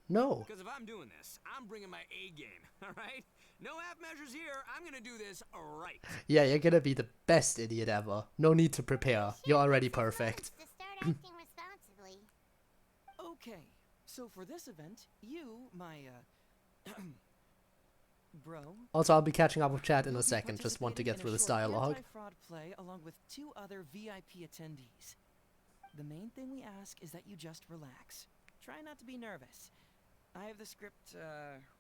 No. Because if I'm doing this, I'm bringing my A game, alright? No half measures here, I'm gonna do this right. Yeah, you're gonna be the best idiot ever. No need to prepare. You're already perfect. To start acting responsibly. Okay, so for this event, you, my, bro. Also, I'll be catching up with chat in a second. Just want to get through this dialogue. Anti-fraud play along with 2 other VIP attendees. The main thing we ask is that you just relax. Try not to be nervous. I have the script,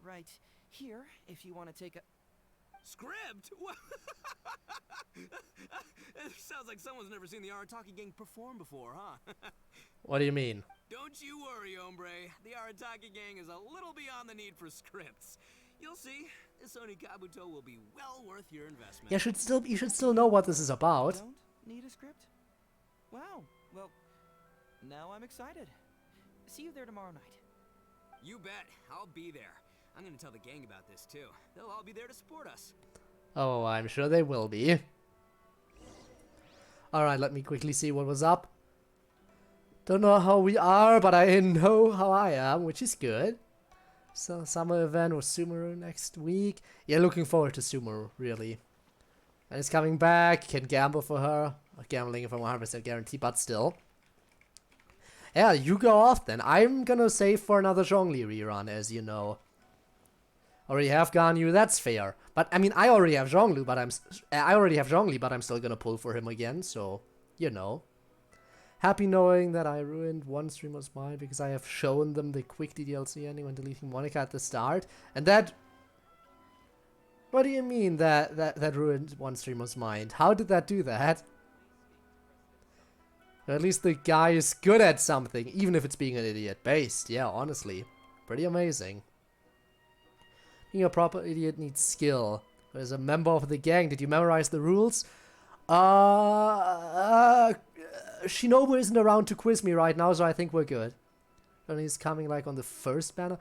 right here, if you want to take a... Script? What? It sounds like someone's never seen the Arataki gang perform before, huh? What do you mean? Don't you worry, Hombre. The Arataki gang is a little beyond the need for scripts. You'll see, this Oni Kabuto will be well worth your investment. Yeah, you should still know what this is about. Don't need a script? Wow, well, now I'm excited. See you there tomorrow night. You bet, I'll be there. I'm gonna tell the gang about this too. They'll all be there to support us. Oh, I'm sure they will be. Alright, let me quickly see what was up. Don't know how we are, but I know how I am, which is good. So, summer event with Sumeru next week. Yeah, looking forward to Sumeru, really. And it's coming back, can gamble for her. Gambling if I'm 100% guarantee, but still. Yeah, you go off then. I'm gonna save for another Zhongli rerun, as you know. Already have Ganyu, that's fair. But I mean, I already have Zhongli, but I'm still gonna pull for him again, so you know. Happy knowing that I ruined one streamer's mind because I have shown them the quick DLC ending when deleting Monica at the start, and that. What do you mean that ruined one streamer's mind? How did that do that? At least the guy is good at something, even if it's being an idiot based. Yeah, honestly. Pretty amazing. Being a proper idiot needs skill. As a member of the gang, did you memorize the rules? Shinobu isn't around to quiz me right now, so I think we're good. And he's coming like on the first banner.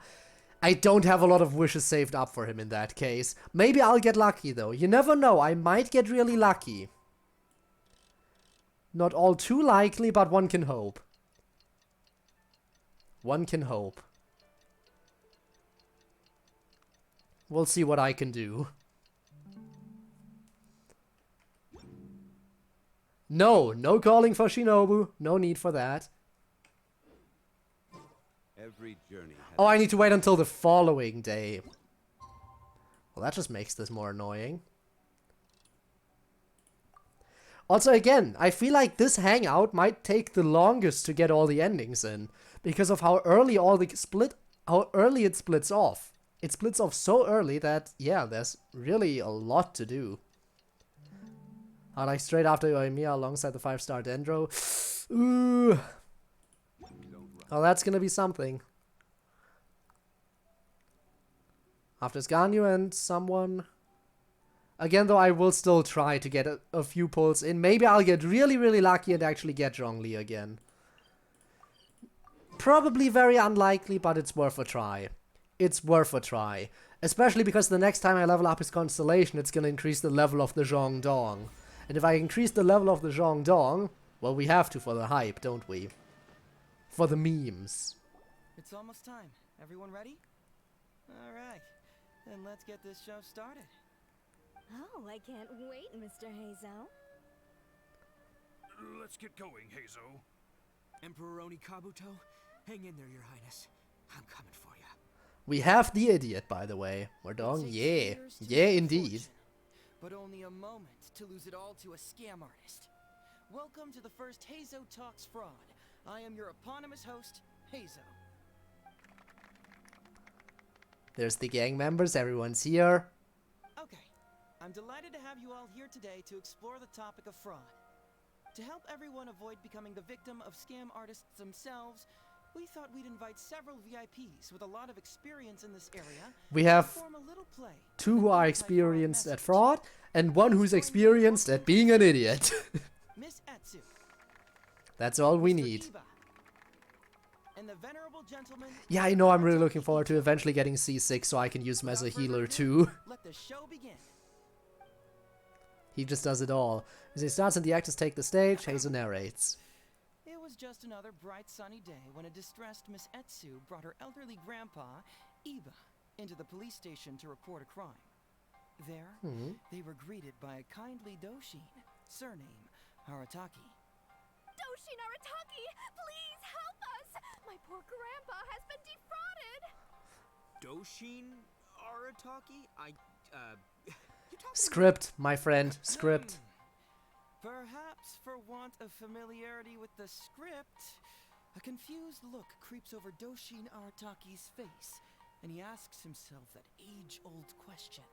I don't have a lot of wishes saved up for him in that case. Maybe I'll get lucky though. You never know, I might get really lucky. Not all too likely, but one can hope. One can hope. We'll see what I can do. No, no calling for Shinobu. No need for that. Every journey has Oh, I need to wait until the following day. Well, that just makes this more annoying. Also, again, I feel like this hangout might take the longest to get all the endings in, because of how early how early it splits off. It splits off so early that, yeah, there's really a lot to do. Like straight after Yoimiya alongside the 5-star Dendro. Ooh. Oh, that's gonna be something. After Ganyu and someone. Again, though, I will still try to get a few pulls in. Maybe I'll get really, really lucky and actually get Zhongli again. Probably very unlikely, but it's worth a try. It's worth a try. Especially because the next time I level up his constellation, it's gonna increase the level of the Zhongdong. And if I increase the level of the Zhongdong, well, we have to for the hype, don't we? For the memes. It's almost time. Everyone ready? Alright, then let's get this show started. Oh, I can't wait, Mr. Heizou. Let's get going, Heizou. Emperor Oni Kabuto, hang in there, Your Highness. I'm coming for you. We have the idiot, by the way. Mordong, yeah. Yeah, indeed. But only a moment to lose it all to a scam artist. Welcome to the first Heizou Talks Fraud. I am your eponymous host, Heizou. There's the gang members, everyone's here. Okay, I'm delighted to have you all here today to explore the topic of fraud. To help everyone avoid becoming the victim of scam artists themselves, we thought we'd invite several VIPs with a lot of experience in this area. We have form a little play 2 who are experienced at fraud, and 1 who's experienced at being an idiot. Miss Etsu. That's all we need. Iba, and the venerable gentleman. Yeah, I know, I'm really looking forward to eventually getting C6 so I can use him as a healer too. Let the show begin. He just does it all. As he starts and the actors take the stage, Heizou narrates. It was just another bright sunny day when a distressed Miss Etsu brought her elderly grandpa, Iba, into the police station to report a crime. There, they were greeted by a kindly Doshin, surname Arataki. Doshin Arataki, please help us! My poor grandpa has been defrauded! Doshin Arataki? Script, my friend, script. Perhaps for want of familiarity with the script, a confused look creeps over Doshin Arataki's face, and he asks himself that age-old question.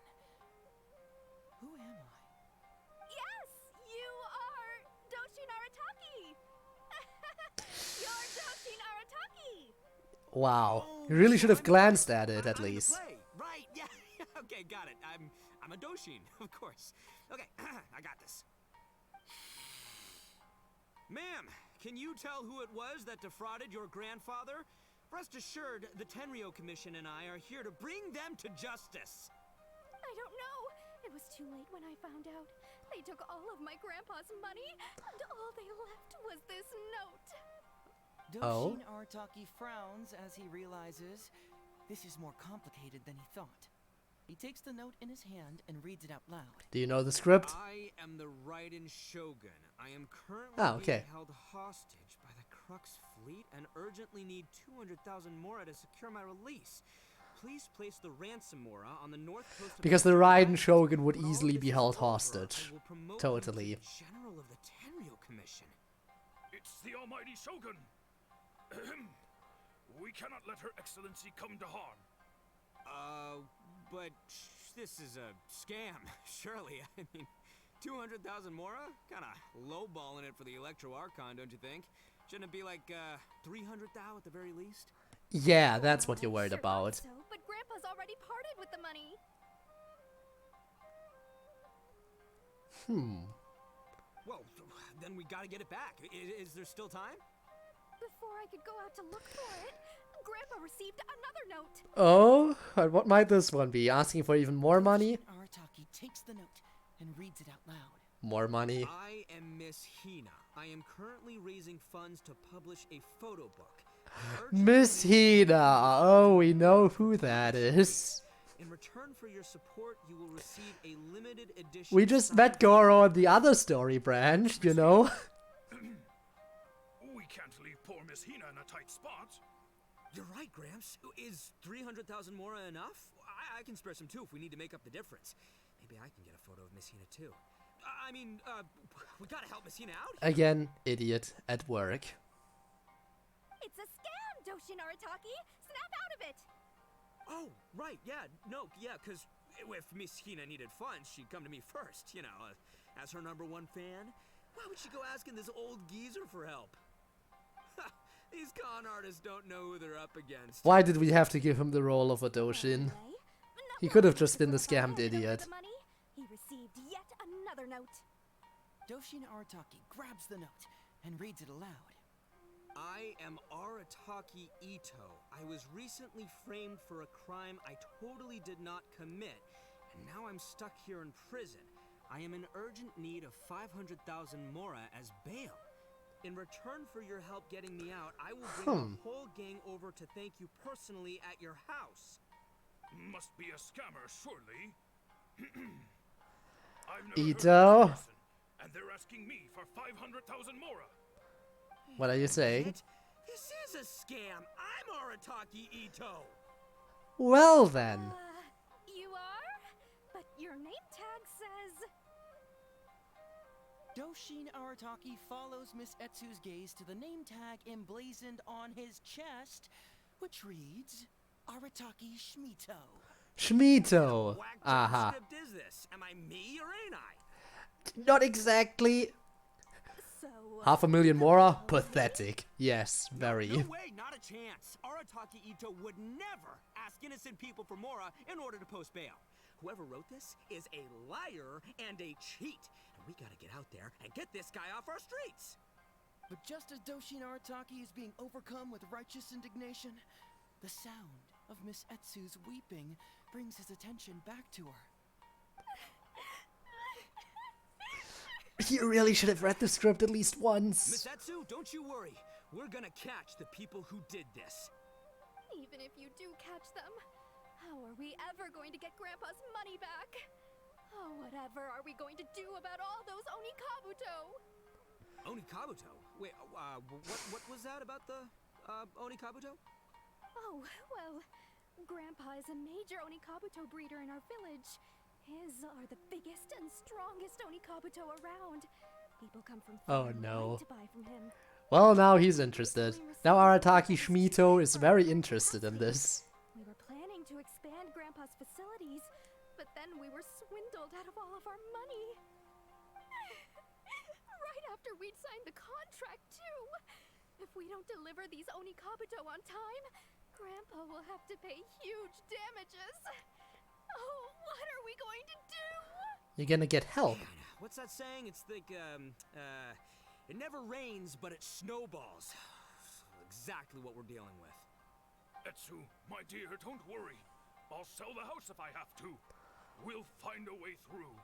Who am I? Yes, you are Doshin Arataki! You're Doshin Arataki! Wow, you really should have glanced at it at least. Right, yeah, okay, got it. I'm a Doshin, of course. Okay, I got this. Ma'am, can you tell who it was that defrauded your grandfather? Rest assured, the Tenryo Commission and I are here to bring them to justice. I don't know. It was too late when I found out. They took all of my grandpa's money, and all they left was this note. Doshin Arataki frowns as he realizes this is more complicated than he thought. He takes the note in his hand and reads it out loud. Do you know the script? I am the Raiden Shogun. I am currently being held hostage by the Crux fleet and urgently need 200,000 mora to secure my release. Please place the ransom mora on the north coast of Because the Raiden Shogun would easily be held hostage. Totally. General of the Tenryo Commission. It's the almighty Shogun. We cannot let Her Excellency come to harm. But this is a scam, surely. I mean, 200,000 mora? Kinda lowballing it for the Electro Archon, don't you think? Shouldn't it be like, 300,000 at the very least? Yeah, that's what you're worried about. So, but Grandpa's already parted with the money. Well, then we gotta get it back. Is there still time? Before I could go out to look for it, Grandpa received another note. Oh, and what might this one be? Asking for even more money? Arataki takes the note and reads it out loud. More money. I am Miss Hina. I am currently raising funds to publish a photo book. Miss Hina. Oh, we know who that is. In return for your support, you will receive a limited edition. We just met Gorou on the other story branch, you know? We can't leave poor Miss Hina in a tight spot. You're right, Gramps. Is 300,000 mora enough? I can spare some too if we need to make up the difference. Maybe I can get a photo of Miss Hina too. We gotta help Miss Hina out. Again, idiot at work. It's a scam, Doshin Arataki! Snap out of it! Oh, right, yeah, no, yeah, because if Miss Hina needed funds, she'd come to me first, you know, as her #1 fan. Why would she go asking this old geezer for help? These con artists don't know who they're up against. Why did we have to give him the role of a Doshin? He could have just been the scammed idiot. He received yet another note. Doshin Arataki grabs the note and reads it aloud. I am Arataki Ito. I was recently framed for a crime I totally did not commit, and now I'm stuck here in prison. I am in urgent need of 500,000 mora as bail. In return for your help getting me out, I will bring the whole gang over to thank you personally at your house. Must be a scammer, surely. I've never Ito? heard of this person, and they're asking me for 500,000 mora. What are you saying? This is a scam. I'm Arataki Ito. Well then. You are? But your name tag says... Doshin Arataki follows Miss Etsu's gaze to the name tag emblazoned on his chest, which reads, Arataki Shmito. Shmito! Aha. What script is this? Am I me or ain't I? Not exactly. So, 500,000 mora? Pathetic. Yes, very. No way, not a chance. Arataki Ito would never ask innocent people for mora in order to post bail. Whoever wrote this is a liar and a cheat. And we gotta get out there and get this guy off our streets. But just as Doshin Arataki is being overcome with righteous indignation, the sound of Miss Etsu's weeping brings his attention back to her. You really should have read the script at least once. Miss Etsu, don't you worry. We're gonna catch the people who did this. even if you do catch them, how are we ever going to get Grandpa's money back? Oh, whatever are we going to do about all those Onikabuto? Onikabuto? Wait, what was that about the, Onikabuto? Oh, well, Grandpa is a major Onikabuto breeder in our village. His are the biggest and strongest Onikabuto around. People come from far and wide to buy from him. Well, now he's interested. Now Arataki Shmito is very interested in this. We were planning to expand Grandpa's facilities, but then we were swindled out of all of our money. Right after we'd signed the contract, too. If we don't deliver these Onikabuto on time, Grandpa will have to pay huge damages. Oh, what are we going to do? You're gonna get help. What's that saying? It's like, it never rains, but it snowballs. Exactly what we're dealing with. Etsu, my dear, don't worry. I'll sell the house if I have to. We'll find a way through.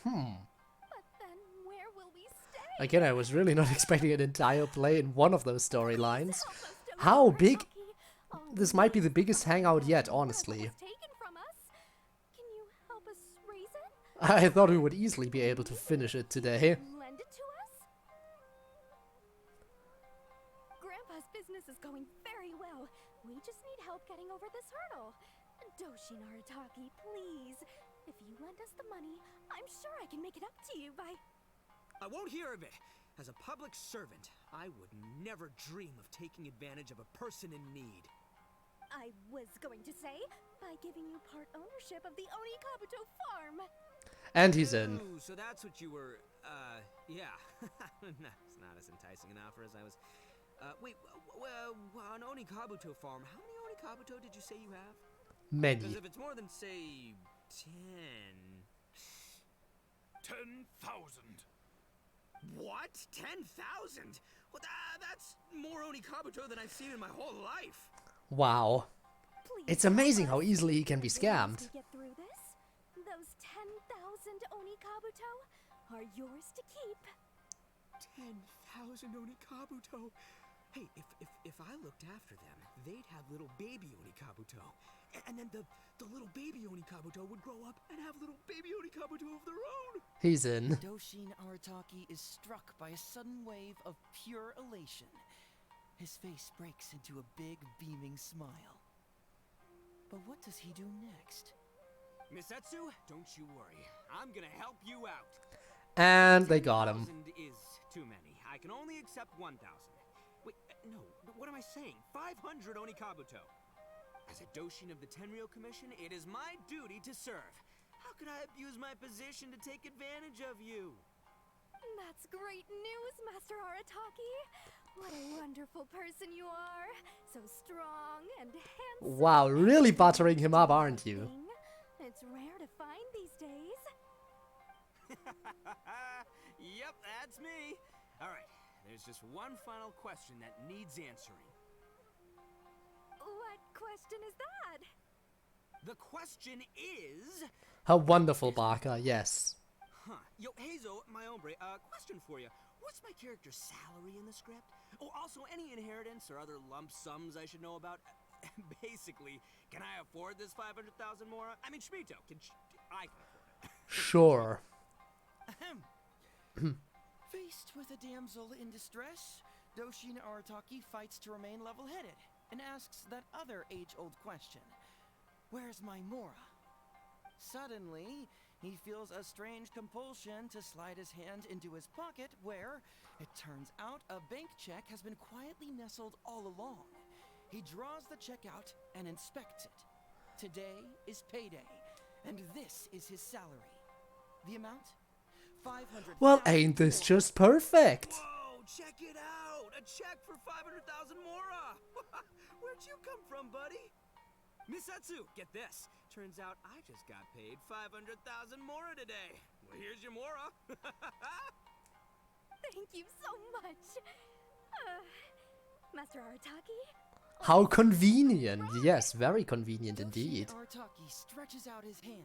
But then where will we stay? Again, I was really not expecting an entire play in one of those storylines. How big? This might be the biggest hangout yet, honestly. Can you help us raise it? I thought we would easily be able to finish it today. Lend it to us? Grandpa's business is going very well. We just need help getting over this hurdle. Doshin Arataki, please. If you lend us the money, I'm sure I can make it up to you by... I won't hear of it. As a public servant, I would never dream of taking advantage of a person in need. I was going to say, by giving you part ownership of the Onikabuto farm. And he's in. Ooh, so that's what you were, yeah. It's not as enticing an offer as I was... wait, on Onikabuto farm, how many Onikabuto did you say you have? Many. Because if it's more than, say, 10... 10,000. What? 10,000? Well, that's more Onikabuto than I've seen in my whole life. Wow. It's amazing how easily he can be scammed. Once we get through this, those 10,000 Onikabuto are yours to keep. 10,000 Onikabuto? Hey, if I looked after them, they'd have little baby Onikabuto. And then the little baby Onikabuto would grow up and have little baby Onikabuto of their own. He's in. Doshin Arataki is struck by a sudden wave of pure elation. His face breaks into a big, beaming smile. But what does he do next? Miss Heizou, don't you worry. I'm gonna help you out. And they got him. 10,000 is too many. I can only accept 1,000. Wait, no, what am I saying? 500 Onikabuto. As a Doshin of the Tenryou Commission, it is my duty to serve. How could I abuse my position to take advantage of you? That's great news, Master Arataki. What a wonderful person you are. So strong and handsome. Wow, really buttering him up, aren't you? It's rare to find these days. Yep, that's me. All right, there's just one final question that needs answering. What question is that? The question is... How wonderful, Barker, yes. Huh. Yo, Heizou, my hombre, question for you. What's my character's salary in the script? Oh, also, any inheritance or other lump sums I should know about? Basically, can I afford this 500,000 more? I mean, Shmito, I can afford it. Sure. Faced with a damsel in distress, Doshin Arataki fights to remain level-headed and asks that other age-old question. Where's my Mora? Suddenly, he feels a strange compulsion to slide his hand into his pocket where, it turns out, a bank check has been quietly nestled all along. He draws the check out and inspects it. Today is payday, and this is his salary. The amount? 500,000. Well, ain't this just perfect? Whoa, check it out! A check for 500,000 Mora! Where'd you come from, buddy? Miss Heizou, get this. Turns out I just got paid 500,000 Mora today. Well, here's your Mora. Thank you so much. Master Arataki? How convenient. Yes, very convenient indeed. Arataki stretches out his hand.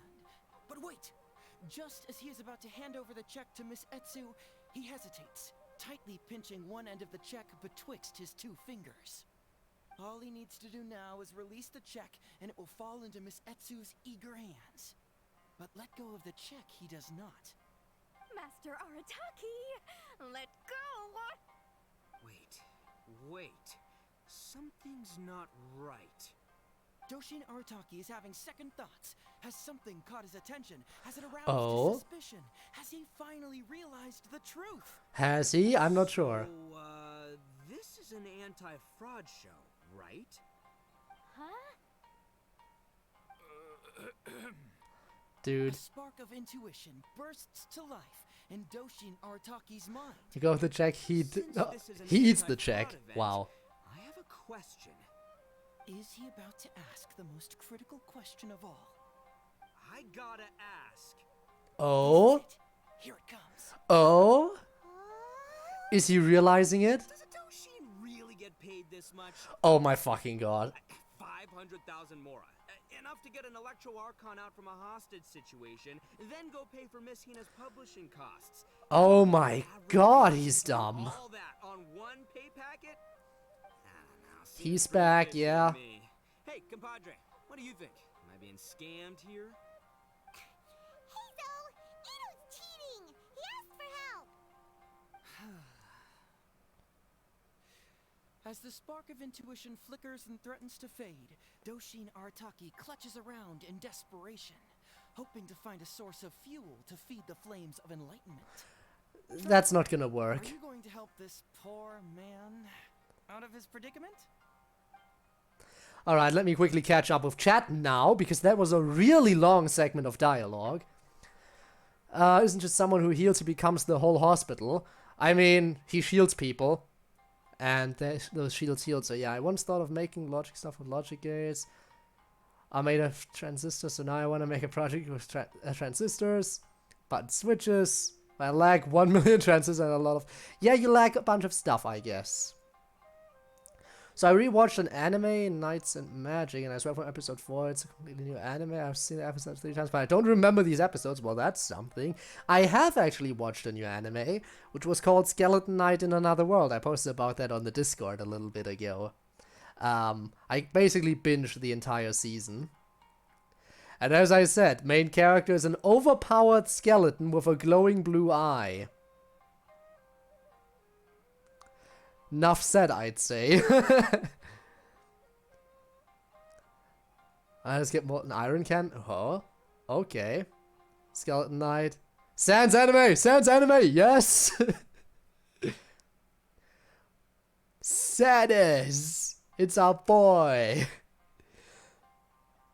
But wait! Just as he is about to hand over the check to Miss Heizou, he hesitates, tightly pinching one end of the check betwixt his two fingers. All he needs to do now is release the check, and it will fall into Miss Heizou's eager hands. But let go of the check he does not. Master Arataki, let go! Wait. Something's not right. Doshin Arataki is having second thoughts. Has something caught his attention? Has it aroused his suspicion? Has he finally realized the truth? Has he? I'm not sure. So, this is an anti-fraud show, right? Huh? Dude. A spark of intuition bursts to life in Doshin Arataki's mind. You go with the check, he eats the check. Wow. I have a question. Is he about to ask the most critical question of all? I gotta ask. Oh? Here it comes. Oh? Is he realizing it? Does a Doshin really get paid this much? Oh my fucking god. 500,000 Mora. Enough to get an Electro Archon out from a hostage situation, then go pay for Miss Hina's publishing costs. Oh my god, he's dumb. All that on one pay packet? He's back, yeah. Hey, compadre, what do you think? Am I being scammed here? Heizou! Ito's cheating! He asked for help! As the spark of intuition flickers and threatens to fade, Doshin Arataki clutches around in desperation, hoping to find a source of fuel to feed the flames of enlightenment. That's not gonna work. Are you going to help this poor man out of his predicament? Alright, let me quickly catch up with chat now, because that was a really long segment of dialogue. Isn't just someone who heals, he becomes the whole hospital. I mean, he shields people. And those shields healed, so yeah, I once thought of making logic stuff with logic gates. I made a transistor, so now I want to make a project with transistors. Button switches. I lack 1 million transistors and a lot of... Yeah, you lack a bunch of stuff, I guess. So I rewatched an anime, Knights and Magic, and I swear from episode 4, it's a completely new anime. I've seen the episodes 3 times, but I don't remember these episodes. Well, that's something. I have actually watched a new anime, which was called Skeleton Knight in Another World. I posted about that on the Discord a little bit ago. I basically binged the entire season. And as I said, main character is an overpowered skeleton with a glowing blue eye. Enough said, I'd say. I just get molten iron can. Oh, okay. Skeleton Knight. Sans anime! Sans anime! Yes! Sadness! It's our boy!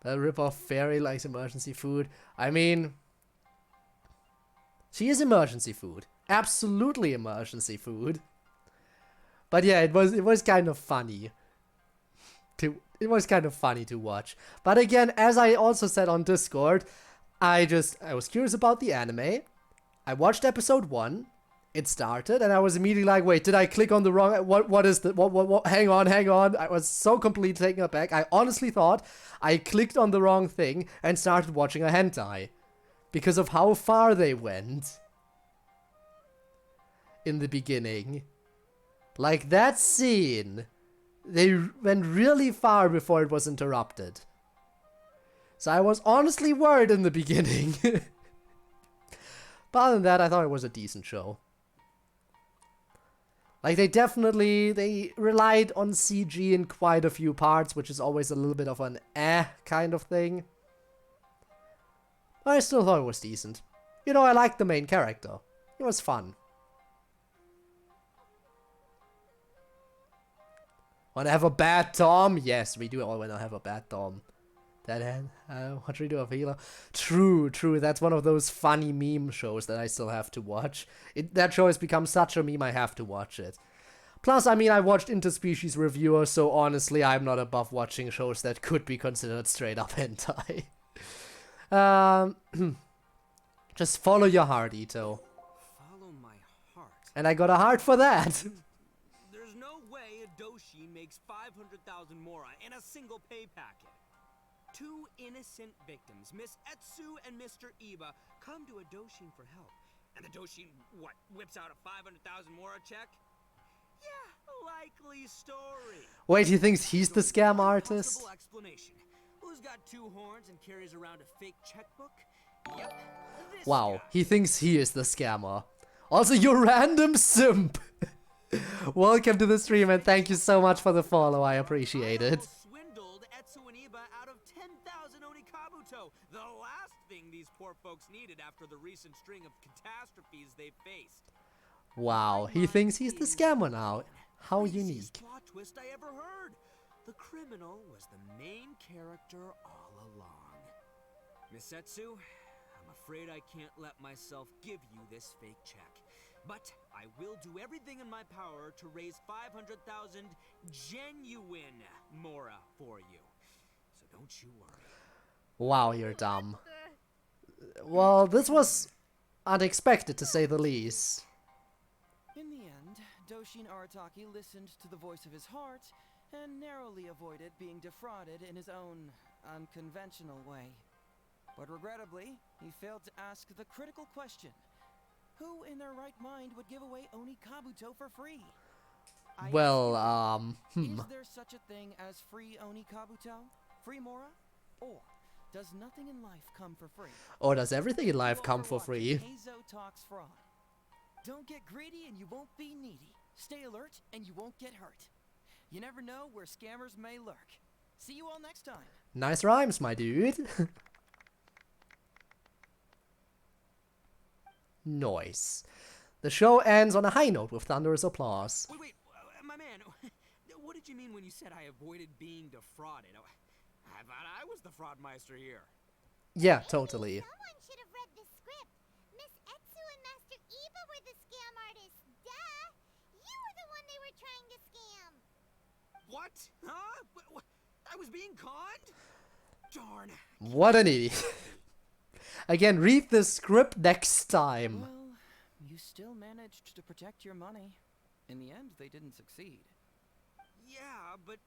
That rip-off fairy likes emergency food. I mean, she is emergency food. Absolutely emergency food. But yeah, it was kind of funny. It was kind of funny to watch. But again, as I also said on Discord, I was curious about the anime. I watched episode 1. It started, and I was immediately like, wait, did I click on the wrong... What is the... What, hang on. I was so completely taken aback. I honestly thought I clicked on the wrong thing and started watching a hentai. Because of how far they went. In the beginning. Like, that scene, they went really far before it was interrupted. So I was honestly worried in the beginning. But other than that, I thought it was a decent show. Like, they relied on CG in quite a few parts, which is always a little bit of an kind of thing. But I still thought it was decent. You know, I liked the main character. It was fun. Wanna have a bad Tom? Yes, we do all wanna have a bad Tom. What should we do, a healer? True, that's one of those funny meme shows that I still have to watch. That show has become such a meme, I have to watch it. Plus, I mean, I watched Interspecies Reviewer, so honestly, I'm not above watching shows that could be considered straight up hentai. Just follow your heart, Ito. Follow my heart. And I got a heart for that. There's no way a Doshi makes 500,000 mora in a single pay packet. 2 innocent victims, Miss Heizou and Mr. Iba, come to a Doshin for help. And the Doshin, what, whips out a 500,000 mora check? Yeah, likely story. Wait, he thinks he's the scam artist? Explanation. Who's got 2 horns and carries around a fake checkbook? Yep, this Wow, guy. he thinks he is the scammer. Also, you random simp! Welcome to the stream and thank you so much for the follow, I appreciate it. Swindled Heizou and Iba out of 10,000 onikabuto, the last thing these poor folks needed after the recent string of catastrophes they faced. Wow, he thinks he's the scammer now. How unique. Plot twist I ever heard. The criminal was the main character all along. Miss Heizou, I'm afraid I can't let myself give you this fake check. But I will do everything in my power to raise 500,000 genuine mora for you. So don't you worry. Wow, you're dumb. Well, this was unexpected to say the least. In the end, Doshin Arataki listened to the voice of his heart and narrowly avoided being defrauded in his own unconventional way. But regrettably, he failed to ask the critical question. Who in their right mind would give away Onikabuto for free? Well, Is there such a thing as free Onikabuto? Free Mora? Or does nothing in life come for free? Or does everything in life come for free? Heizou talks fraud. Don't get greedy and you won't be needy. Stay alert and you won't get hurt. You never know where scammers may lurk. See you all next time. Nice rhymes, my dude. Nice. The show ends on a high note with thunderous applause. Wait, my man, what did you mean when you said I avoided being defrauded? I thought I was the fraudmeister here. Yeah, totally. Someone should have read the script. Miss Heizou and Master Iba were the scam artists. Duh! You were the one they were trying to scam. What? Huh? I was being conned? Darn. What an idiot. Again, read the script next time. Well, you still managed to protect your money. In the end, they didn't succeed. Yeah, but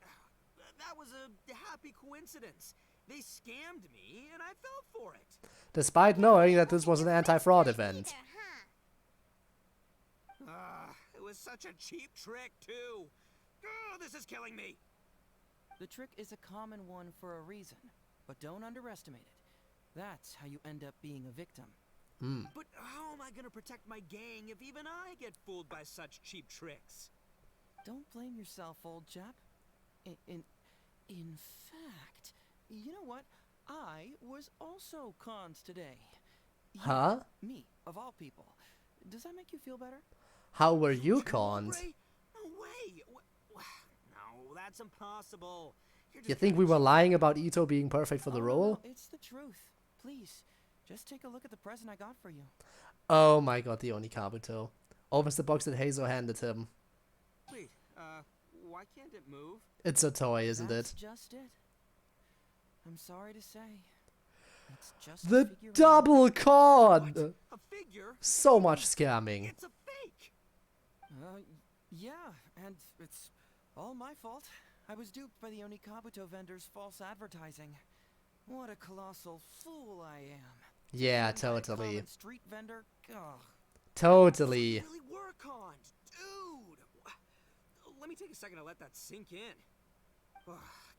that was a happy coincidence. They scammed me, and I fell for it. Despite knowing that this was an anti-fraud event. It was such a cheap trick, too. Oh, this is killing me. The trick is a common one for a reason, but don't underestimate it. That's how you end up being a victim. But how am I gonna protect my gang if even I get fooled by such cheap tricks? Don't blame yourself, old chap. In fact, you know what? I was also conned today. Huh? Me, of all people. Does that make you feel better? How were you conned? No way! No, that's impossible. You think we were lying about Ito being perfect for the role? No, it's the truth. Please, just take a look at the present I got for you. Oh my god, the Onikabuto. Almost the box that Heizou handed him. Wait, why can't it move? It's a toy, isn't That's it? just it. I'm sorry to say. It's just The double con! A figure? So much scamming. It's a fake! Yeah, and it's all my fault. I was duped by the Onikabuto vendor's false advertising. What a colossal fool I am. Yeah, That totally. common street vendor? Ugh. Totally. Really were conned, dude! Let me take a second to let that sink in.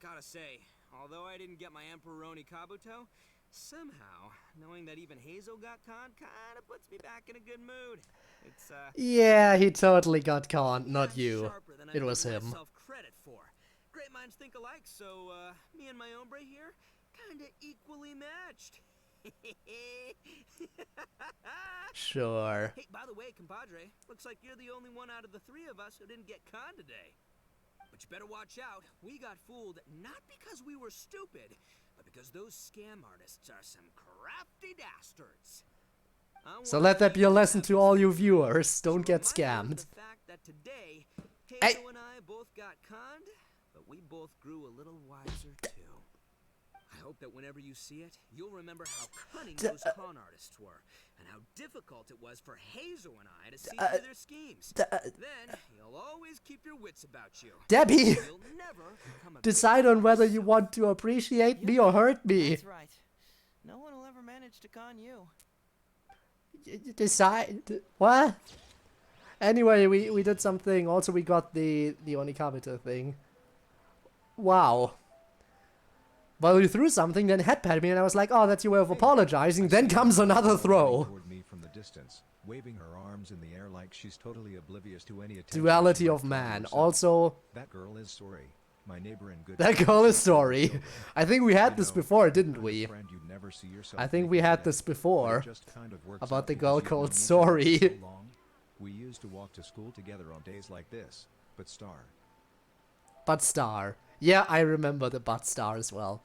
Gotta say, although I didn't get my Emperor Onikabuto, somehow, knowing that even Heizou got conned kinda puts me back in a good mood. It's, Yeah, he totally got conned, not you. It was him. Myself credit for. Great minds think alike, so, me and my hombre here, kinda equally matched. Sure. Hey, by the way, compadre, looks like you're the only one out of the three of us who didn't get conned today. But you better watch out. We got fooled not because we were stupid, but because those scam artists are some crafty dastards. So let that be a lesson to all you viewers. Don't get scammed. The fact that today, Heizou and I both got conned, but we both grew a little wiser too. I hope that whenever you see it, you'll remember how cunning those con artists were, and how difficult it was for Heizou and I to see through their schemes. Then, you'll always keep your wits about you. Debbie! You'll never become a Decide on whether you want to appreciate me or hurt me. That's right. No one will ever manage to con you. Decide. What? Anyway, we did something. Also, we got the Onikabuto thing. Wow. Well, you threw something, then headpatted me, and I was like, oh, that's your way of apologizing. Then comes another throw. Toward me from the distance, waving her arms in the air like she's totally oblivious to any attention. Duality of man. Also, that girl is sorry. My neighbor and good. That girl is sorry. I think we had this before, didn't we? I think we had this before. About the girl called Sorry. We used to walk to school together on days like this. But Star. Yeah, I remember the But Star as well.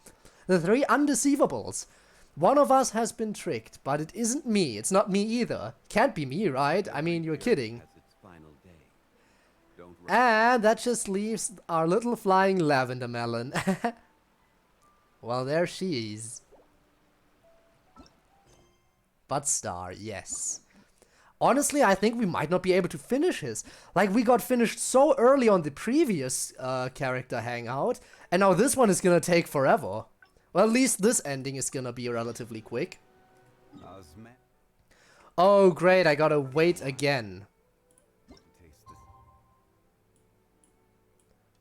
The three undeceivables. One of us has been tricked, but it isn't me. It's not me either. Can't be me, right? I mean, you're kidding. And that just leaves our little flying lavender melon. Well, there she is. But Star, yes. Honestly, I think we might not be able to finish his. Like, we got finished so early on the previous character hangout, and now this one is gonna take forever. Well, at least this ending is gonna be relatively quick. Oh, great, I gotta wait again.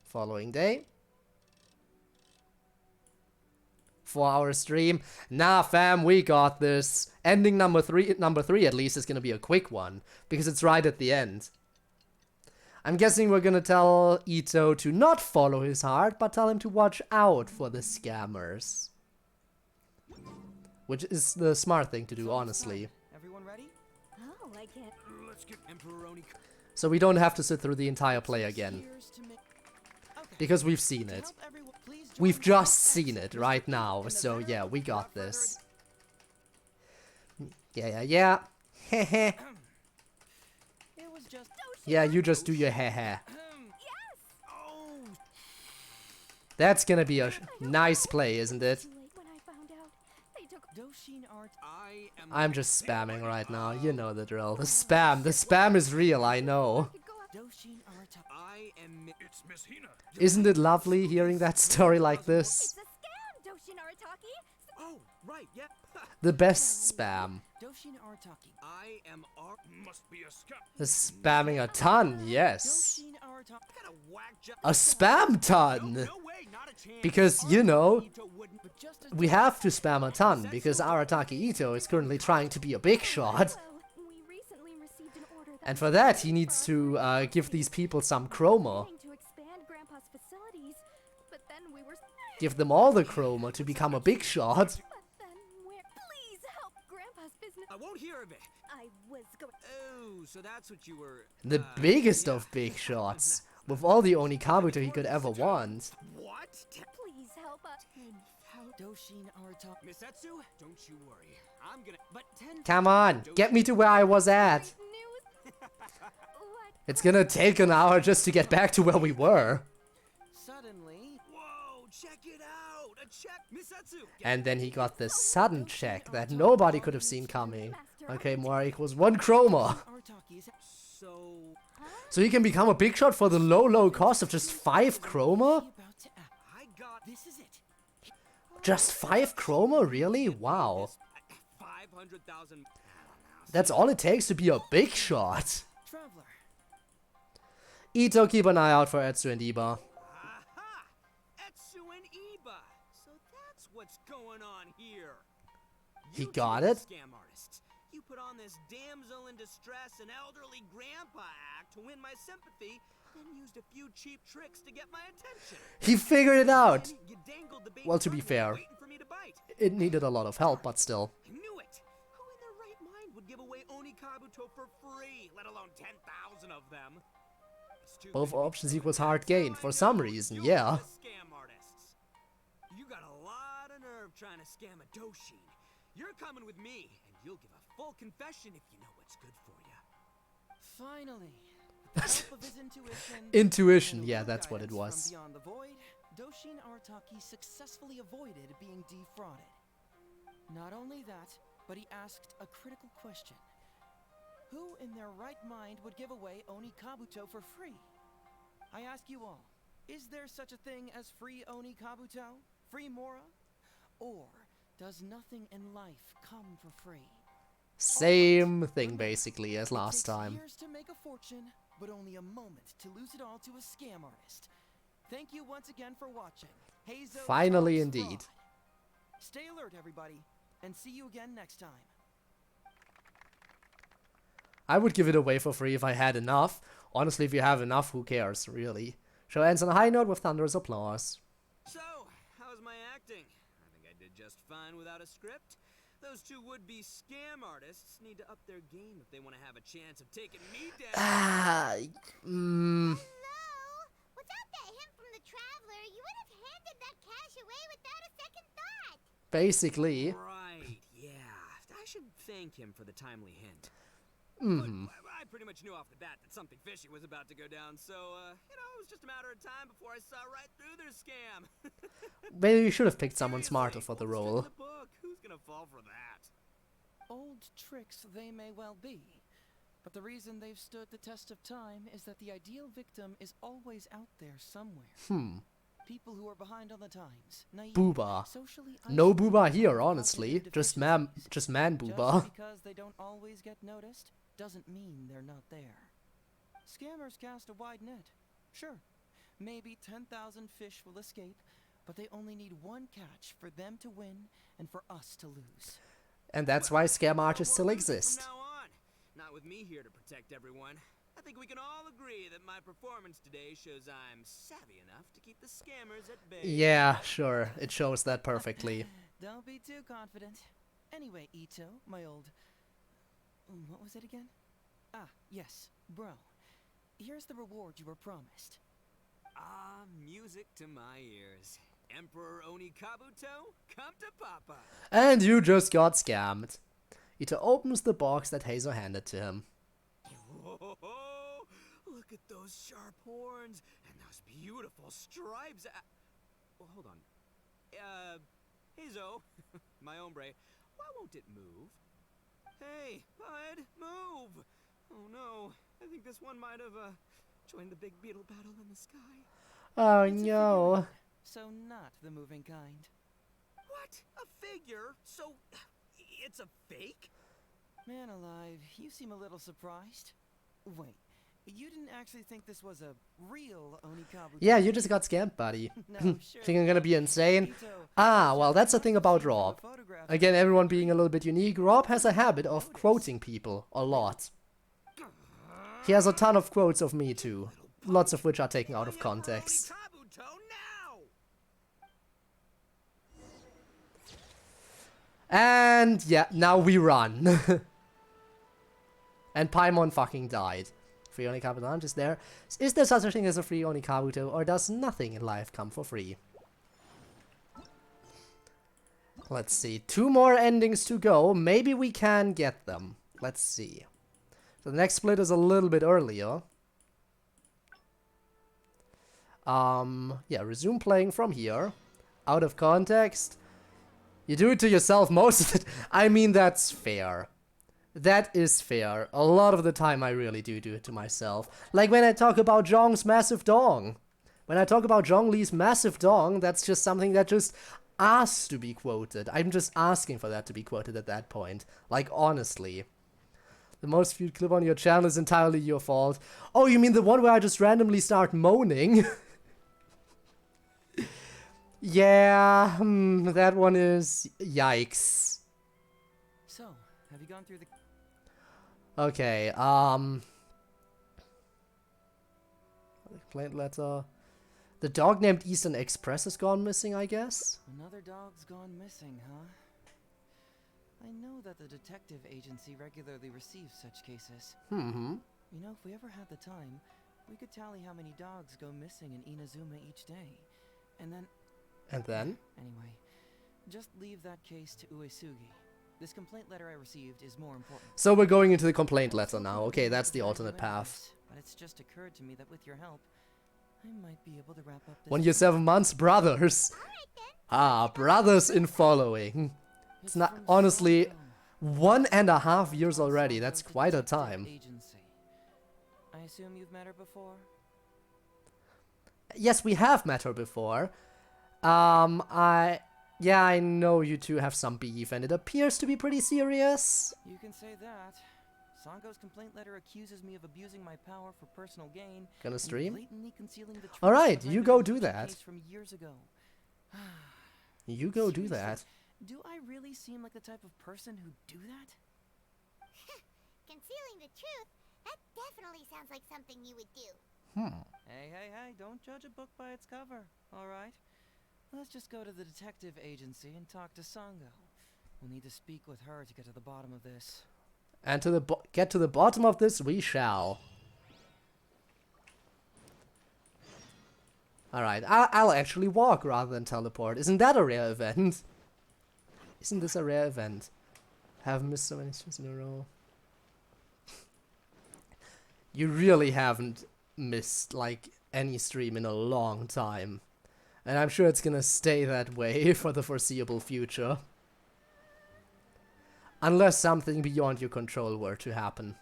Following day. 4-hour stream. Nah, fam, we got this. Ending number three at least is gonna be a quick one, because it's right at the end. I'm guessing we're gonna tell Ito to not follow his heart, but tell him to watch out for the scammers. Which is the smart thing to do, honestly. Everyone ready? Oh, I can't. Let's get Emperor So we don't have to sit through the entire play again. Because we've seen it. We've just seen it right now, so yeah, we got this. Yeah. Heh. Yeah, you just do your heh. That's gonna be a nice play, isn't it? I'm just spamming right now, you know the drill. The spam is real, I know. It's Isn't it lovely hearing that story like this? It's a scam, Doshin Arataki! Oh, right, yeah. The best spam. Doshin Arataki. I am must be a scam. The spamming a ton, yes. Doshin Arataki. A spam ton! Because, you know, we have to spam a ton, because Arataki Ito is currently trying to be a big shot. And for that, he needs to give these people some chroma. Give them all the chroma to become a big shot. I won't hear of it. I was going. Oh, so that's what you were. The biggest of big shots. With all the Onikabuto he could ever want. What? Please help us. Doshin Arataki. Missetsu, don't you worry. I'm gonna. But 10. Come on, get me to where I was at. It's gonna take an hour just to get back to where we were. Suddenly. Whoa, check it out. A check, Missetsu. And then he got this sudden check that nobody could have seen coming. Okay, more equals 1 chroma. So he can become a big shot for the low cost of just 5 chroma? Just 5 chroma? Really? Wow. 500,000. That's all it takes to be a big shot. Ito, keep an eye out for Etsu and Iba. Aha! Etsu and Iba. So that's what's going on here. He got it? Scam artists. You put on this damsel in distress and elderly grandpa act to win my sympathy, then used a few cheap tricks to get my attention. He figured it out. You dangled the bait Well, to be fair, waiting for me to bite. it needed a lot of help, but still. I knew it. Who in their right mind would give away Onikabuto for free, let alone 10,000 of them? Both options equals hard gain, for some reason, yeah. Scam artists. You got a lot of nerve trying to scam a Doshin. You're coming with me, and you'll give a full confession if you know what's good for you. Finally, with the help of his intuition. Intuition, yeah, that's what it was. From beyond the void, Doshin Arataki successfully avoided being defrauded. Not only that, but he asked a critical question. Who in their right mind would give away Onikabuto for free? I ask you all, is there such a thing as free Onikabuto? Free Mora? Or does nothing in life come for free? Same thing basically as last time. Years to make a fortune, but only a moment to lose it all to a scam artist. Thank you once again for watching. Heizou Finally, Talks indeed. Fraud. Stay alert, everybody, and see you again next time. I would give it away for free if I had enough. Honestly, if you have enough, who cares, really? Show ends on a high note with thunderous applause. So, how's my acting? I think I did just fine without a script. Those two would-be scam artists need to up their game if they want to have a chance of taking me down. Hello? Without that hint from the Traveler, you would have handed that cash away without a second thought. Basically. Right, yeah. I should thank him for the timely hint. Mm-hmm. I pretty much knew off the bat that something fishy was about to go down, so, you know, it was just a matter of time before I saw right through their scam. Maybe you should have picked someone smarter for the role. Who's gonna fall for that? Old tricks they may well be, but the reason they've stood the test of time is that the ideal victim is always out there somewhere. People who are behind on the times, naive, Booba. socially No isolated, Booba here, and honestly. cognitive Just man deficiencies. Booba. Just because they don't always get noticed doesn't mean they're not there. Scammers cast a wide net. Sure, maybe 10,000 fish will escape, but they only need one catch for them to win and for us to lose. And that's why scam artists still exist. From now on, not with me here to protect everyone. I think we can all agree that my performance today shows I'm savvy enough to keep the scammers at bay. Yeah, sure. It shows that perfectly. Don't be too confident. Anyway, Ito, my old... What was it again? Ah, yes, bro. Here's the reward you were promised. Ah, music to my ears. Emperor Onikabuto, come to Papa. And you just got scammed. Ito opens the box that Heizou handed to him. Whoa, look at those sharp horns and those beautiful stripes. Well, hold on. Heizou, my hombre, why won't it move? Hey, bud, move! Oh no, I think this one might have, joined the big beetle battle in the sky. Oh It's a no. figurine, so not the moving kind. What? A figure? So it's a fake? Man alive, you seem a little surprised. Wait, you didn't actually think this was a real Onikabuto? Yeah, you just got scammed, buddy. No, sure. Think I'm gonna be insane? Ito, Ah, well, sir, that's the must thing have about seen from the Rob. photograph Again, that everyone you being a little bit unique, Rob has a habit of quoting people a lot. He has a ton of quotes of me too, lots of which are taken out of context. Onikabuto now! And yeah, now we run. And Paimon fucking died. Free Onikabuto is there. Is there such a thing as a free Onikabuto, or does nothing in life come for free? Let's see. 2 more endings to go. Maybe we can get them. Let's see. So the next split is a little bit earlier. Yeah, resume playing from here. Out of context. You do it to yourself most of it. I mean, that's fair. That is fair. A lot of the time I really do it to myself. Like when I talk about Zhong's massive dong. When I talk about Zhong Li's massive dong, that's just something that just asks to be quoted. I'm just asking for that to be quoted at that point. Like, honestly. The most viewed clip on your channel is entirely your fault. Oh, you mean the one where I just randomly start moaning? Yeah, that one is... Yikes. So, have you gone through the... Okay, complaint letter. The dog named Eastern Express has gone missing, I guess? Another dog's gone missing, huh? I know that the detective agency regularly receives such cases. Mm-hmm. You know, if we ever had the time, we could tally how many dogs go missing in Inazuma each day. And then... Anyway, just leave that case to Uesugi. This complaint letter I received is more important. So we're going into the complaint letter now. Okay, that's the alternate path. But it's just occurred to me that with your help, I might be able to wrap up this... 1 year 7 months, brothers. Ah, brothers in following. It's not, honestly, 1.5 years already. That's quite a time. I assume you've met her before? Yes, we have met her before. Yeah, I know you two have some beef, and it appears to be pretty serious. You can say that. Sango's complaint letter accuses me of abusing my power for personal gain. Gonna stream? Alright, you go do that. From years ago. You go do that. Do I really seem like the type of person who'd do that? Concealing the truth? That definitely sounds like something you would do. Hey, don't judge a book by its cover, alright? Let's just go to the detective agency and talk to Sango. We'll need to speak with her to get to the bottom of this. And to get to the bottom of this, we shall. Alright, I'll actually walk rather than teleport. Isn't that a rare event? Isn't this a rare event? Haven't missed so many streams in a row. You really haven't missed, like, any stream in a long time. And I'm sure it's gonna stay that way for the foreseeable future. Unless something beyond your control were to happen.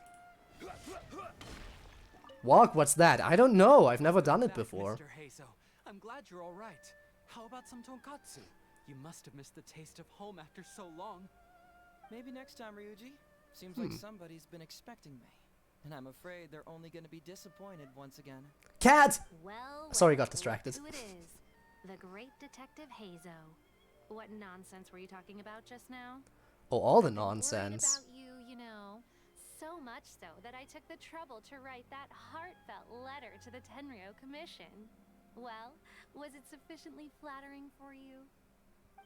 Walk? What's that? I don't know. I've never done it before. Mr. Heizou, I'm glad you're all right. How about some tonkatsu? You must have missed the taste of home after so long. Maybe next time, Ryuji. Seems like somebody's been expecting me. And I'm afraid they're only going to be disappointed once again. Cat! Well, Sorry, got distracted. Who it is? The great detective Heizou. What nonsense were you talking about just now? Oh, all the I've been worried nonsense. about you, you know. So much so that I took the trouble to write that heartfelt letter to the Tenryou Commission. Well, was it sufficiently flattering for you?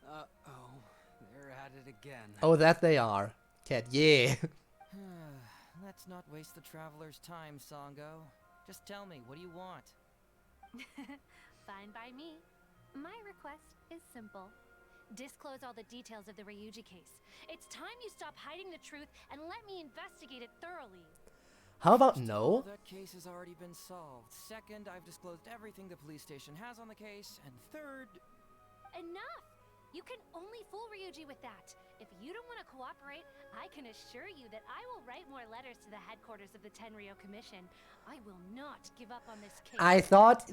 Uh-oh, they're at it again. Oh, that they are. Cat, yeah. Let's not waste the traveler's time, Sango. Just tell me, what do you want? Fine by me. My request is simple. Disclose all the details of the Ryuji case. It's time you stop hiding the truth and let me investigate it thoroughly. How about First, no? That case has already been solved. Second, I've disclosed everything the police station has on the case. And third... Enough! You can only fool Ryuji with that. If you don't want to cooperate, I can assure you that I will write more letters to the headquarters of the Tenryou Commission. I will not give up on this case. I thought...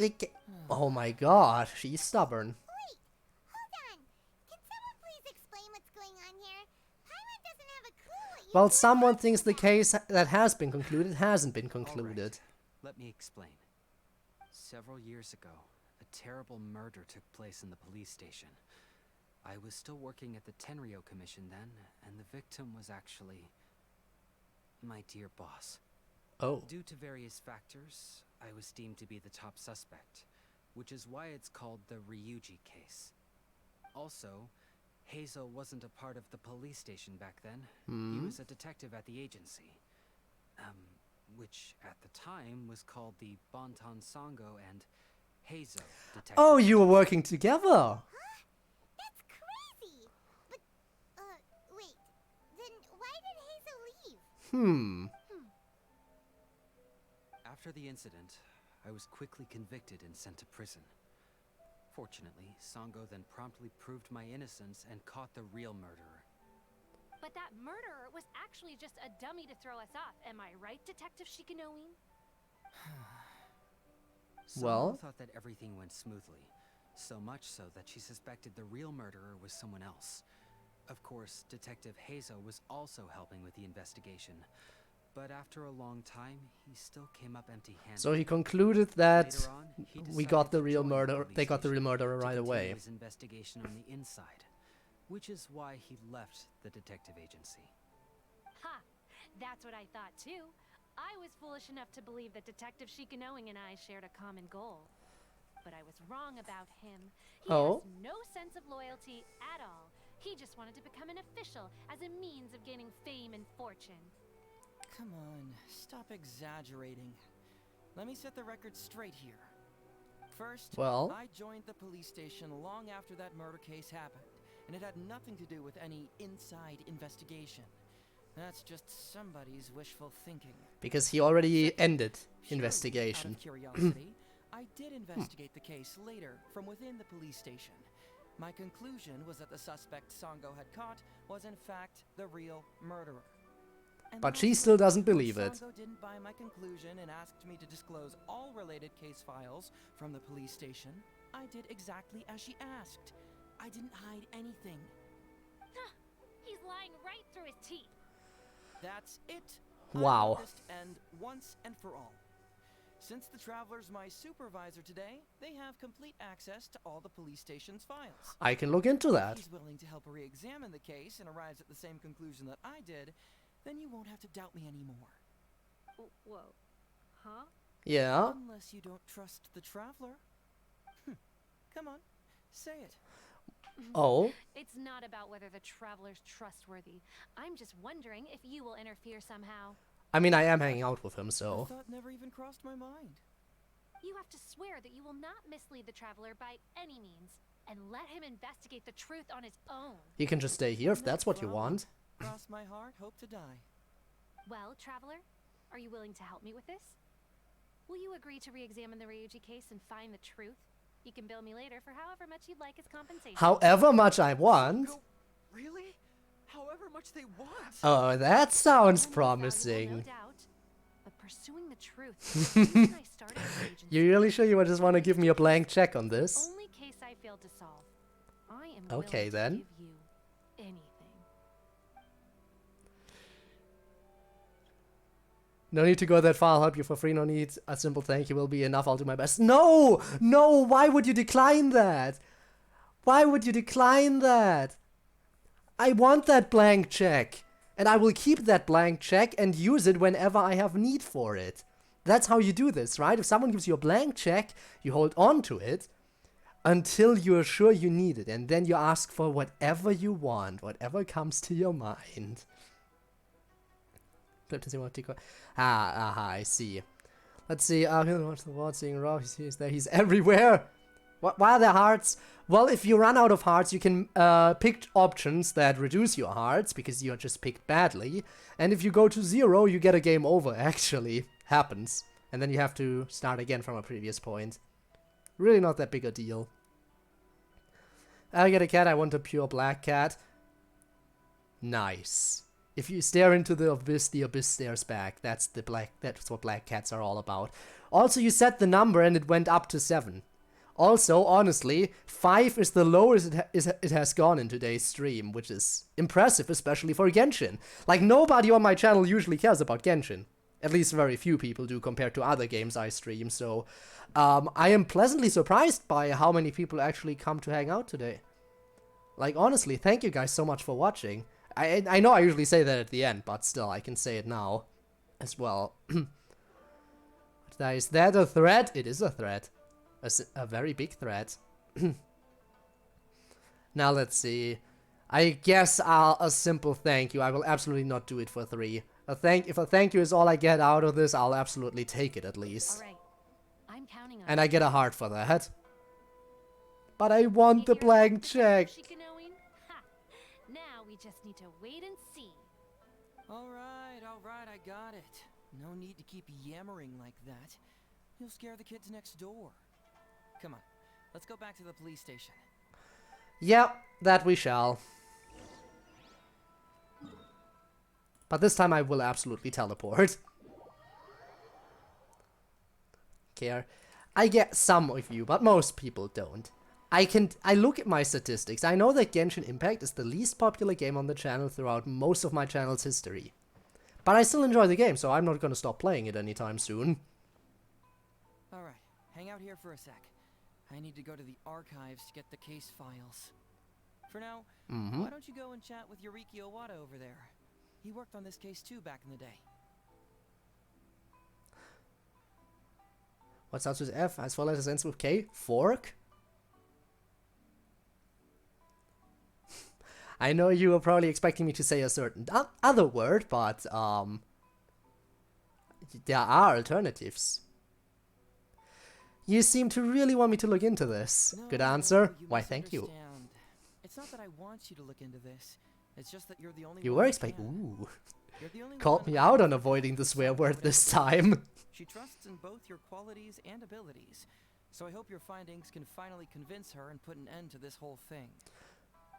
Oh my god, she's stubborn. Wait, hold on. Can someone please explain what's going on here? Paimon doesn't have a clue what you... Well, someone thinks the case that has been concluded hasn't been concluded. Right. Let me explain. Several years ago, a terrible murder took place in the police station. I was still working at the Tenryou Commission then, and the victim was actually my dear boss. Oh. Due to various factors, I was deemed to be the top suspect, which is why it's called the Ryuji case. Also, Heizou wasn't a part of the police station back then. He was a detective at the agency, which at the time was called the Bonton Sango and Heizou Detective. Oh, you were working together! Wait, then why did Heizou leave? After the incident, I was quickly convicted and sent to prison. Fortunately, Sango then promptly proved my innocence and caught the real murderer. But that murderer was actually just a dummy to throw us off. Am I right, Detective Shikanoe? Well? Sango thought that everything went smoothly, so much so that she suspected the real murderer was someone else. Of course, Detective Heizou was also helping with the investigation, but after a long time, he still came up empty-handed. So he concluded that on, we got the real murderer. They got the real murderer right away. His investigation on the inside, which is why he left the detective agency. Ha! That's what I thought too. I was foolish enough to believe that Detective Shikanoe and I shared a common goal. But I was wrong about him. He has no sense of loyalty at all. He just wanted to become an official as a means of gaining fame and fortune. Come on, stop exaggerating. Let me set the record straight here. First, I joined the police station long after that murder case happened, and it had nothing to do with any inside investigation. That's just somebody's wishful thinking. Because he already ended investigation. Out of curiosity, I did investigate the case later from within the police station. My conclusion was that the suspect Sango had caught was in fact the real murderer. But she still doesn't believe it. Sango didn't buy my conclusion and asked me to disclose all related case files from the police station. I did exactly as she asked. I didn't hide anything. He's lying right through his teeth. That's it. Wow. And once and for all. Since the Traveler's my supervisor today, they have complete access to all the police station's files. I can look into that. If he's willing to help re-examine the case and arrives at the same conclusion that I did, then you won't have to doubt me anymore. Whoa. Huh? Yeah. Unless you don't trust the Traveler. Come on, say it. Oh? It's not about whether the Traveler's trustworthy. I'm just wondering if you will interfere somehow. I mean, I am hanging out with him, so... The thought never even crossed my mind. You have to swear that you will not mislead the Traveler by any means, and let him investigate the truth on his own. He can just stay here if that's what you want. Cross my heart, hope to die. Well, Traveler, are you willing to help me with this? Will you agree to re-examine the Ryuji case and find the truth? You can bill me later for however much you'd like as compensation. However much I want? Really? However much they want? Oh, that sounds promising. No doubt. But pursuing the truth, the reason I started the agency. You really sure you just want to give me a blank check on this? Only case I failed to solve. I am okay, willing then. to give you anything. No need to go that far. I'll help you for free. No need. A simple thank you will be enough. I'll do my best. No! No! Why would you decline that? Why would you decline that? I want that blank check. And I will keep that blank check and use it whenever I have need for it. That's how you do this, right? If someone gives you a blank check, you hold on to it until you're sure you need it. And then you ask for whatever you want, whatever comes to your mind. I see. Let's see. Watch the world, seeing raw. He's there. He's everywhere. Why are there hearts? Well, if you run out of hearts, you can pick options that reduce your hearts because you just picked badly. And if you go to 0, you get a game over. Actually, happens, and then you have to start again from a previous point. Really not that big a deal. I get a cat, I want a pure black cat. Nice. If you stare into the abyss stares back. That's what black cats are all about. Also, you set the number and it went up to 7. Also, honestly, 5 is the lowest it has gone in today's stream, which is impressive, especially for Genshin. Like, nobody on my channel usually cares about Genshin. At least very few people do compared to other games I stream, so I am pleasantly surprised by how many people actually come to hang out today. Like, honestly, thank you guys so much for watching. I know I usually say that at the end, but still, I can say it now as well. Is that a threat? It is a threat. A very big threat. Now, let's see. I guess a simple thank you. I will absolutely not do it for 3. If a thank you is all I get out of this, I'll absolutely take it at least. All right. I'm counting on And I get a heart for that. But I want the blank check. Now we just need to wait and see. All right, I got it. No need to keep yammering like that. You'll scare the kids next door. Come on, let's go back to the police station. Yep, that we shall. But this time I will absolutely teleport. Care. I get some of you, but most people don't. I look at my statistics. I know that Genshin Impact is the least popular game on the channel throughout most of my channel's history. But I still enjoy the game, so I'm not gonna stop playing it anytime soon. Alright, hang out here for a sec. I need to go to the archives to get the case files. For now, why don't you go and chat with Yoriki Owada over there? He worked on this case too back in the day. What starts with F as well as ends with K? Fork? I know you were probably expecting me to say a certain other word, but there are alternatives. You seem to really want me to look into this. No, Good answer. you Why, thank you. misunderstand. It's not that I want you to look into this. It's just that you're the only You one were who expecting. can. Ooh. You're the only Called one me I out know on who avoiding the can swear decide word what this everyone time. is. She trusts in both your qualities and abilities. So I hope your findings can finally convince her and put an end to this whole thing.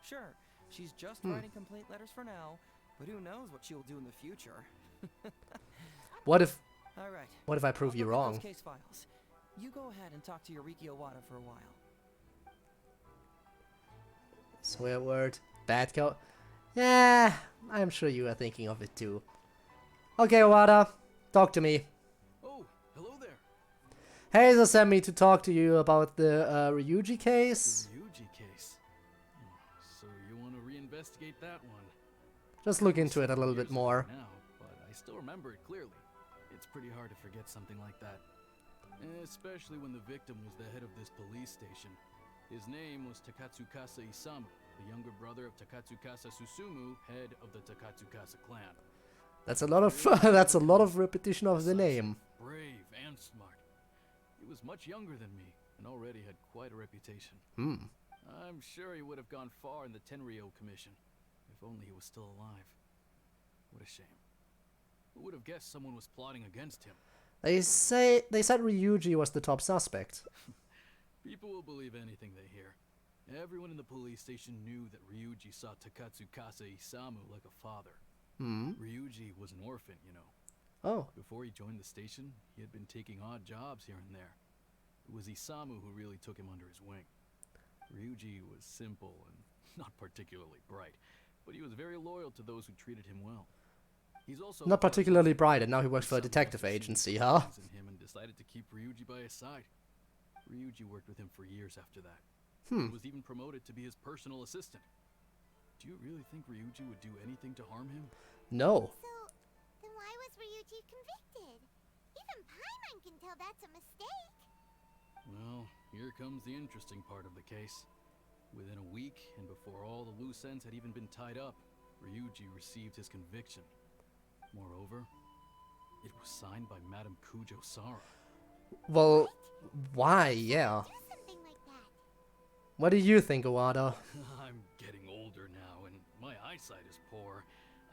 Sure, she's just writing complaint letters for now, but who knows what she'll do in the future. What if All right. What if I prove I'll you look at wrong? those case files. You go ahead and talk to Yoriki Owada for a while. Swear word. Bad cow. Yeah, I'm sure you are thinking of it too. Okay, Owada, talk to me. Oh, hello there. Heizou sent me to talk to you about the Ryuji case. The Ryuji case. So you want to reinvestigate that one? Just look into it a little bit more. Now, but I still remember it clearly. It's pretty hard to forget something like that. Especially when the victim was the head of this police station. His name was Takatsukasa Isamu, the younger brother of Takatsukasa Susumu, head of the Takatsukasa clan. That's a lot of repetition of the name. Brave and smart. He was much younger than me and already had quite a reputation. I'm sure he would have gone far in the Tenryou Commission, if only he was still alive. What a shame. Who would have guessed someone was plotting against him? They said Ryuji was the top suspect. People will believe anything they hear. Everyone in the police station knew that Ryuji saw Takatsukasa Isamu like a father. Ryuji was an orphan, you know. Oh. Before he joined the station, he had been taking odd jobs here and there. It was Isamu who really took him under his wing. Ryuji was simple and not particularly bright, but he was very loyal to those who treated him well. He's also Not particularly bright, and now he works for a detective agency, huh? In him and decided to keep Ryuji by his side. Ryuji worked with him for years after that. He was even promoted to be his personal assistant. Do you really think Ryuji would do anything to harm him? No. So, then why was Ryuji convicted? Even Paimon can tell that's a mistake. Well, here comes the interesting part of the case. Within a week, and before all the loose ends had even been tied up, Ryuji received his conviction. Moreover, it was signed by Madame Kujo-Sara. Well, why? Yeah. Do something like that. What do you think, Owada? I'm getting older now, and my eyesight is poor.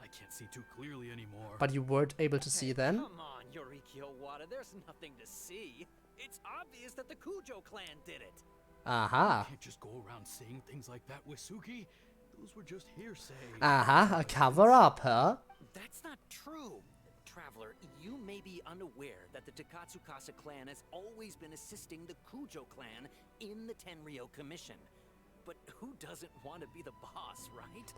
I can't see too clearly anymore. But you weren't able to see then? Come on, Yoriki Owada, there's nothing to see. It's obvious that the Kujo clan did it. Aha. You can't just go around saying things like that, Wisuki. Those were just hearsay. Aha, a cover-up, huh? That's not true. Traveler, you may be unaware that the Takatsukasa clan has always been assisting the Kujo clan in the Tenryou Commission. But who doesn't want to be the boss, right?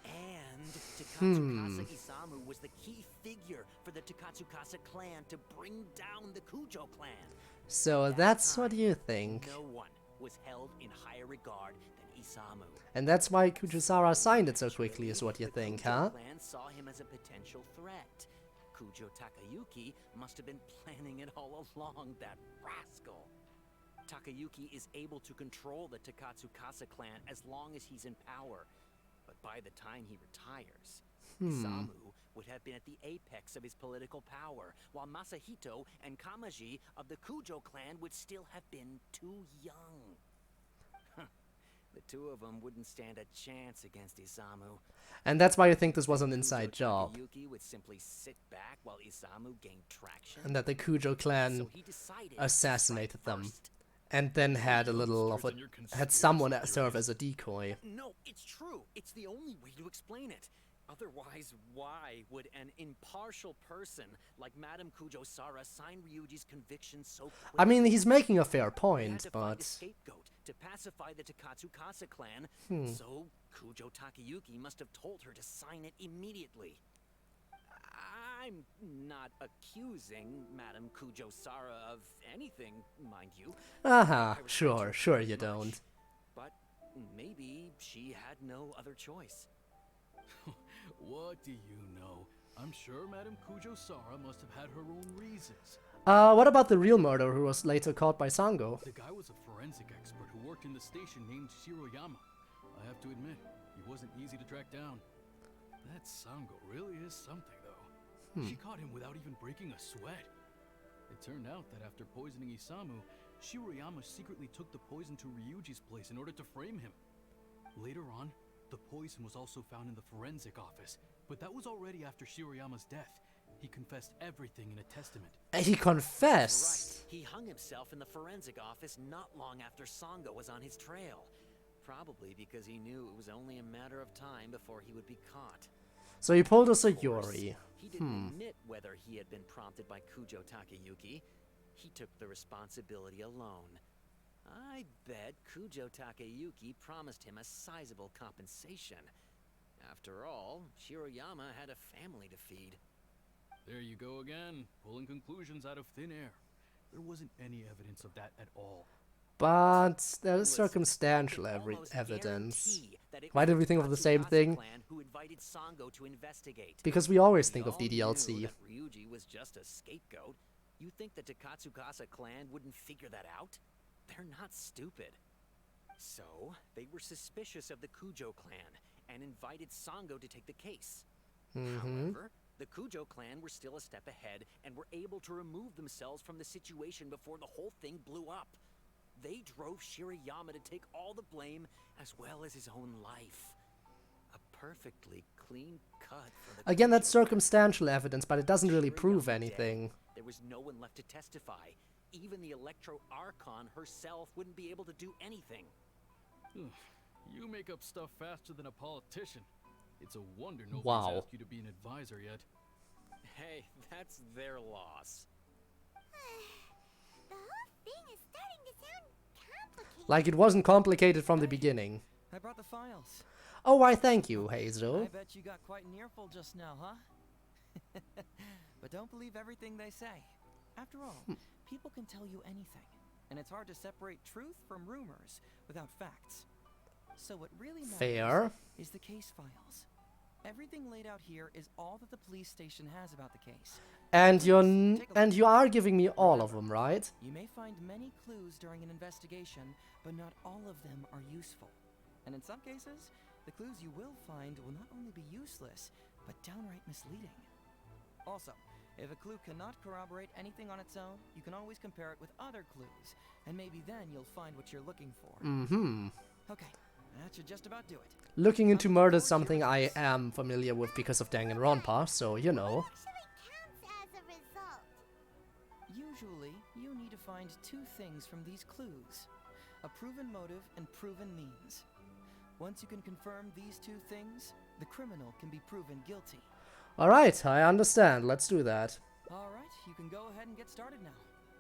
And Takatsukasa Isamu was the key figure for the Takatsukasa clan to bring down the Kujo clan. So that's what you think. No one was held in higher regard than Isamu. And that's why Kujusara signed it so quickly, is what you think, huh? The clan saw him as a potential threat. Kujo Takayuki must have been planning it all along, that rascal. Takayuki is able to control the Takatsukasa clan as long as he's in power. But by the time he retires, Isamu would have been at the apex of his political power, while Masahito and Kamaji of the Kujo clan would still have been too young. The two of them wouldn't stand a chance against Isamu. And that's why you think this was an inside job. Takayuki would simply sit back while Isamu gained traction. And that the Kujo clan assassinated them. And then had a little of a... had someone serve as a decoy. No, it's true. It's the only way to explain it. Otherwise, why would an impartial person like Madame Kujo-Sara sign Ryuji's conviction so quickly? I mean, he's making a fair point, but... a scapegoat to pacify the Takatsukasa clan, so Kujo Takayuki must have told her to sign it immediately. I'm not accusing Madame Kujo-Sara of anything, mind you. Aha, sure you don't. But maybe she had no other choice. What do you know? I'm sure Madame Kujo-Sara must have had her own reasons. What about the real murderer who was later caught by Sango? The guy was a forensic expert who worked in the station named Shiroyama. I have to admit, he wasn't easy to track down. That Sango really is something, though. She caught him without even breaking a sweat. It turned out that after poisoning Isamu, Shiroyama secretly took the poison to Ryuji's place in order to frame him. Later on, the poison was also found in the forensic office, but that was already after Shiroyama's death. He confessed everything in a testament. He confessed? Right. He hung himself in the forensic office not long after Sango was on his trail. Probably because he knew it was only a matter of time before he would be caught. So he pulled us a Yori. He didn't admit whether he had been prompted by Kujo Takayuki. He took the responsibility alone. I bet Kujo Takayuki promised him a sizable compensation. After all, Shiroyama had a family to feed. There you go again, pulling conclusions out of thin air. There wasn't any evidence of that at all. But there is circumstantial evidence. Why did we think of the same thing? Because we always think of DDLC. Ryuji was just a scapegoat. You think the Takatsukasa clan wouldn't figure that out? They're not stupid. So, they were suspicious of the Kujo clan and invited Sango to take the case. However, the Kujo clan were still a step ahead and were able to remove themselves from the situation before the whole thing blew up. They drove Shiroyama to take all the blame as well as his own life. A perfectly clean cut for the Again, that's circumstantial evidence, but it doesn't really prove anything. There was no one left to testify. Even the Electro Archon herself wouldn't be able to do anything. You make up stuff faster than a politician. It's a wonder nobody's asked you to be an advisor yet. Hey, that's their loss. The whole thing is starting to sound complicated. Like it wasn't complicated from the beginning. I brought the files. Oh, why thank you, Heizou. I bet you got quite an earful just now, huh? But don't believe everything they say. After all, people can tell you anything, and it's hard to separate truth from rumors without facts. So what really matters is the case files. Everything laid out here is all that the police station has about the case. And you are giving me all of them, right? You may find many clues during an investigation, but not all of them are useful. And in some cases, the clues you will find will not only be useless, but downright misleading. Also, if a clue cannot corroborate anything on its own, you can always compare it with other clues, and maybe then you'll find what you're looking for. Okay, that should just about do it. Looking into murder is something I am familiar with because of Danganronpa, so you know. Usually, you need to find two things from these clues. A proven motive and proven means. Once you can confirm these two things, the criminal can be proven guilty. Alright, I understand. Let's do that. Alright, you can go ahead and get started now.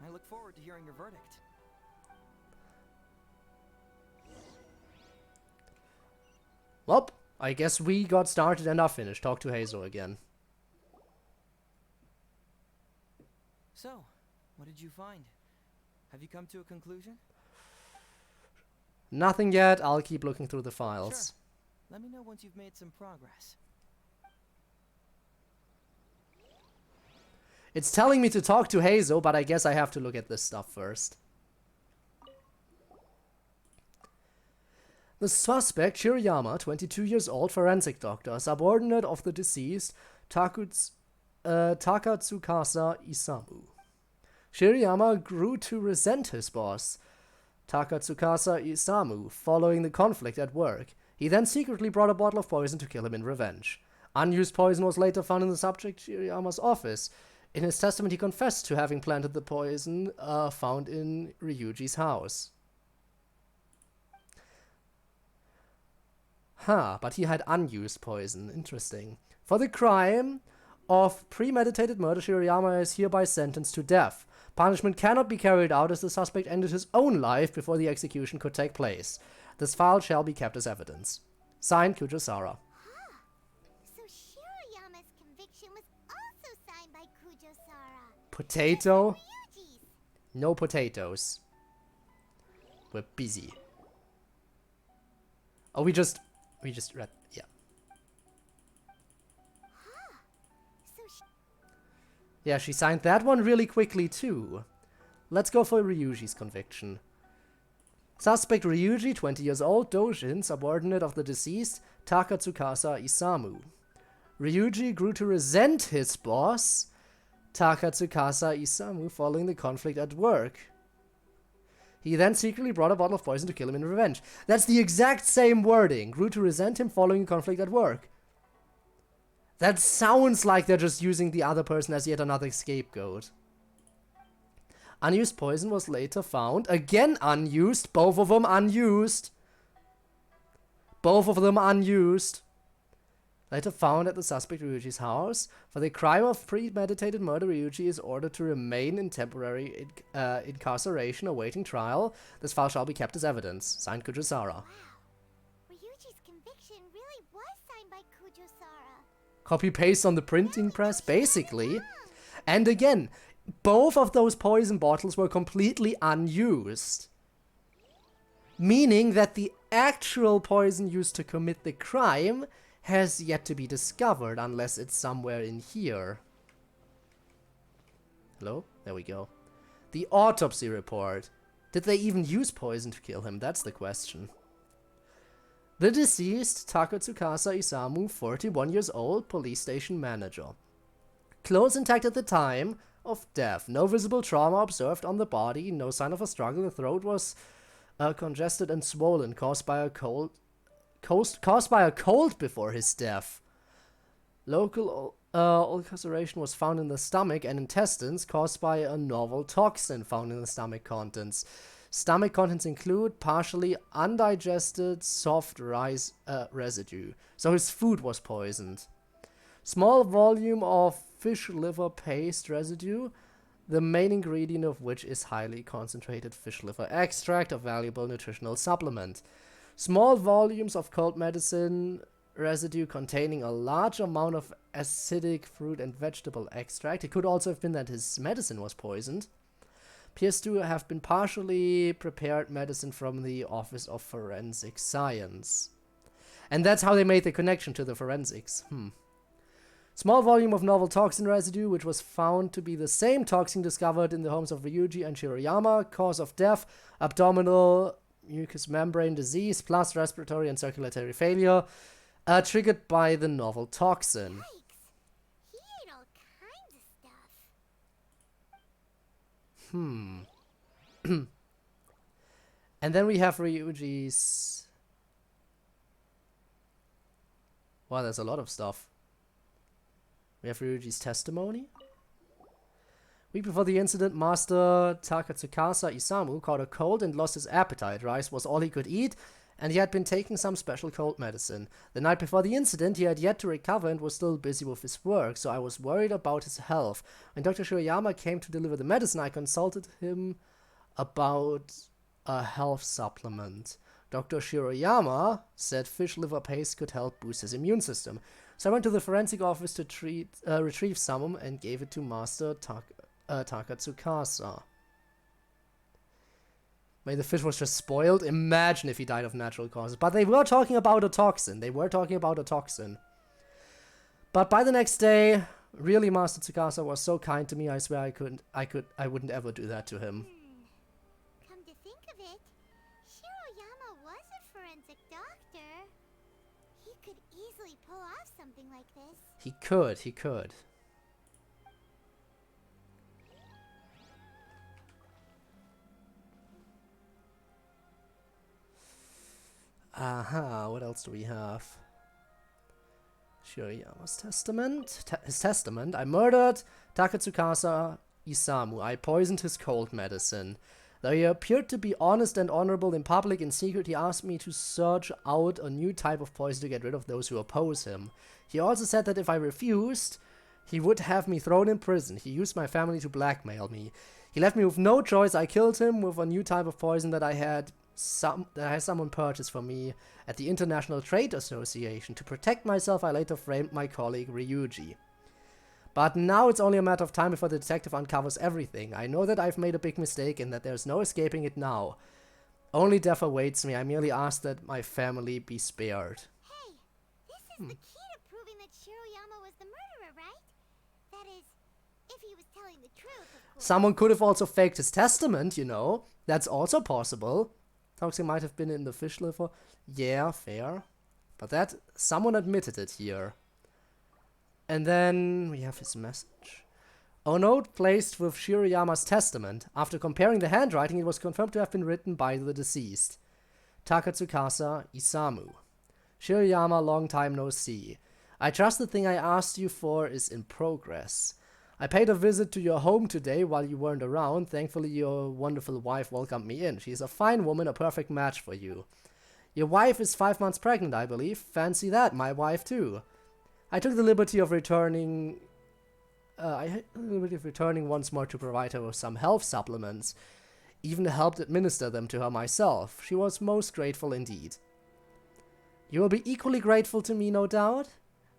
I look forward to hearing your verdict. Well, I guess we got started and are finished. Talk to Heizou again. So, what did you find? Have you come to a conclusion? Nothing yet. I'll keep looking through the files. Sure. Let me know once you've made some progress. It's telling me to talk to Heizou, but I guess I have to look at this stuff first. The suspect, Shirayama, 22 years old, forensic doctor, subordinate of the deceased, Takatsukasa Isamu. Shirayama grew to resent his boss, Takatsukasa Isamu, following the conflict at work. He then secretly brought a bottle of poison to kill him in revenge. Unused poison was later found in the subject Shirayama's office. In his testament, he confessed to having planted the poison found in Ryuji's house. But he had unused poison. Interesting. For the crime of premeditated murder, Shirayama is hereby sentenced to death. Punishment cannot be carried out as the suspect ended his own life before the execution could take place. This file shall be kept as evidence. Signed, Kujosara. So Shirayama's conviction was also signed by Kujosara. Potato? No potatoes. We're busy. Oh, we just read, yeah. Yeah, she signed that one really quickly too. Let's go for Ryuji's conviction. Suspect Ryuji, 20 years old, Dojin, subordinate of the deceased, Takatsukasa Isamu. Ryuji grew to resent his boss, Takatsukasa Isamu, following the conflict at work. He then secretly brought a bottle of poison to kill him in revenge. That's the exact same wording. Grew to resent him following a conflict at work. That sounds like they're just using the other person as yet another scapegoat. Unused poison was later found. Again unused. Both of them unused. Both of them unused. Later found at the suspect Ryuji's house. For the crime of premeditated murder, Ryuji is ordered to remain in temporary incarceration awaiting trial. This file shall be kept as evidence. Signed, Kujosara. Wow. Ryuji's conviction really was signed by Kujosara. Copy-paste on the printing press, basically. And again, both of those poison bottles were completely unused. Meaning that the actual poison used to commit the crime has yet to be discovered, unless it's somewhere in here. Hello? There we go. The autopsy report. Did they even use poison to kill him? That's the question. The deceased, Takatsukasa Isamu, 41 years old, police station manager. Clothes intact at the time of death. No visible trauma observed on the body. No sign of a struggle. The throat was congested and swollen, caused by a cold before his death. Local ulceration was found in the stomach and intestines, caused by a novel toxin found in the stomach contents. Stomach contents include partially undigested soft rice residue. So his food was poisoned. Small volume of fish liver paste residue, the main ingredient of which is highly concentrated fish liver extract, a valuable nutritional supplement. Small volumes of cold medicine residue containing a large amount of acidic fruit and vegetable extract. It could also have been that his medicine was poisoned. Appears to have been partially prepared medicine from the Office of Forensic Science. And that's how they made the connection to the forensics. Small volume of novel toxin residue, which was found to be the same toxin discovered in the homes of Ryuji and Shirayama. Cause of death, abdominal mucous membrane disease, plus respiratory and circulatory failure, triggered by the novel toxin. Yikes. He ate all kinds of stuff. And then we have Ryuji's... Wow, there's a lot of stuff. We have Ryuji's testimony. Week before the incident, Master Takatsukasa Isamu caught a cold and lost his appetite. Rice was all he could eat, and he had been taking some special cold medicine. The night before the incident, he had yet to recover and was still busy with his work, so I was worried about his health. When Dr. Shiroyama came to deliver the medicine, I consulted him about a health supplement. Dr. Shiroyama said fish liver paste could help boost his immune system. So I went to the forensic office to retrieve some and gave it to Master Takatsukasa. Maybe the fish was just spoiled. Imagine if he died of natural causes. But they were talking about a toxin. But by the next day, really, Master Tsukasa was so kind to me. I swear I wouldn't ever do that to him. Come to think of it, Shiroyama was a forensic doctor. He could easily pull off something like this. He could. Aha, what else do we have? Shiroyama's testament. His testament. I murdered Takatsukasa Isamu. I poisoned his cold medicine. Though he appeared to be honest and honorable in public, in secret he asked me to search out a new type of poison to get rid of those who oppose him. He also said that if I refused, he would have me thrown in prison. He used my family to blackmail me. He left me with no choice. I killed him with a new type of poison that I had someone purchase for me at the International Trade Association. To protect myself, I later framed my colleague Ryuji. But now it's only a matter of time before the detective uncovers everything. I know that I've made a big mistake and that there's no escaping it now. Only death awaits me. I merely ask that my family be spared. Hey, this is the key to proving that Shiroyama was the murderer, right? That is, if he was telling the truth, of course. Someone could have also faked his testament, you know. That's also possible. Toxin might have been in the fish liver. Yeah, fair. But that, someone admitted it here. And then we have his message. A note placed with Shiroyama's testament. After comparing the handwriting, it was confirmed to have been written by the deceased. Takatsukasa Isamu. Shiroyama, long time no see. I trust the thing I asked you for is in progress. I paid a visit to your home today while you weren't around. Thankfully, your wonderful wife welcomed me in. She's a fine woman, a perfect match for you. Your wife is 5 months pregnant, I believe. Fancy that, my wife too. I took the liberty of returning once more to provide her with some health supplements. Even helped administer them to her myself. She was most grateful indeed. You will be equally grateful to me, no doubt?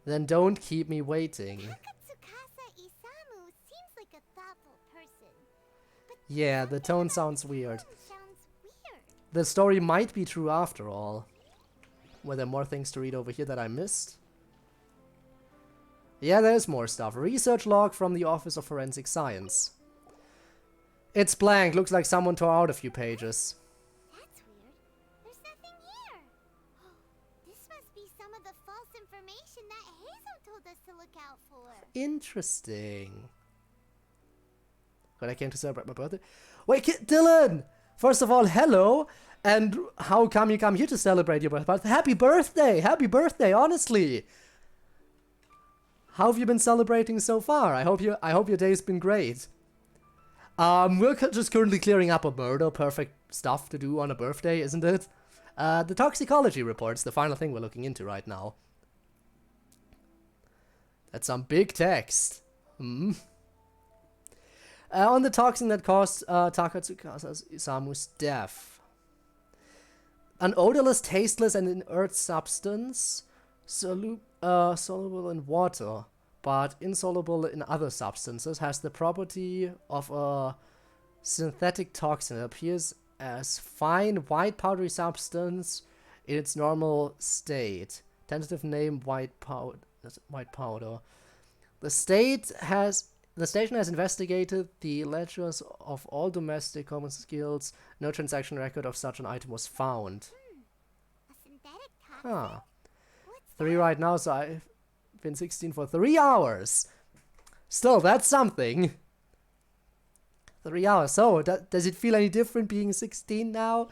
Then don't keep me waiting. Takatsukasa Isamu seems like a thoughtful person. But Yeah, the tone sounds weird. The story might be true after all. Were there more things to read over here that I missed? Yeah, there's more stuff. Research log from the Office of Forensic Science. It's blank. Looks like someone tore out a few pages. That's weird. There's nothing here. This must be some of the false information that Heizou told us to look out for. Interesting. But I came to celebrate my birthday. Wait, Dylan! First of all, hello! And how come you come here to celebrate your birthday? Happy birthday! Happy birthday, honestly! How have you been celebrating so far? I hope your day's been great. We're just currently clearing up a murder. Perfect stuff to do on a birthday, isn't it? The toxicology report's the final thing we're looking into right now. That's some big text. On the toxin that caused Takatsukasa Isamu's death. An odorless, tasteless, and inert substance, soluble in water, but insoluble in other substances, has the property of a synthetic toxin. It appears as fine, white, powdery substance in its normal state. Tentative name, white powder. The station has investigated the ledgers of all domestic common skills. No transaction record of such an item was found. A synthetic toxin? Huh. 3 right now, so I've been 16 for 3 hours. Still, that's something. 3 hours. So, does it feel any different being 16 now?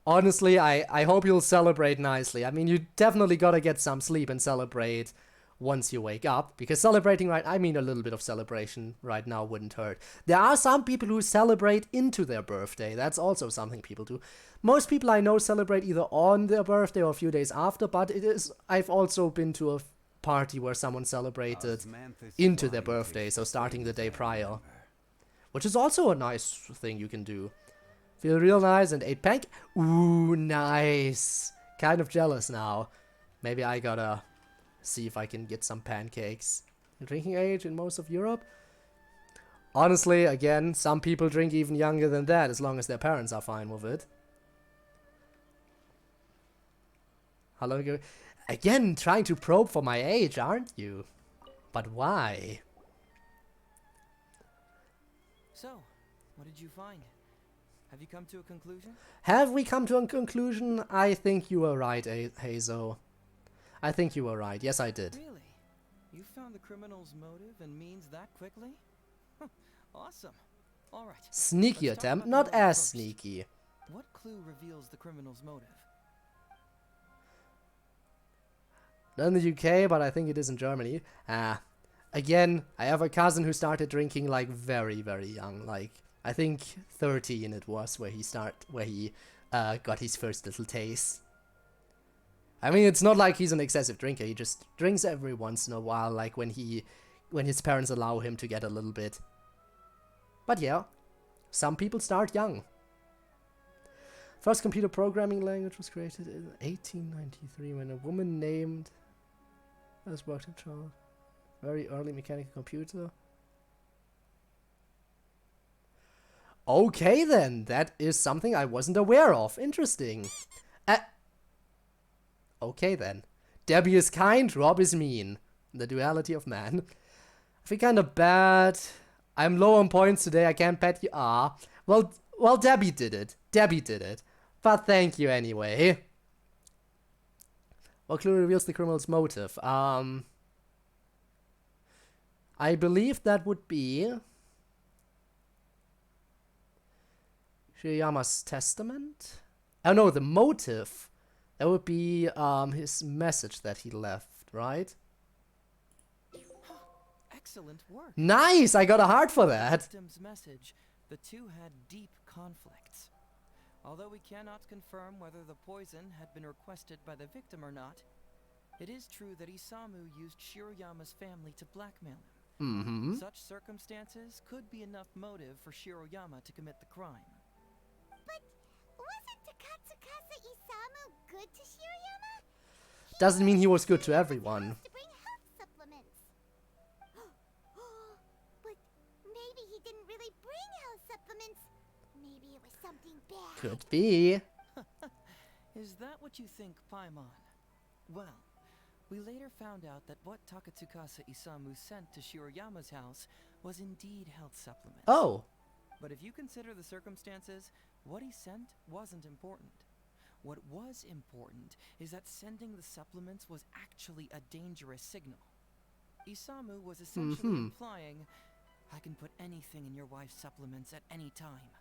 Honestly, I hope you'll celebrate nicely. I mean, you definitely gotta get some sleep and celebrate once you wake up, because celebrating I mean a little bit of celebration right now wouldn't hurt. There are some people who celebrate into their birthday. That's also something people do. Most people I know celebrate either on their birthday or a few days after, but I've also been to a party where someone celebrated into their birthday, so starting the day prior. Which is also a nice thing you can do. Feel real nice and ate pancake. Ooh, nice. Kind of jealous now. Maybe I gotta see if I can get some pancakes. Drinking age in most of Europe? Honestly, again, some people drink even younger than that, as long as their parents are fine with it. Hello, again, trying to probe for my age, aren't you? But why? So, what did you find? Have you come to a conclusion? Have we come to a conclusion? I think you were right, Heizou. I think you were right. Yes, I did. Really? You found the criminal's motive and means that quickly? Awesome. All right. Sneaky attempt, not as sneaky. What clue reveals the criminal's motive? Not in the UK, but I think it is in Germany. Again, I have a cousin who started drinking like very, very young. Like, I think 13 it was where he got his first little taste. I mean, it's not like he's an excessive drinker. He just drinks every once in a while, like when his parents allow him to get a little bit. But yeah, some people start young. First computer programming language was created in 1893 when a woman named as worked in child. Very early mechanical computer. Okay then, that is something I wasn't aware of. Interesting. Okay then. Debbie is kind, Rob is mean. The duality of man. I feel kind of bad. I'm low on points today, I can't bet you are. Well, Debbie did it. Debbie did it. But thank you anyway. What clue reveals the criminal's motive? I believe that would be Shirayama's testament? Oh no, the motive. That would be his message that he left, right? Excellent work. Nice! I got a heart for that. Victim's message, the two had deep conflicts. Although we cannot confirm whether the poison had been requested by the victim or not, it is true that Isamu used Shiroyama's family to blackmail him. Mm-hmm. Such circumstances could be enough motive for Shiroyama to commit the crime. But wasn't Katsukasa Isamu good to Shiroyama? Doesn't mean he was good to everyone. To bring health supplements. But maybe he didn't really bring health supplements. Maybe it was something bad. Could be. Is that what you think, Paimon? Well, we later found out that what Takatsukasa Isamu sent to Shiroyama's house was indeed health supplements. Oh. But if you consider the circumstances, what he sent wasn't important. What was important is that sending the supplements was actually a dangerous signal. Isamu was essentially implying, I can put anything in your wife's supplements at any time.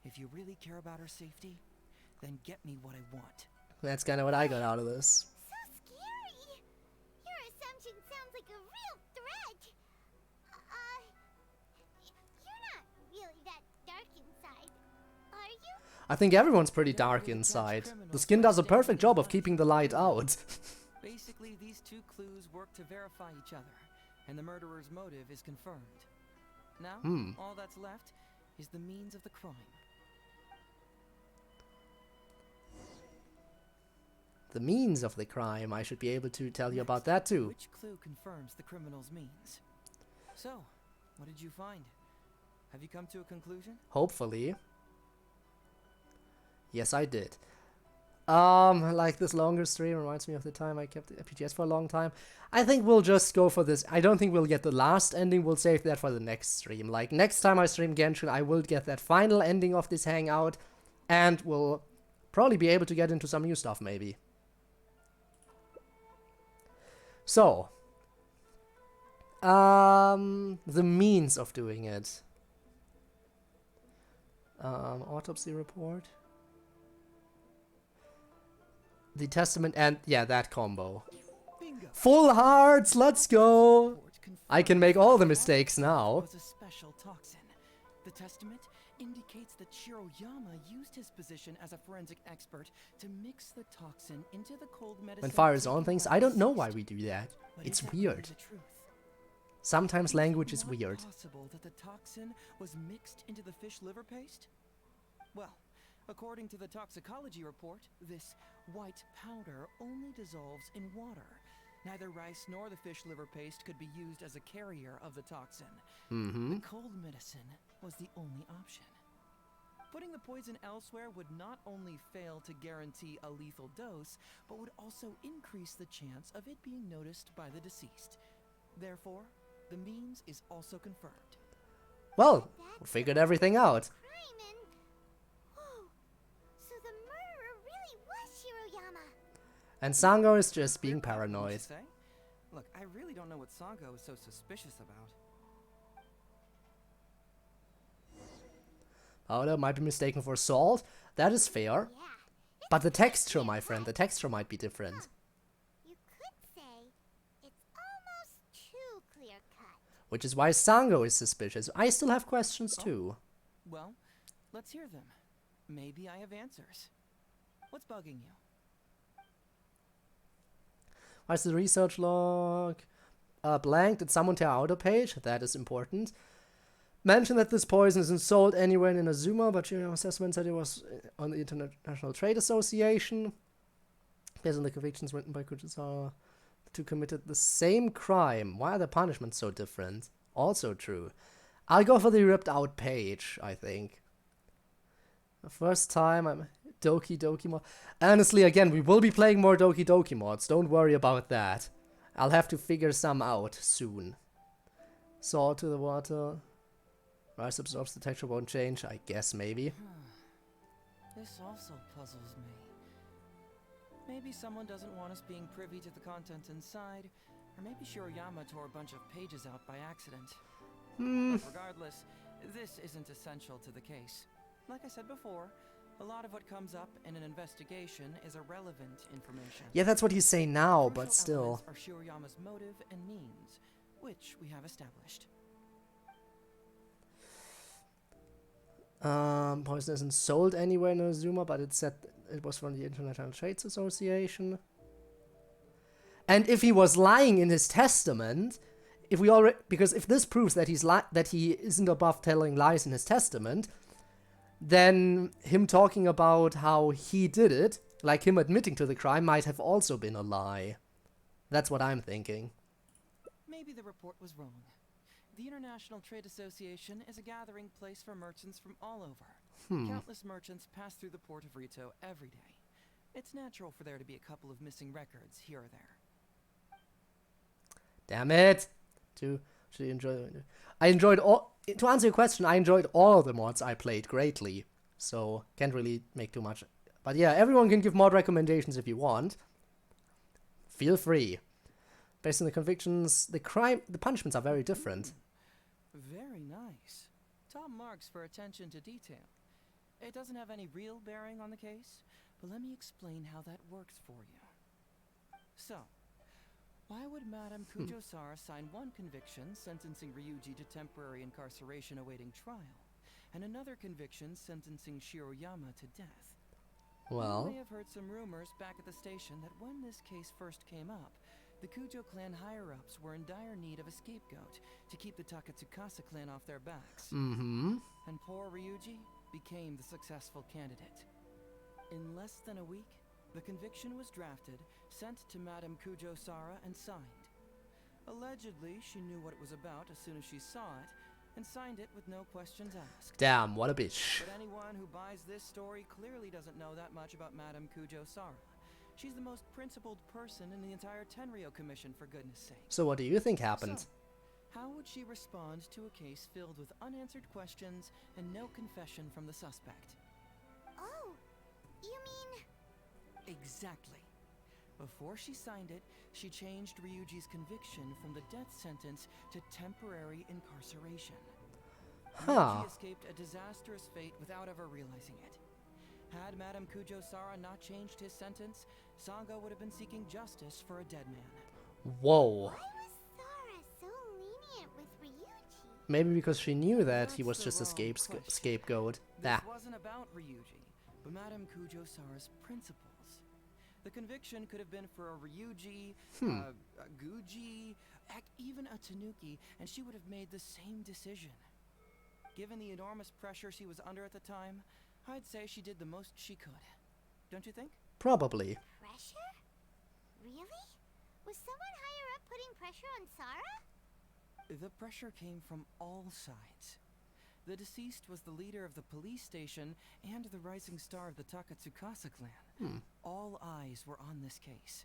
If you really care about her safety, then get me what I want. That's kind of what I got out of this. So scary. Your assumption sounds like a real threat. You're not really that dark inside, are you? I think everyone's pretty dark inside. The skin does a perfect job of keeping the light out. Basically, these two clues work to verify each other, and the murderer's motive is confirmed. Now, all that's left is the means of the crime. The means of the crime, I should be able to tell you about that too. Which clue confirms the criminal's means? So, what did you find? Have you come to a conclusion? Hopefully. Yes, I did. Like this longer stream reminds me of the time I kept the FPGS for a long time. I think we'll just go for this. I don't think we'll get the last ending. We'll save that for the next stream. Like, next time I stream Genshin, I will get that final ending of this hangout. And we'll probably be able to get into some new stuff, maybe. So. The means of doing it. Autopsy report. The testament and, yeah, that combo. Bingo. Full hearts, let's go! I can make all the mistakes now. Was a special toxin. The testament indicates that Shiroyama used his position as a forensic expert to mix the toxin into the cold medicine. When fires on things, I don't know why we do that. It's weird. Sometimes language is weird. Possible that the toxin was mixed into the fish liver paste? Well, according to the toxicology report, this white powder only dissolves in water. Neither rice nor the fish liver paste could be used as a carrier of the toxin. The cold medicine was the only option. Putting the poison elsewhere would not only fail to guarantee a lethal dose, but would also increase the chance of it being noticed by the deceased. Therefore, the means is also confirmed. Well, we figured everything out. So the murderer really was Shiroyama. And Sango is just being paranoid. Look, I really don't know what Sango is so suspicious about. Powder might be mistaken for salt. That is fair. But the texture, my friend, the texture might be different. You could say it's almost too clear-cut. Which is why Sango is suspicious. I still have questions too. Well, let's hear them. Maybe I have answers. What's bugging you? Why is the research log blank? Did someone tear out a page? That is important. Mentioned that this poison isn't sold anywhere in Inazuma, but your assessment said it was on the International Trade Association. Based on the convictions written by Kuchisara, the two committed the same crime. Why are the punishments so different? Also true. I'll go for the ripped out page, I think. The first time I'm Doki Doki mod. Honestly, again, we will be playing more Doki Doki mods. Don't worry about that. I'll have to figure some out soon. Salt to the water. Rice absorbs, the texture won't change. I guess maybe. This also puzzles me. Maybe someone doesn't want us being privy to the content inside, or maybe Shiroyama tore a bunch of pages out by accident. But regardless, this isn't essential to the case. Like I said before, a lot of what comes up in an investigation is irrelevant information. Yeah, that's what you say now, but still. Are Shiroyama's motive and means, which we have established. Poison isn't sold anywhere in Inazuma, but it said it was from the International Trade Association. And if he was lying in his testament, if we already, because if this proves that that he isn't above telling lies in his testament, then him talking about how he did it, like him admitting to the crime, might have also been a lie. That's what I'm thinking. Maybe the report was wrong. The International Trade Association is a gathering place for merchants from all over. Countless merchants pass through the port of Rito every day. It's natural for there to be a couple of missing records here or there. Damn it! I enjoyed all. To answer your question, I enjoyed all of the mods I played greatly. So can't really make too much. But yeah, everyone can give mod recommendations if you want. Feel free. Based on the convictions, the punishments are very different. Very nice. Top marks for attention to detail. It doesn't have any real bearing on the case, but let me explain how that works for you. So, why would Madame Kujosara sign one conviction sentencing Ryuji to temporary incarceration awaiting trial, and another conviction sentencing Shiroyama to death? Well, You may have heard some rumors back at the station that when this case first came up, the Kujo clan higher-ups were in dire need of a scapegoat to keep the Takatsukasa clan off their backs. And poor Ryuji became the successful candidate. In less than a week, the conviction was drafted, sent to Madame Kujosara, and signed. Allegedly, she knew what it was about as soon as she saw it, and signed it with no questions asked. Damn, what a bitch. But anyone who buys this story clearly doesn't know that much about Madame Kujosara. She's the most principled person in the entire Tenryou Commission, for goodness sake. So what do you think happened? So, how would she respond to a case filled with unanswered questions and no confession from the suspect? Oh, you mean... Exactly. Before she signed it, she changed Ryuji's conviction from the death sentence to temporary incarceration. Ryuji escaped a disastrous fate without ever realizing it. Had Madame Kujosara not changed his sentence, Sango would have been seeking justice for a dead man. Whoa. Why was Sara so lenient with Ryuji? Maybe because she knew that he was That's just the a wrong question. scapegoat. This Ah. wasn't about Ryuji, but Madame Kujo-Sara's principles. The conviction could have been for a Ryuji, a Guji, heck, even a Tanuki, and she would have made the same decision. Given the enormous pressure she was under at the time, I'd say she did the most she could. Don't you think? Probably. Pressure? Really? Was someone higher up putting pressure on Sara? The pressure came from all sides. The deceased was the leader of the police station and the rising star of the Takatsukasa clan. All eyes were on this case.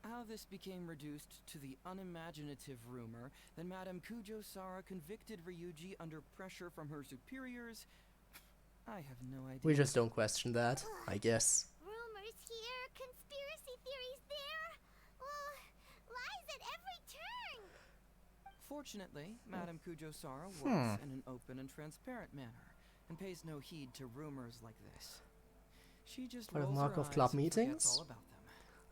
How this became reduced to the unimaginative rumor that Madame Kujo-Sara convicted Ryuji under pressure from her superiors, I have no idea. We just don't question that, I guess. Rumors here, conspiracy theories there. Lies at every turn. Fortunately, Madame Kujo-Sara works in an open and transparent manner and pays no heed to rumors like this. She just Part of rolls Markov her Club eyes and forgets meetings? all about them.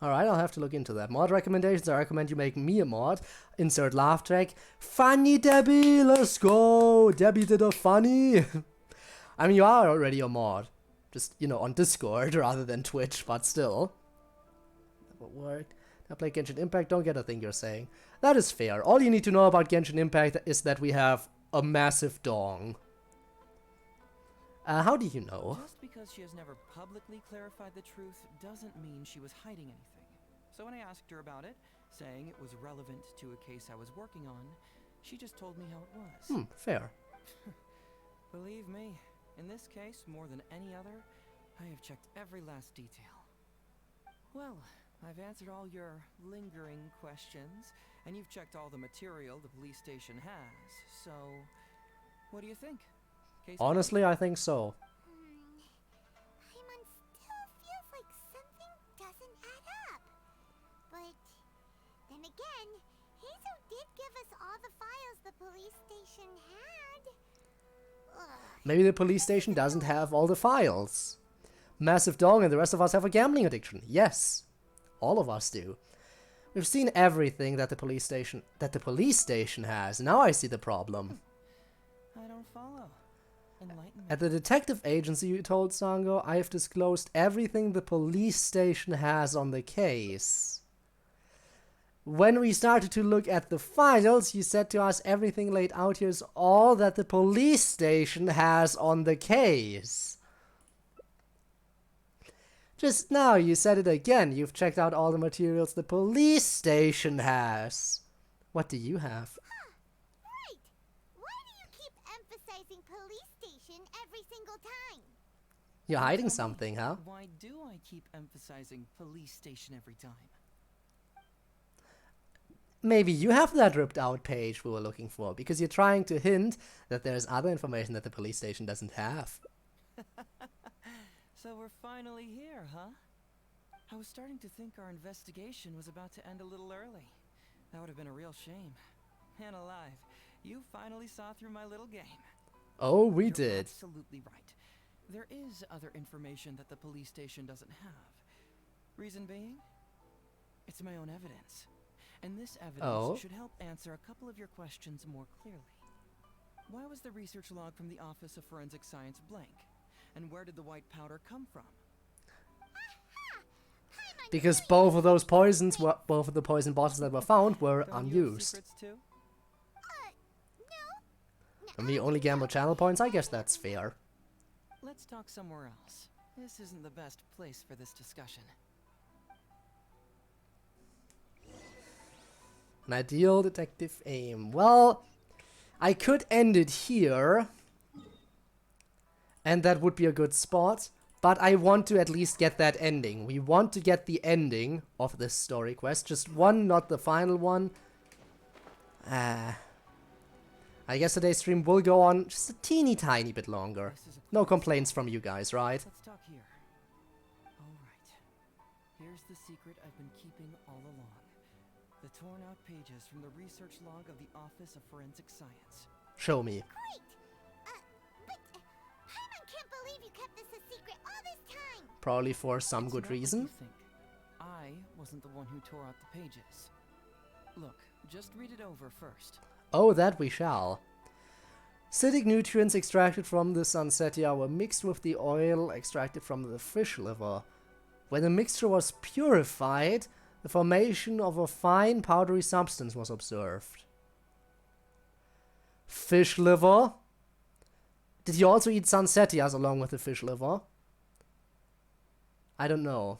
Alright, I'll have to look into that. Mod recommendations, I recommend you make me a mod. Insert laugh track. Funny Debbie, let's go! Debbie did a funny! I mean, you are already a mod. Just, you know, on Discord rather than Twitch, but still. That worked. I play Genshin Impact, don't get a thing you're saying. That is fair. All you need to know about Genshin Impact is that we have a massive dong. How do you know? Just because she has never publicly clarified the truth doesn't mean she was hiding anything. So when I asked her about it, saying it was relevant to a case I was working on, she just told me how it was. Fair. Believe me, in this case, more than any other, I have checked every last detail. Well, I've answered all your lingering questions, and you've checked all the material the police station has, so what do you think? Case Honestly, I think so. Paimon still feels like something doesn't add up. But then again, Heizou did give us all the files the police station had. Maybe the police station doesn't have all the files. Massive dong and the rest of us have a gambling addiction. Yes. All of us do. We've seen everything that the police station has. Now I see the problem. I don't follow. Enlighten me. At the detective agency, you told Sango, I have disclosed everything the police station has on the case. When we started to look at the files, you said to us everything laid out here is all that the police station has on the case. Just now you said it again, you've checked out all the materials the police station has. What do you have? Right! Why do you keep emphasizing police station every single time? You're hiding something, huh? Why do I keep emphasizing police station every time? Maybe you have that ripped out page we were looking for, because you're trying to hint that there's other information that the police station doesn't have. So we're finally here, huh? I was starting to think our investigation was about to end a little early. That would have been a real shame. Man alive, you finally saw through my little game. Oh, we You're did. absolutely right. There is other information that the police station doesn't have. Reason being? It's my own evidence. And this evidence should help answer a couple of your questions more clearly. Why was the research log from the Office of Forensic Science blank? And where did the white powder come from? Because both of the poison bottles that were found were unused. Secrets too? No. And we only gamble channel points, I guess that's fair. Let's talk somewhere else. This isn't the best place for this discussion. An ideal detective aim. Well, I could end it here. And that would be a good spot. But I want to at least get that ending. We want to get the ending of this story quest. Just one, not the final one. I guess today's stream will go on just a teeny tiny bit longer. No complaints from you guys, right? Let's talk here. Alright. Here's the secret I've been keeping all along. The torn out pages from the research log of the Office of Forensic Science. Show me. Great! But Paimon can't believe you kept this a secret all this time! Probably for some It's good not what reason. you think. I wasn't the one who tore out the pages. Look, just read it over first. Oh, that we shall. Acidic nutrients extracted from the Sunsetia were mixed with the oil extracted from the fish liver. When the mixture was purified, the formation of a fine powdery substance was observed. Fish liver? Did he also eat Sunsetias along with the fish liver? I don't know.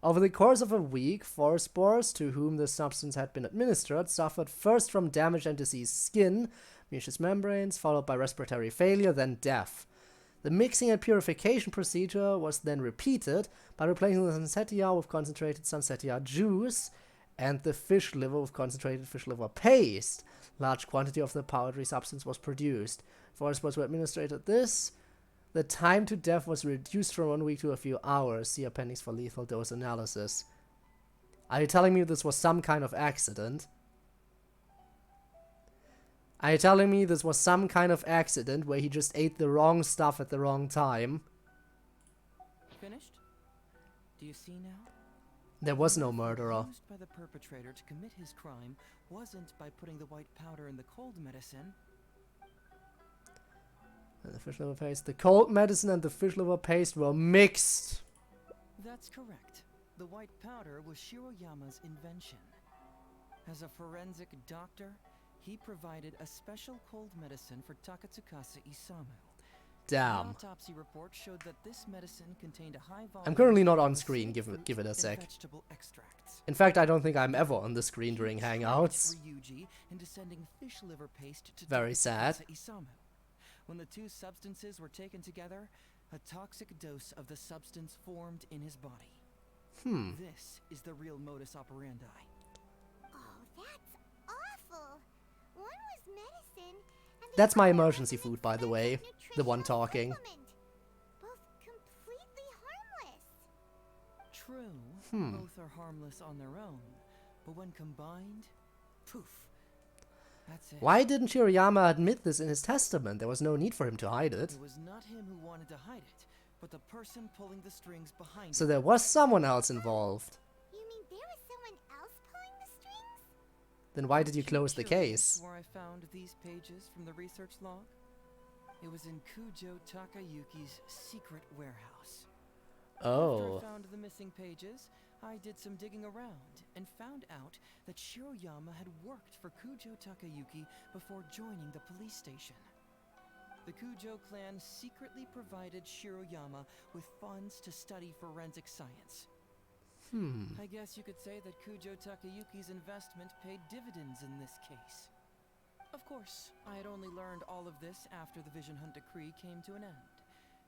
Over the course of a week, forest boars to whom the substance had been administered suffered first from damaged and diseased skin, mucous membranes, followed by respiratory failure, then death. The mixing and purification procedure was then repeated by replacing the Sunsetia with concentrated Sunsetia juice and the fish liver with concentrated fish liver paste. Large quantity of the powdery substance was produced. Forest boars were administered this. The time to death was reduced from 1 week to a few hours. See appendix for lethal dose analysis. Are you telling me this was some kind of accident? Are you telling me this was some kind of accident where he just ate the wrong stuff at the wrong time? Finished? Do you see now? There was no murderer. Used by the perpetrator to commit his crime wasn't by putting the white powder in the cold medicine. The fish liver paste. The cold medicine and the fish liver paste were mixed. That's correct. The white powder was Shiroyama's invention. As a forensic doctor, he provided a special cold medicine for Takatsukasa Isamu. Damn. The autopsy report showed that this medicine contained a high volume. I'm currently not on screen. Give it a sec. Vegetable extracts. In fact, I don't think I'm ever on the screen during Hangouts. Into sending fish liver paste to Very sad. Isamu. When the two substances were taken together, a toxic dose of the substance formed in his body. This is the real modus operandi. Oh, that's awful. One was medicine, and the That's my other emergency was food, by the way. nutritional The one talking. supplement. Both completely harmless. True, both are harmless on their own, but when combined, poof. That's it. Why didn't Shiroyama admit this in his testament? There was no need for him to hide it. It was not him who wanted to hide it, but the person pulling the strings behind So it. there was someone else involved. You mean there was someone else pulling the strings? Then why did you close the Curious case? Where I found these pages from the research log? It was in Kujo Takayuki's secret warehouse. Oh. After I found the missing pages, I did some digging around and found out that Shiroyama had worked for Kujo Takayuki before joining the police station. The Kujo clan secretly provided Shiroyama with funds to study forensic science. I guess you could say that Kujo Takayuki's investment paid dividends in this case. Of course, I had only learned all of this after the Vision Hunt decree came to an end.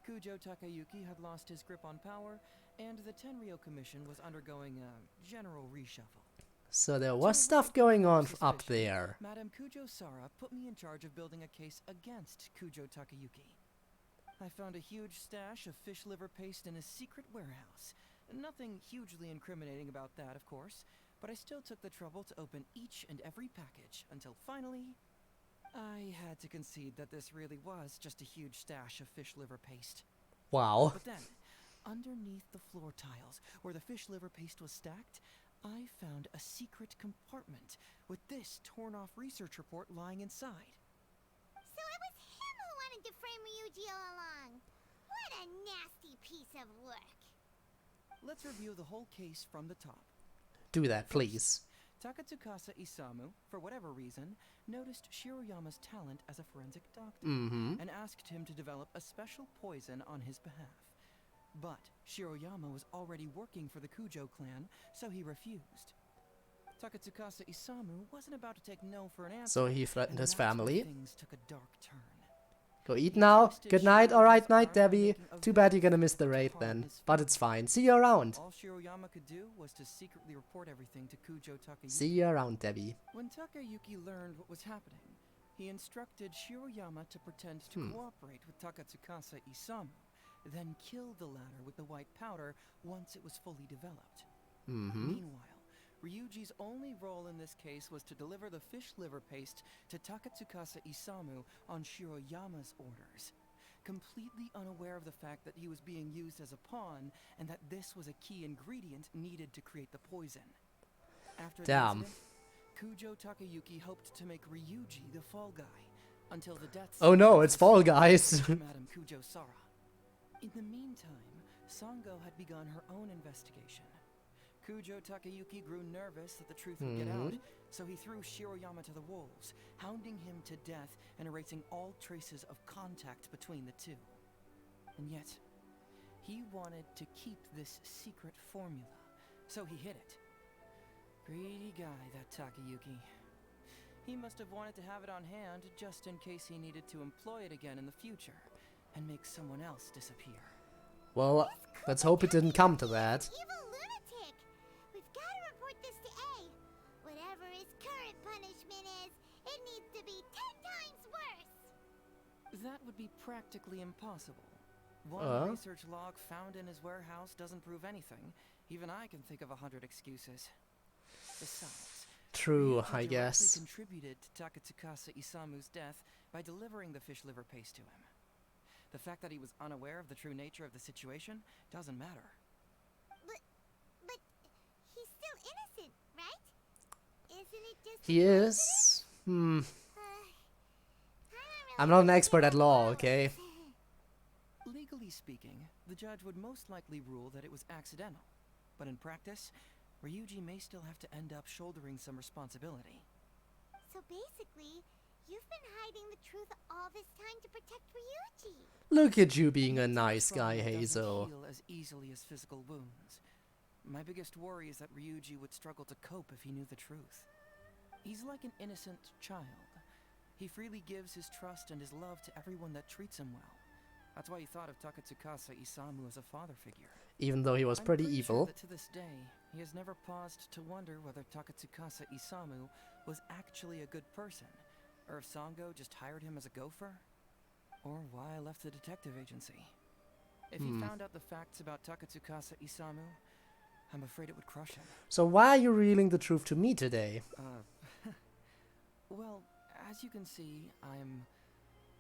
Kujo Takayuki had lost his grip on power, and the Tenryou Commission was undergoing a general reshuffle. So there was stuff going on up there. Madame Kujo Sara put me in charge of building a case against Kujo Takayuki. I found a huge stash of fish liver paste in his secret warehouse. Nothing hugely incriminating about that, of course, but I still took the trouble to open each and every package until finally I had to concede that this really was just a huge stash of fish liver paste. Wow. But then, underneath the floor tiles, where the fish liver paste was stacked, I found a secret compartment with this torn-off research report lying inside. So it was him who wanted to frame Ryuji all along. What a nasty piece of work. Let's review the whole case from the top. Do that, please. Takatsukasa Isamu, for whatever reason, noticed Shiroyama's talent as a forensic doctor and asked him to develop a special poison on his behalf. But Shiroyama was already working for the Kujo clan, so he refused. Takatsukasa Isamu wasn't about to take no for an answer. So he threatened his family. Things took a dark turn. Go eat now. Good night. Alright, night, Debbie. Too bad you're gonna miss the raid then. But it's fine. See you around. All Shiroyama could do was to secretly report everything to Kujo Takayuki. See you around, Debbie. When Takayuki learned what was happening, he instructed Shiroyama to pretend to cooperate with Takatsukasa Isamu, then kill the latter with the white powder once it was fully developed. Meanwhile, Ryuji's only role in this case was to deliver the fish liver paste to Takatsukasa Isamu on Shiroyama's orders, completely unaware of the fact that he was being used as a pawn and that this was a key ingredient needed to create the poison. After the Damn. incident, Kujo Takayuki hoped to make Ryuji the fall guy until the deaths Oh no, of it's Fall Guys. Madame Kujo Sara. In the meantime, Sango had begun her own investigation. Kujo Takayuki grew nervous that the truth would get out, so he threw Shiroyama to the wolves, hounding him to death and erasing all traces of contact between the two. And yet, he wanted to keep this secret formula, so he hid it. Greedy guy, that Takayuki. He must have wanted to have it on hand just in case he needed to employ it again in the future and make someone else disappear. Well, let's hope it didn't come to that. Evil lunatic! We've got to report this to A. Whatever his current punishment is, it needs to be 10 times worse! That would be practically impossible. One research log found in his warehouse doesn't prove anything. Even I can think of 100 excuses. Besides, True, Ryuji I directly guess. contributed to Takatsukasa Isamu's death by delivering the fish liver paste to him. The fact that he was unaware of the true nature of the situation doesn't matter. But he's still innocent, right? Isn't it just He is. I'm not an expert at law, okay? Legally speaking, the judge would most likely rule that it was accidental. But in practice, Ryuji may still have to end up shouldering some responsibility. So basically, you've been hiding the truth all this time to protect Ryuji. Look at you being a nice guy, Trauma doesn't Heizou. heal as easily as physical wounds. My biggest worry is that Ryuji would struggle to cope if he knew the truth. He's like an innocent child. He freely gives his trust and his love to everyone that treats him well. That's why he thought of Takatsukasa Isamu as a father figure. Even though he was pretty I'm pretty evil. sure that to this day, he has never paused to wonder whether Takatsukasa Isamu was actually a good person, or if Sango just hired him as a gopher, or why I left the detective agency. If he found out the facts about Takatsukasa Isamu, I'm afraid it would crush him. So why are you revealing the truth to me today? Well, as you can see, I'm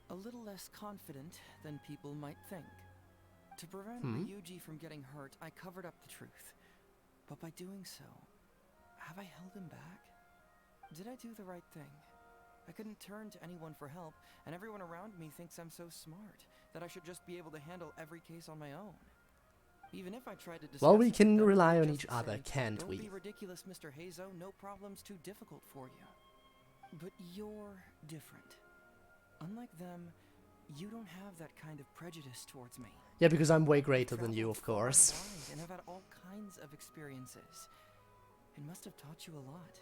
a little less confident than people might think. To prevent Ryuji from getting hurt, I covered up the truth. But by doing so, have I held him back? Did I do the right thing? I couldn't turn to anyone for help, and everyone around me thinks I'm so smart that I should just be able to handle every case on my own. Even if I tried to discuss Well, we it with can them, rely they'd on just each other, say, can't "Don't we?" be ridiculous, Mr. Heizou. No problem's too difficult for you. But you're different. Unlike them, you don't have that kind of prejudice towards me. Yeah, because I'm way greater than you, of course. And I've had all kinds of experiences. It must have taught you a lot.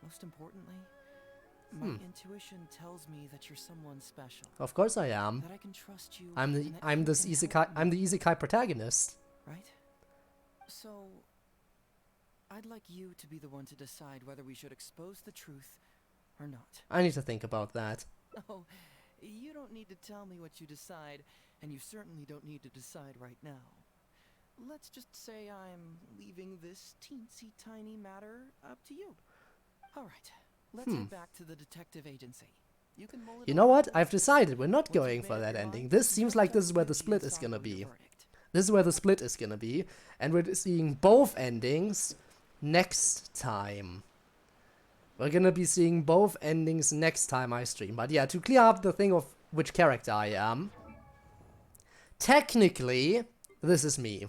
Most importantly, my intuition tells me that you're someone special. Of course I am. That I can trust you. I'm the isekai protagonist. Right? So I'd like you to be the one to decide whether we should expose the truth or not. I need to think about that. Oh, you don't need to tell me what you decide, and you certainly don't need to decide right now. Let's just say I'm leaving this teensy tiny matter up to you. All right, let's head back to the detective agency. You can mull it You know over. what? I've decided we're not Once you've going made for up that your ending. mind, This seems like this is where the split is gonna be. This is where the split is gonna be, and we're seeing both endings next time. We're gonna be seeing both endings next time I stream. But yeah, to clear up the thing of which character I am, technically, this is me.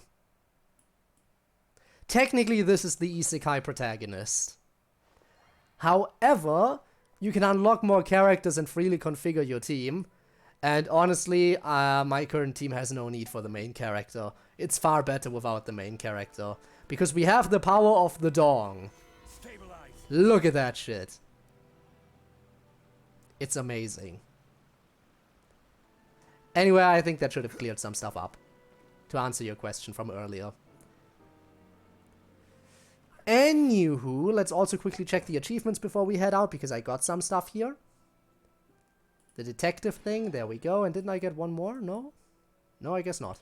Technically, this is the isekai protagonist. However, you can unlock more characters and freely configure your team. And honestly, my current team has no need for the main character. It's far better without the main character. Because we have the power of the dong. Look at that shit. It's amazing. Anyway, I think that should have cleared some stuff up. To answer your question from earlier. Anywho, let's also quickly check the achievements before we head out, because I got some stuff here. The detective thing, there we go. And didn't I get one more? No? No, I guess not.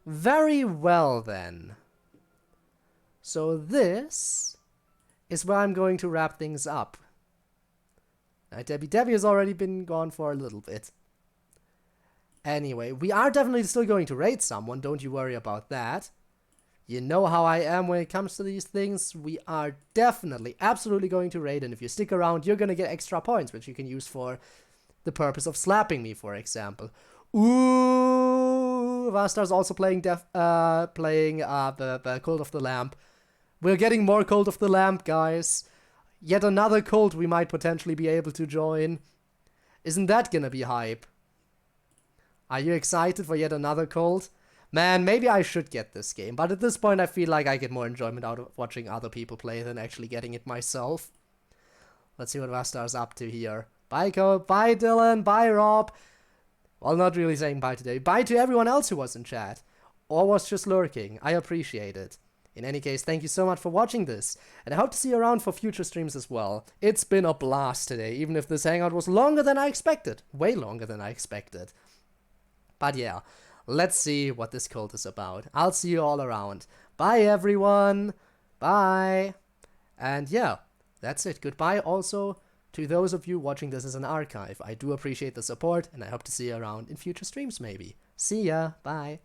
Very well then. So this is where I'm going to wrap things up. Debbie has already been gone for a little bit. Anyway, we are definitely still going to raid someone, don't you worry about that. You know how I am when it comes to these things. We are definitely, absolutely going to raid, and if you stick around, you're gonna get extra points, which you can use for the purpose of slapping me, for example. Ooh, Vastar's also playing the Cult of the Lamp. We're getting more Cult of the Lamp, guys. Yet another cult we might potentially be able to join. Isn't that gonna be hype? Are you excited for yet another cult? Man, maybe I should get this game, but at this point I feel like I get more enjoyment out of watching other people play than actually getting it myself. Let's see what Vastar's up to here. Bye, Cole. Bye, Dylan. Bye, Rob. Well, not really saying bye today. Bye to everyone else who was in chat. Or was just lurking. I appreciate it. In any case, thank you so much for watching this. And I hope to see you around for future streams as well. It's been a blast today, even if this hangout was longer than I expected. Way longer than I expected. But yeah, let's see what this cult is about. I'll see you all around. Bye, everyone. Bye. And yeah, that's it. Goodbye also to those of you watching this as an archive. I do appreciate the support, and I hope to see you around in future streams maybe. See ya. Bye.